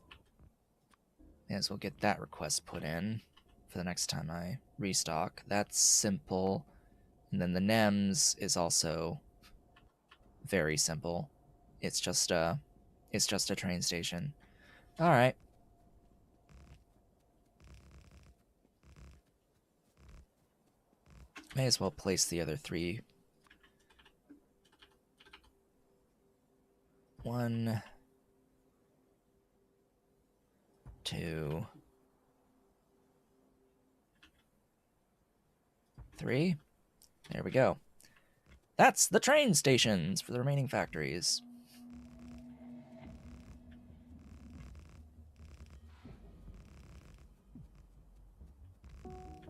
May as well get that request put in for the next time I restock. That's simple. And then the NEMS is also very simple. It's just a train station. All right. May as well place the other three. 1, 2, 3. There we go. That's the train stations for the remaining factories.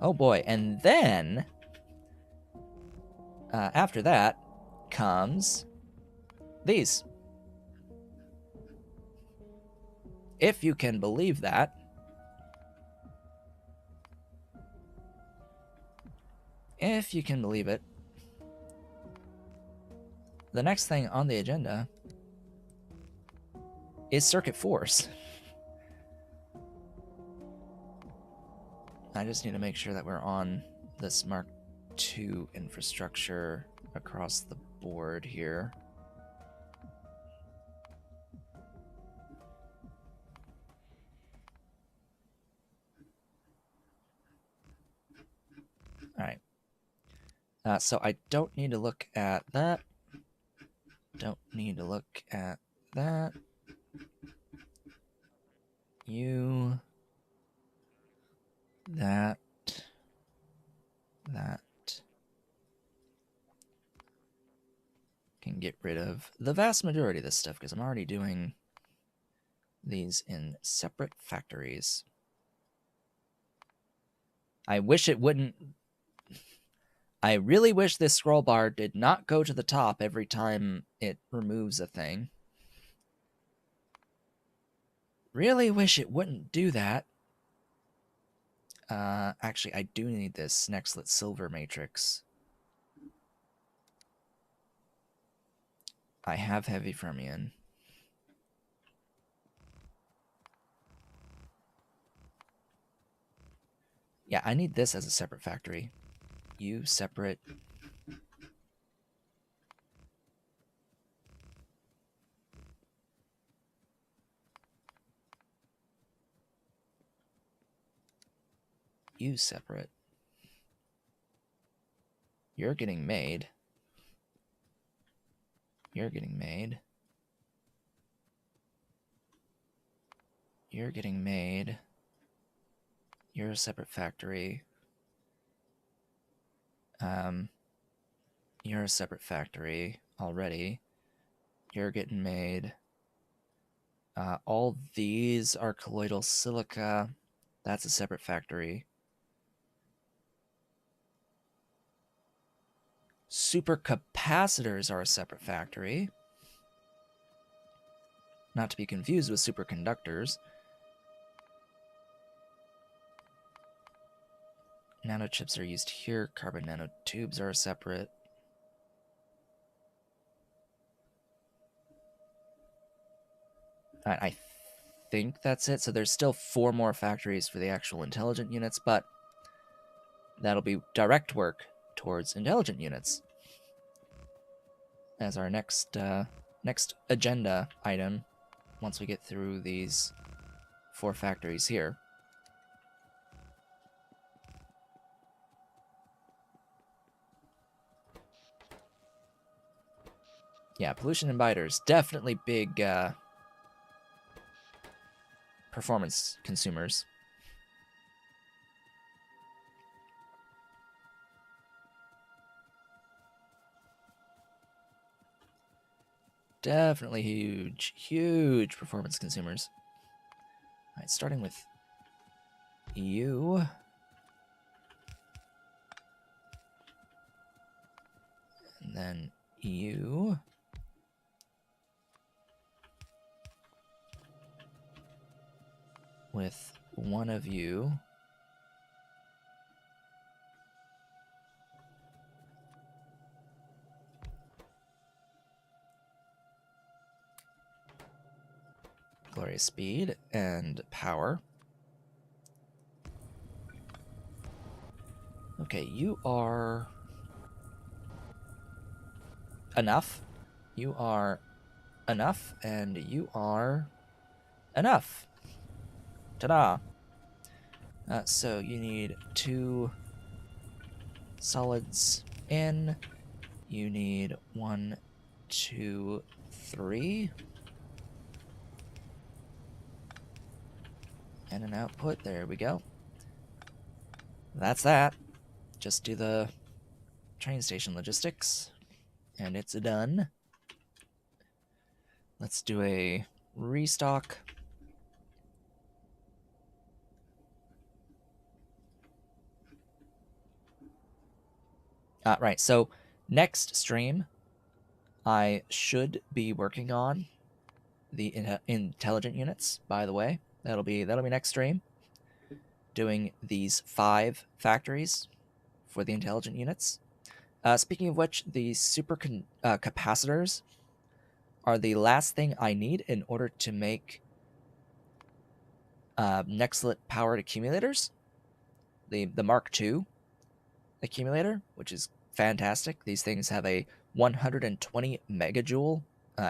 Oh boy, and then after that comes these. If you can believe that. If you can believe it. The next thing on the agenda is circuit force. I just need to make sure that we're on this Mark II infrastructure across the board here. All right. So I don't need to look at that. Don't need to look at that. You. That. Can get rid of the vast majority of this stuff because I'm already doing these in separate factories. I wish it wouldn't. I really wish this scroll bar did not go to the top every time it removes a thing. Really wish it wouldn't do that. Actually, I do need this Nextlit Silver Matrix. I have Heavy Fermion. Yeah, I need this as a separate factory. You separate. You separate. You're getting made. You're getting made. You're getting made. You're a separate factory. You're a separate factory already. You're getting made. All these are colloidal silica. That's a separate factory. Supercapacitors are a separate factory. Not to be confused with superconductors. Nanochips are used here. Carbon nanotubes are separate. Alright, I think that's it. So there's still 4 more factories for the actual intelligent units, but that'll be direct work towards intelligent units as our next agenda item once we get through these 4 factories here. Yeah, pollution imbiters, definitely big performance consumers. Definitely huge performance consumers. All right, starting with you. And then you. With one of you. Glorious speed and power. Okay, you are enough. You are enough, and you are enough. Ta-da! So you need 2 solids in. You need 1, 2, 3. And an output. There we go. That's that. Just do the train station logistics, and it's done. Let's do a restock. Right, so next stream, I should be working on the intelligent units, by the way. That'll be next stream. Doing these 5 factories for the intelligent units. Speaking of which, the super capacitors are the last thing I need in order to make Nextlit powered accumulators. The Mark II accumulator, which is fantastic. These things have a 120 megajoule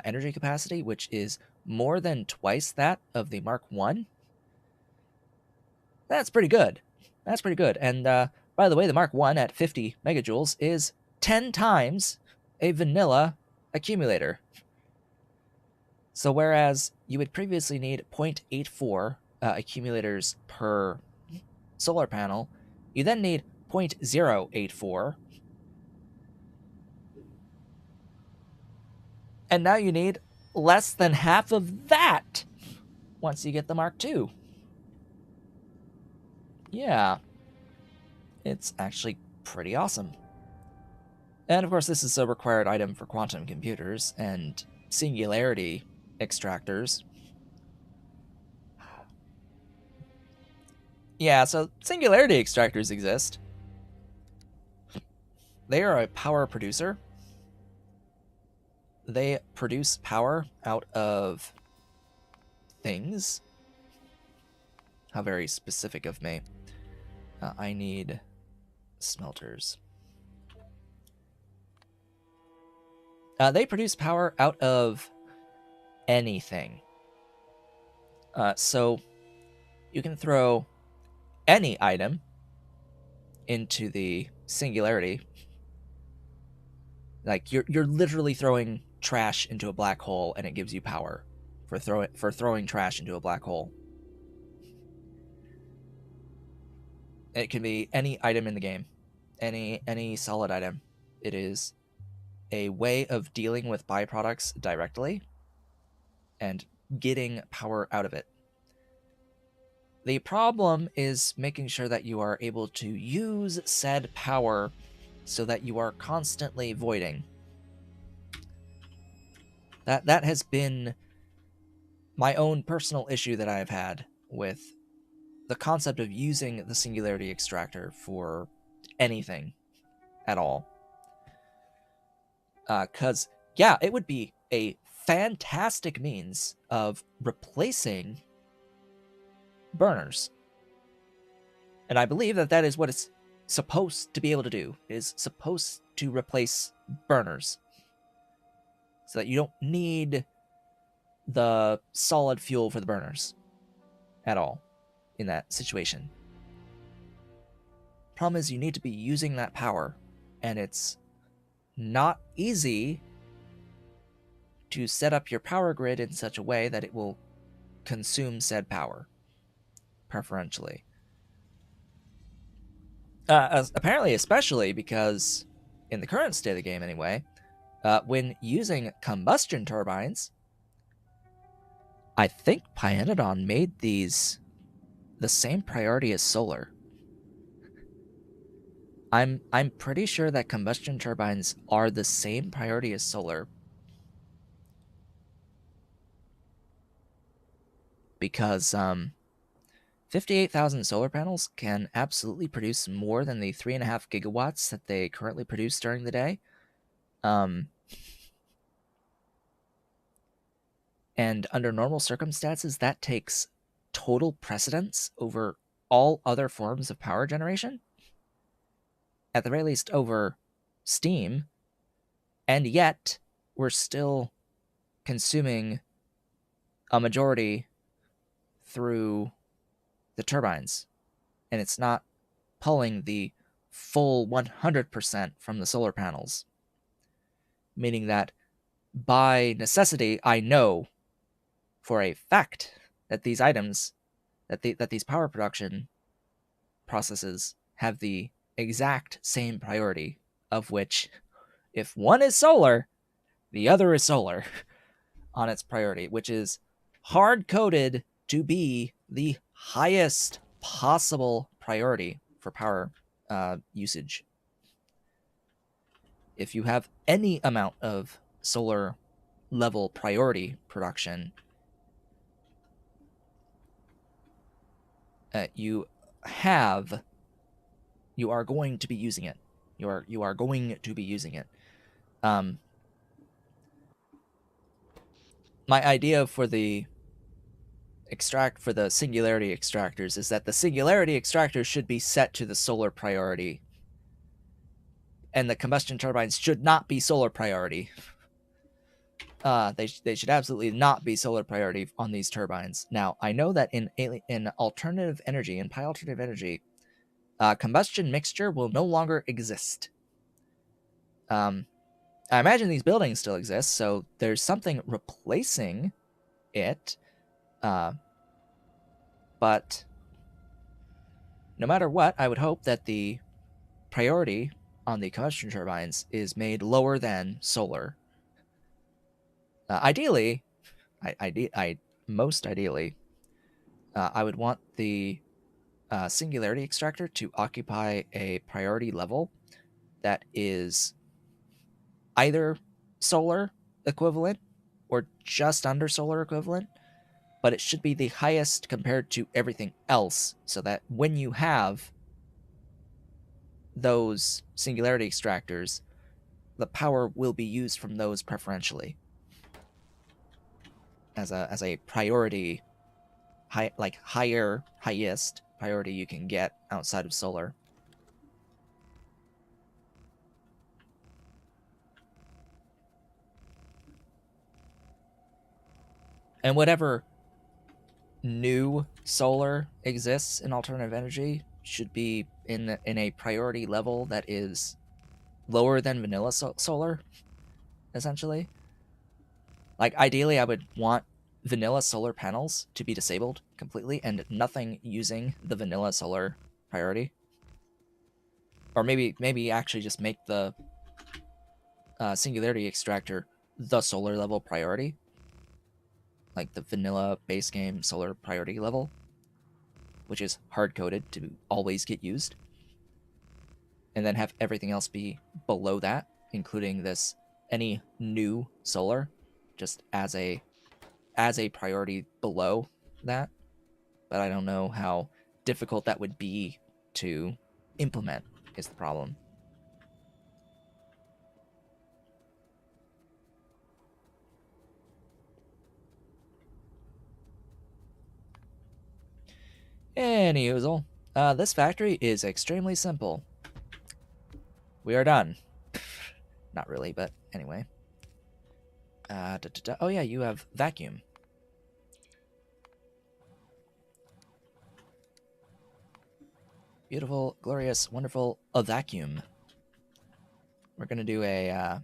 energy capacity, which is more than twice that of the Mark I. That's pretty good. That's pretty good. And by the way, the Mark I at 50 megajoules is 10 times a vanilla accumulator. So whereas you would previously need 0.84 accumulators per solar panel, you then need 0.084. And now you need less than half of that once you get the Mark II. Yeah. It's actually pretty awesome. And of course, this is a required item for quantum computers and singularity extractors. Yeah, so singularity extractors exist. They are a power producer. They produce power out of things. How very specific of me. I need smelters. They produce power out of anything. So you can throw any item into the singularity. Like you're literally throwing trash into a black hole, and it gives you power for throwing trash into a black hole. It can be any item in the game, any solid item. It is a way of dealing with byproducts directly and getting power out of it. The problem is making sure that you are able to use said power so that you are constantly voiding. That has been my own personal issue that I've had with the concept of using the singularity extractor for anything at all. Because, yeah, it would be a fantastic means of replacing burners. And I believe that that is what it's supposed to be able to do. It is supposed to replace burners. So that you don't need the solid fuel for the burners at all in that situation. Problem is you need to be using that power, and it's not easy to set up your power grid in such a way that it will consume said power, preferentially. Apparently, especially because in the current state of the game anyway, when using combustion turbines, I think Pyanodon made these the same priority as solar. I'm pretty sure that combustion turbines are the same priority as solar, because 58,000 solar panels can absolutely produce more than the 3.5 gigawatts that they currently produce during the day. And under normal circumstances, that takes total precedence over all other forms of power generation, at the very least over steam, and yet we're still consuming a majority through the turbines, and it's not pulling the full 100% from the solar panels, meaning that by necessity, I know for a fact that these items, that these power production processes have the exact same priority, of which, if one is solar, the other is solar on its priority, which is hard-coded to be the highest possible priority for power usage. If you have any amount of solar level priority production, you are going to be using it. You are going to be using it. My idea for the singularity extractors is that the singularity extractors should be set to the solar priority, and the combustion turbines should not be solar priority. They should absolutely not be solar priority on these turbines. Now, I know that in alternative energy, in pi alternative energy, combustion mixture will no longer exist. I imagine these buildings still exist, so there's something replacing it. But no matter what, I would hope that the priority on the combustion turbines is made lower than solar. Ideally, most ideally, I would want the singularity extractor to occupy a priority level that is either solar equivalent or just under solar equivalent, but it should be the highest compared to everything else, so that when you have those singularity extractors, the power will be used from those preferentially as a priority, highest priority you can get outside of solar. And whatever new solar exists in alternative energy should be in a priority level that is lower than vanilla solar, essentially. Like, ideally, I would want vanilla solar panels to be disabled completely and nothing using the vanilla solar priority. Or maybe actually just make the singularity extractor the solar level priority, like the vanilla base game solar priority level, which is hard-coded to always get used, and then have everything else be below that, including any new solar, just as a priority below that. But I don't know how difficult that would be to implement, is the problem. Anyhoozle, this factory is extremely simple. We are done. Not really, but anyway. Oh yeah, you have vacuum. Beautiful, glorious, wonderful, a vacuum. We're gonna do a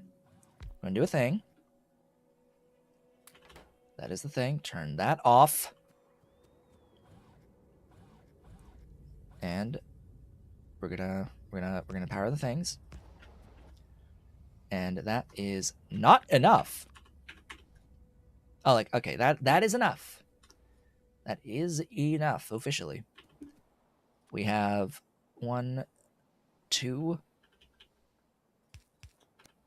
thing. That is the thing. Turn that off. And we're gonna power the things. And that is not enough. Oh, like, okay, that is enough. That is enough officially. We have 1, 2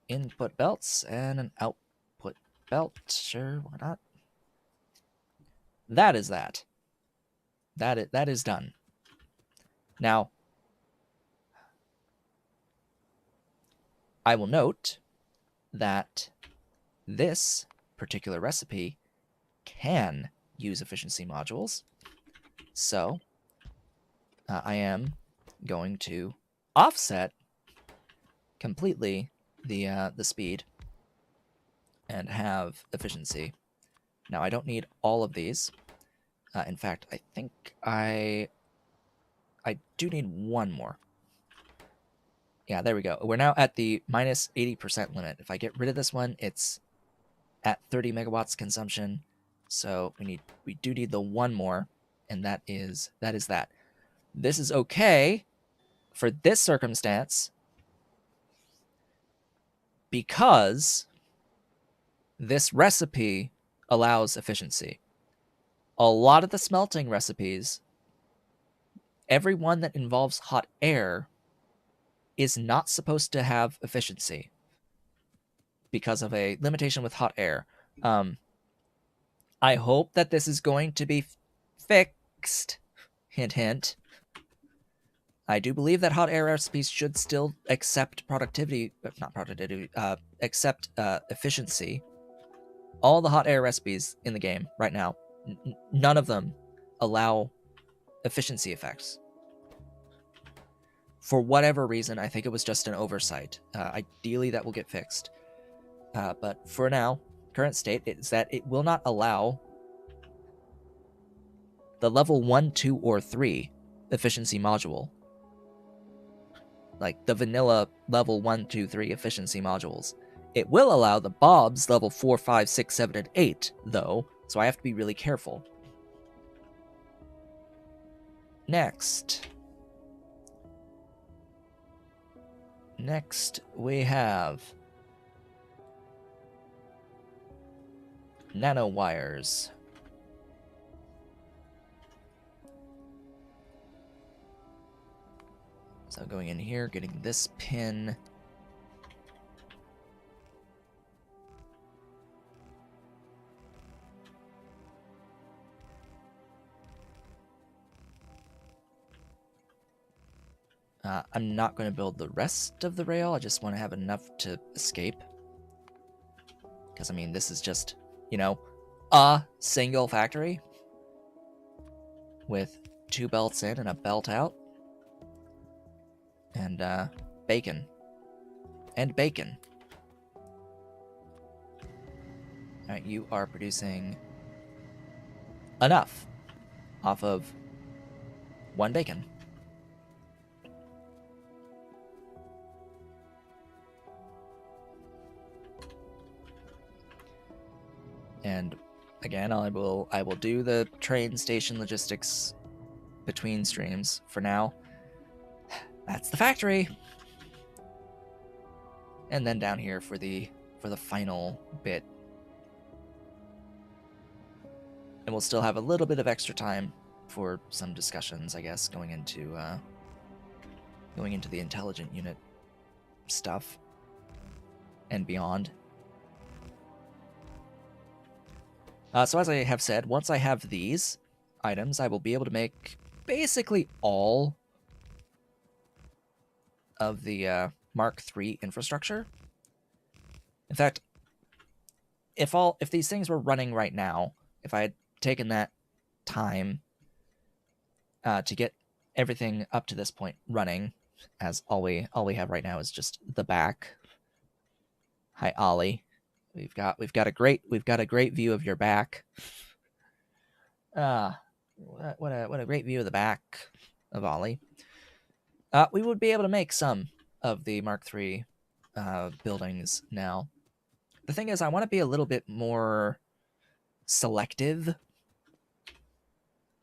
input belts and an output belt. Sure, why not? That is that. That is done. Now, I will note that this particular recipe can use efficiency modules. So I am going to offset completely the speed and have efficiency. Now I don't need all of these. In fact, I think I do need one more. Yeah, there we go. We're now at the minus 80% limit. If I get rid of this one, it's at 30 megawatts consumption. So we do need the one more, and that is that. This is okay for this circumstance because this recipe allows efficiency. A lot of the smelting recipes, every one that involves hot air, is not supposed to have efficiency because of a limitation with hot air. I hope that this is going to be fixed. Hint, hint. I do believe that hot air recipes should still accept accept efficiency. All the hot air recipes in the game right now, none of them allow efficiency effects. For whatever reason, I think it was just an oversight. Ideally, that will get fixed. But for now, current state is that it will not allow the level 1, 2, or 3 efficiency module. Like the vanilla level 1, 2, 3 efficiency modules. It will allow the Bob's level 4, 5, 6, 7, and 8, though, so I have to be really careful. Next, we have nanowires. So going in here, getting this pin. I'm not going to build the rest of the rail. I just want to have enough to escape. Because, I mean, this is just, you know, a single factory with 2 belts in and a belt out. And bacon. And bacon. Alright, you are producing enough off of 1 bacon. And again, I will do the train station logistics between streams. For now, that's the factory. And then down here for the final bit. And we'll still have a little bit of extra time for some discussions, I guess, going into the intelligent unit stuff and beyond. So as I have said, once I have these items, I will be able to make basically all of the Mark III infrastructure. In fact, if these things were running right now, if I had taken that time to get everything up to this point running, as all we have right now is just the back. Hi, Ollie. We've got a great view of your back. What a great view of the back of Ollie. We would be able to make some of the Mark III buildings now. The thing is, I want to be a little bit more selective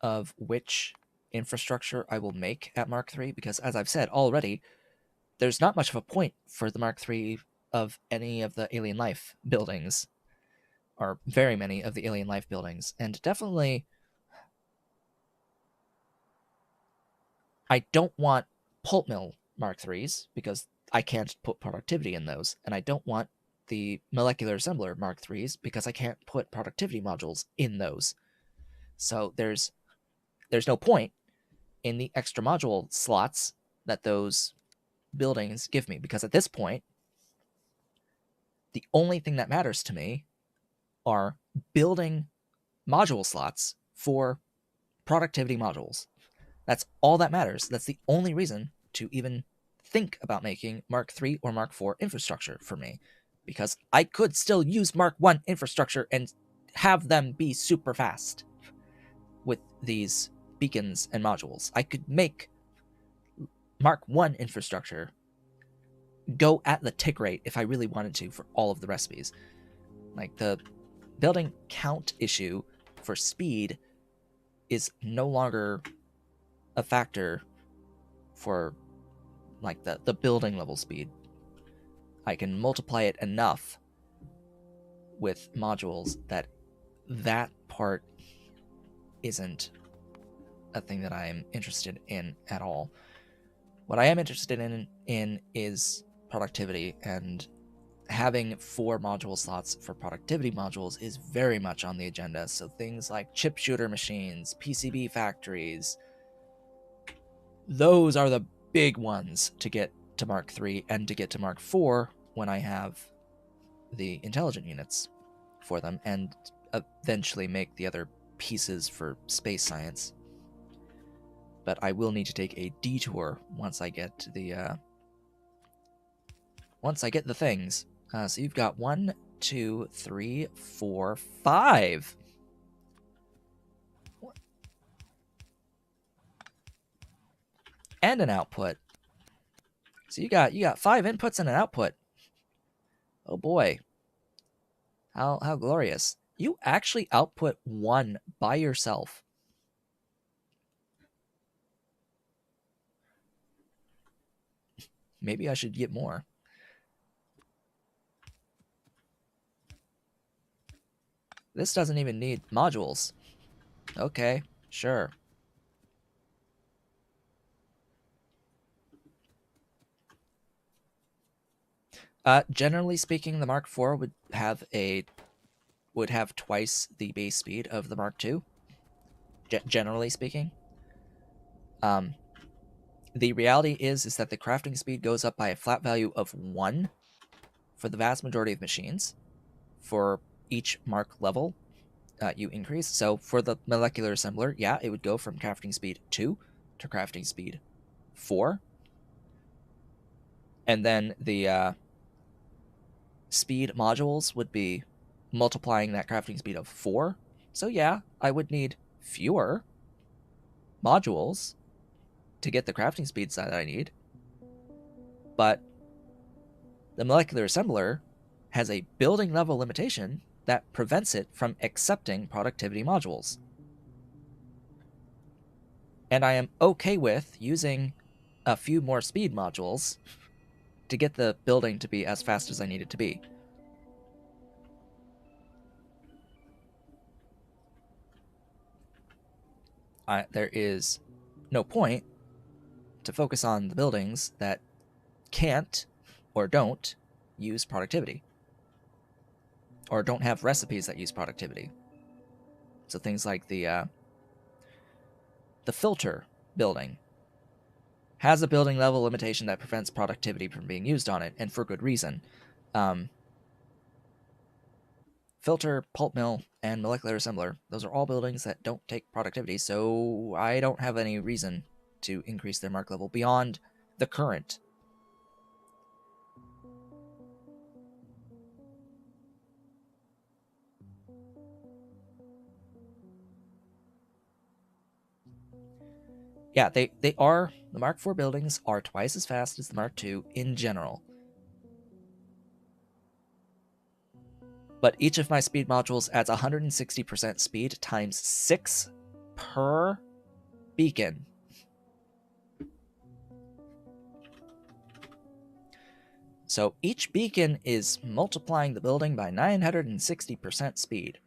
of which infrastructure I will make at Mark III, because as I've said already, there's not much of a point for the Mark III of any of the alien life buildings, or very many of the alien life buildings. And definitely, I don't want pulp mill Mark IIIs because I can't put productivity in those. And I don't want the molecular assembler Mark IIIs because I can't put productivity modules in those. So there's no point in the extra module slots that those buildings give me, because at this point, the only thing that matters to me are building module slots for productivity modules. That's all that matters. That's the only reason to even think about making Mark III or Mark IV infrastructure for me, because I could still use Mark I infrastructure and have them be super fast with these beacons and modules. I could make Mark I infrastructure go at the tick rate if I really wanted to for all of the recipes. Like, the building count issue for speed is no longer a factor for like the building level speed. I can multiply it enough with modules that part isn't a thing that I am interested in at all. What I am interested in is productivity, and having 4 module slots for productivity modules is very much on the agenda. So things like chip shooter machines, PCB factories, those are the big ones to get to Mark III and to get to Mark IV when I have the intelligent units for them, and eventually make the other pieces for space science. But I will need to take a detour once I get the things. So you've got 1, 2, 3, 4, 5. And an output. So you got 5 inputs and an output. Oh boy. How glorious. You actually output 1 by yourself. Maybe I should get more. This doesn't even need modules. Okay, sure. Generally speaking, the Mark IV would have twice the base speed of the Mark II. Generally speaking. The reality is that the crafting speed goes up by a flat value of 1 for the vast majority of machines. For each Mark level, you increase. So for the molecular assembler, yeah, it would go from crafting speed 2 to crafting speed 4. And then the speed modules would be multiplying that crafting speed of 4. So yeah, I would need fewer modules to get the crafting speeds that I need. But the molecular assembler has a building level limitation that prevents it from accepting productivity modules. And I am okay with using a few more speed modules to get the building to be as fast as I need it to be. There is no point to focus on the buildings that can't or don't use productivity, or don't have recipes that use productivity. So things like the filter building has a building level limitation that prevents productivity from being used on it, and for good reason. Filter, pulp mill, and molecular assembler, those are all buildings that don't take productivity, so I don't have any reason to increase their mark level beyond the current. Yeah, they are, the Mark IV buildings are twice as fast as the Mark II in general. But each of my speed modules adds 160% speed times 6 per beacon. So each beacon is multiplying the building by 960% speed.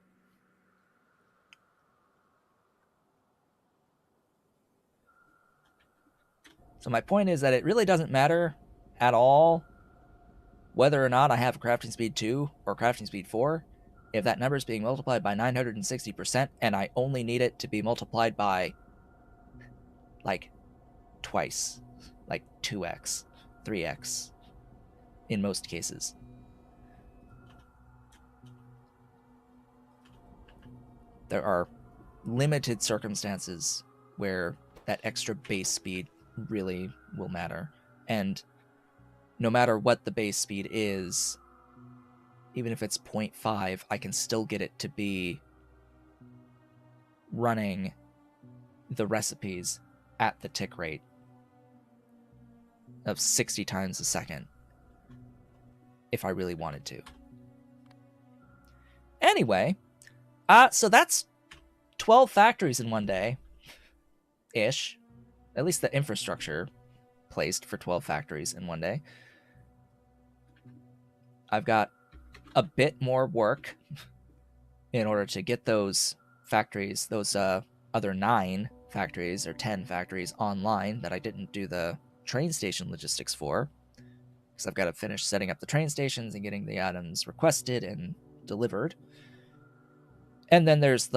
So my point is that it really doesn't matter at all whether or not I have crafting speed 2 or crafting speed 4, if that number is being multiplied by 960% and I only need it to be multiplied by like twice, like 2x, 3x in most cases. There are limited circumstances where that extra base speed really will matter. And no matter what the base speed is, even if it's 0.5, I can still get it to be running the recipes at the tick rate of 60 times a second if I really wanted to. Anyway, so that's 12 factories in one day ish. At least the infrastructure placed for 12 factories in one day. I've got a bit more work in order to get those factories, those other 9 factories or 10 factories online that I didn't do the train station logistics for, because I've got to finish setting up the train stations and getting the items requested and delivered. And then there's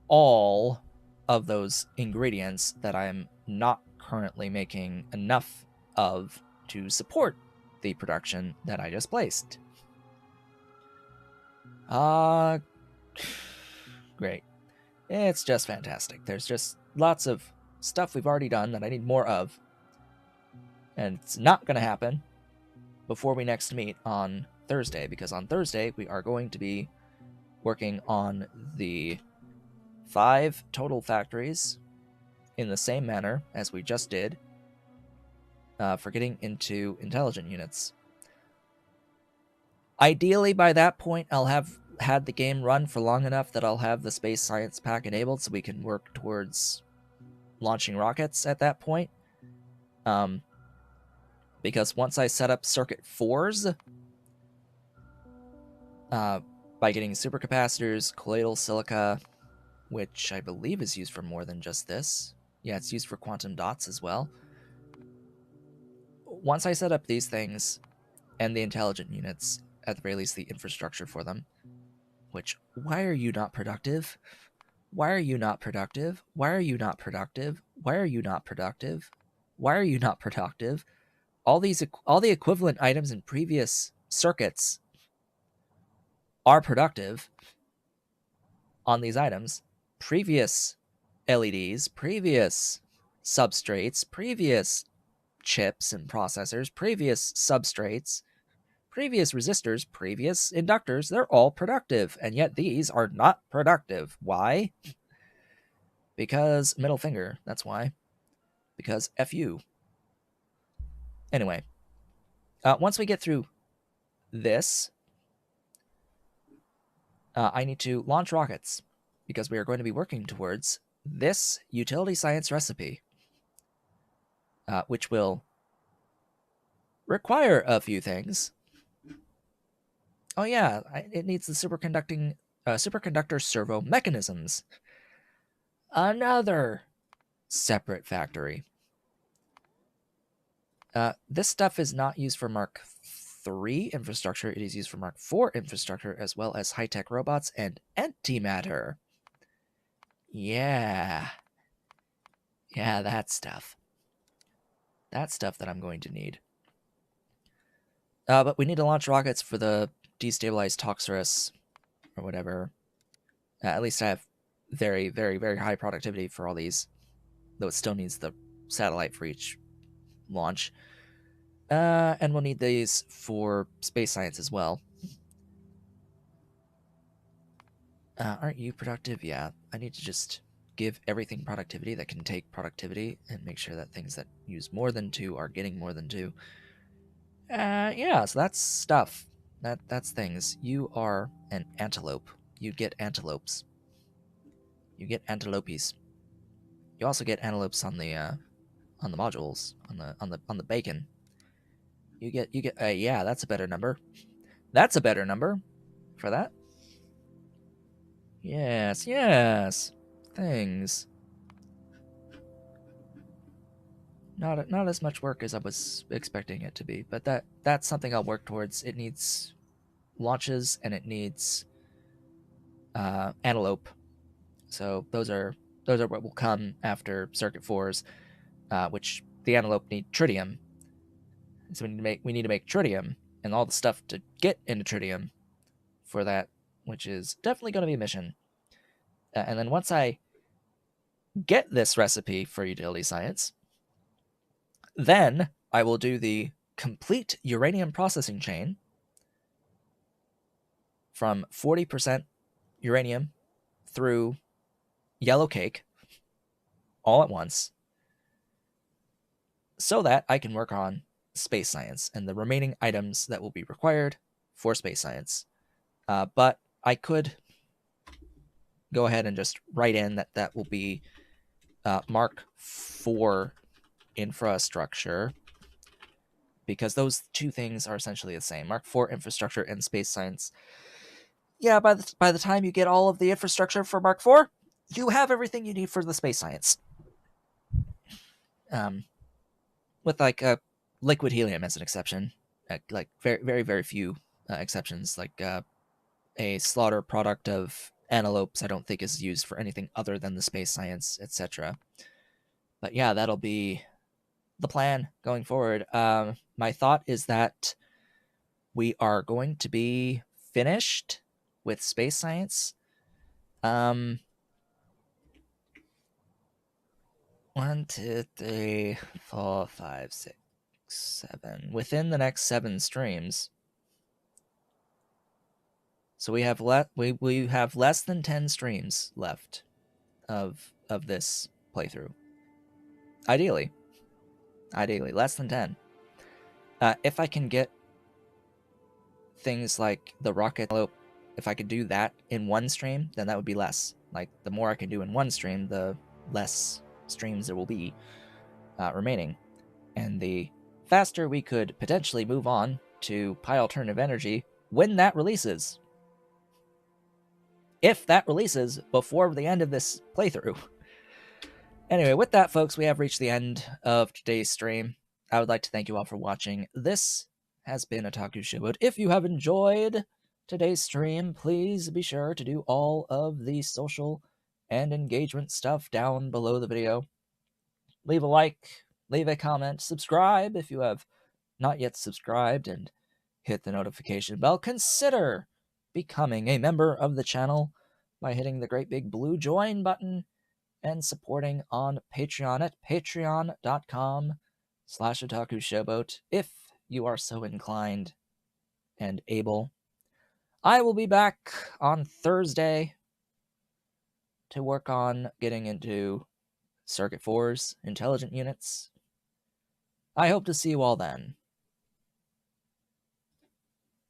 all of those ingredients that I'm not currently making enough of to support the production that I just placed. Great. It's just fantastic. There's just lots of stuff we've already done that I need more of. And it's not going to happen before we next meet on Thursday, because on Thursday we are going to be working on the 5 total factories in the same manner as we just did for getting into intelligent units. Ideally, by that point, I'll have had the game run for long enough that I'll have the space science pack enabled so we can work towards launching rockets at that point. Because once I set up circuit 4s, by getting supercapacitors, colloidal silica, which I believe is used for more than just this. Yeah, it's used for quantum dots as well. Once I set up these things and the intelligent units, at the very least the infrastructure for them, which, why are you not productive? Why are you not productive? Why are you not productive? Why are you not productive? Why are you not productive? All the equivalent items in previous circuits are productive on these items. Previous LEDs, previous substrates, previous chips and processors, previous substrates, previous resistors, previous inductors, they're all productive, and yet these are not productive. Why? Because middle finger, that's why. Because F you. Anyway, once we get through this, I need to launch rockets, because we are going to be working towards this utility science recipe, which will require a few things. Oh yeah, it needs the superconductor servo mechanisms. Another separate factory. This stuff is not used for Mark III infrastructure. It is used for Mark IV infrastructure, as well as high-tech robots and antimatter. Yeah. Yeah, that stuff. That stuff that I'm going to need. But we need to launch rockets for the destabilized Toxorus, or whatever. At least I have very, very, very high productivity for all these, though it still needs the satellite for each launch. And we'll need these for space science as well. Aren't you productive? Yeah, I need to just give everything productivity that can take productivity and make sure that things that use more than 2 are getting more than 2. Yeah, so that's stuff. That's things. You are an antelope. You get antelopes. You get antelopes. You also get antelopes on the modules, on the bacon. You get yeah, that's a better number. That's a better number for that. Yes, yes. Things. Not as much work as I was expecting it to be, but that's something I'll work towards. It needs launches and it needs antelope. So those are what will come after circuit fours, which the antelope need tritium. So we need to make tritium and all the stuff to get into tritium for that, which is definitely going to be a mission. And then once I get this recipe for utility science, then I will do the complete uranium processing chain from 40% uranium through yellow cake all at once so that I can work on space science and the remaining items that will be required for space science. But I could go ahead and just write in that will be Mark IV infrastructure, because those two things are essentially the same. Mark IV infrastructure and space science. Yeah, by the time you get all of the infrastructure for Mark IV, you have everything you need for the space science. With like liquid helium as an exception, like very very very few exceptions. Like a slaughter product of antelopes, I don't think is used for anything other than the space science, etc. But yeah, that'll be the plan going forward. My thought is that we are going to be finished with space science. 1, 2, 3, 4, 5, 6, 7. Within the next 7 streams. So we have we have less than 10 streams left of this playthrough. Ideally less than 10. If I can get things like the rocket, if I could do that in one stream, then that would be less. Like the more I can do in one stream, the less streams there will be remaining, and the faster we could potentially move on to Pi Alternative Energy when that releases. If that releases before the end of this playthrough. Anyway, with that, folks, we have reached the end of today's stream. I would like to thank you all for watching. This has been Otaku Showboat. If you have enjoyed today's stream, please be sure to do all of the social and engagement stuff down below the video. Leave a like, leave a comment, subscribe if you have not yet subscribed, and hit the notification bell. Consider becoming a member of the channel by hitting the great big blue join button and supporting on Patreon at patreon.com/otakushowboat if you are so inclined and able. I will be back on Thursday to work on getting into Circuit 4's intelligent units. I hope to see you all then.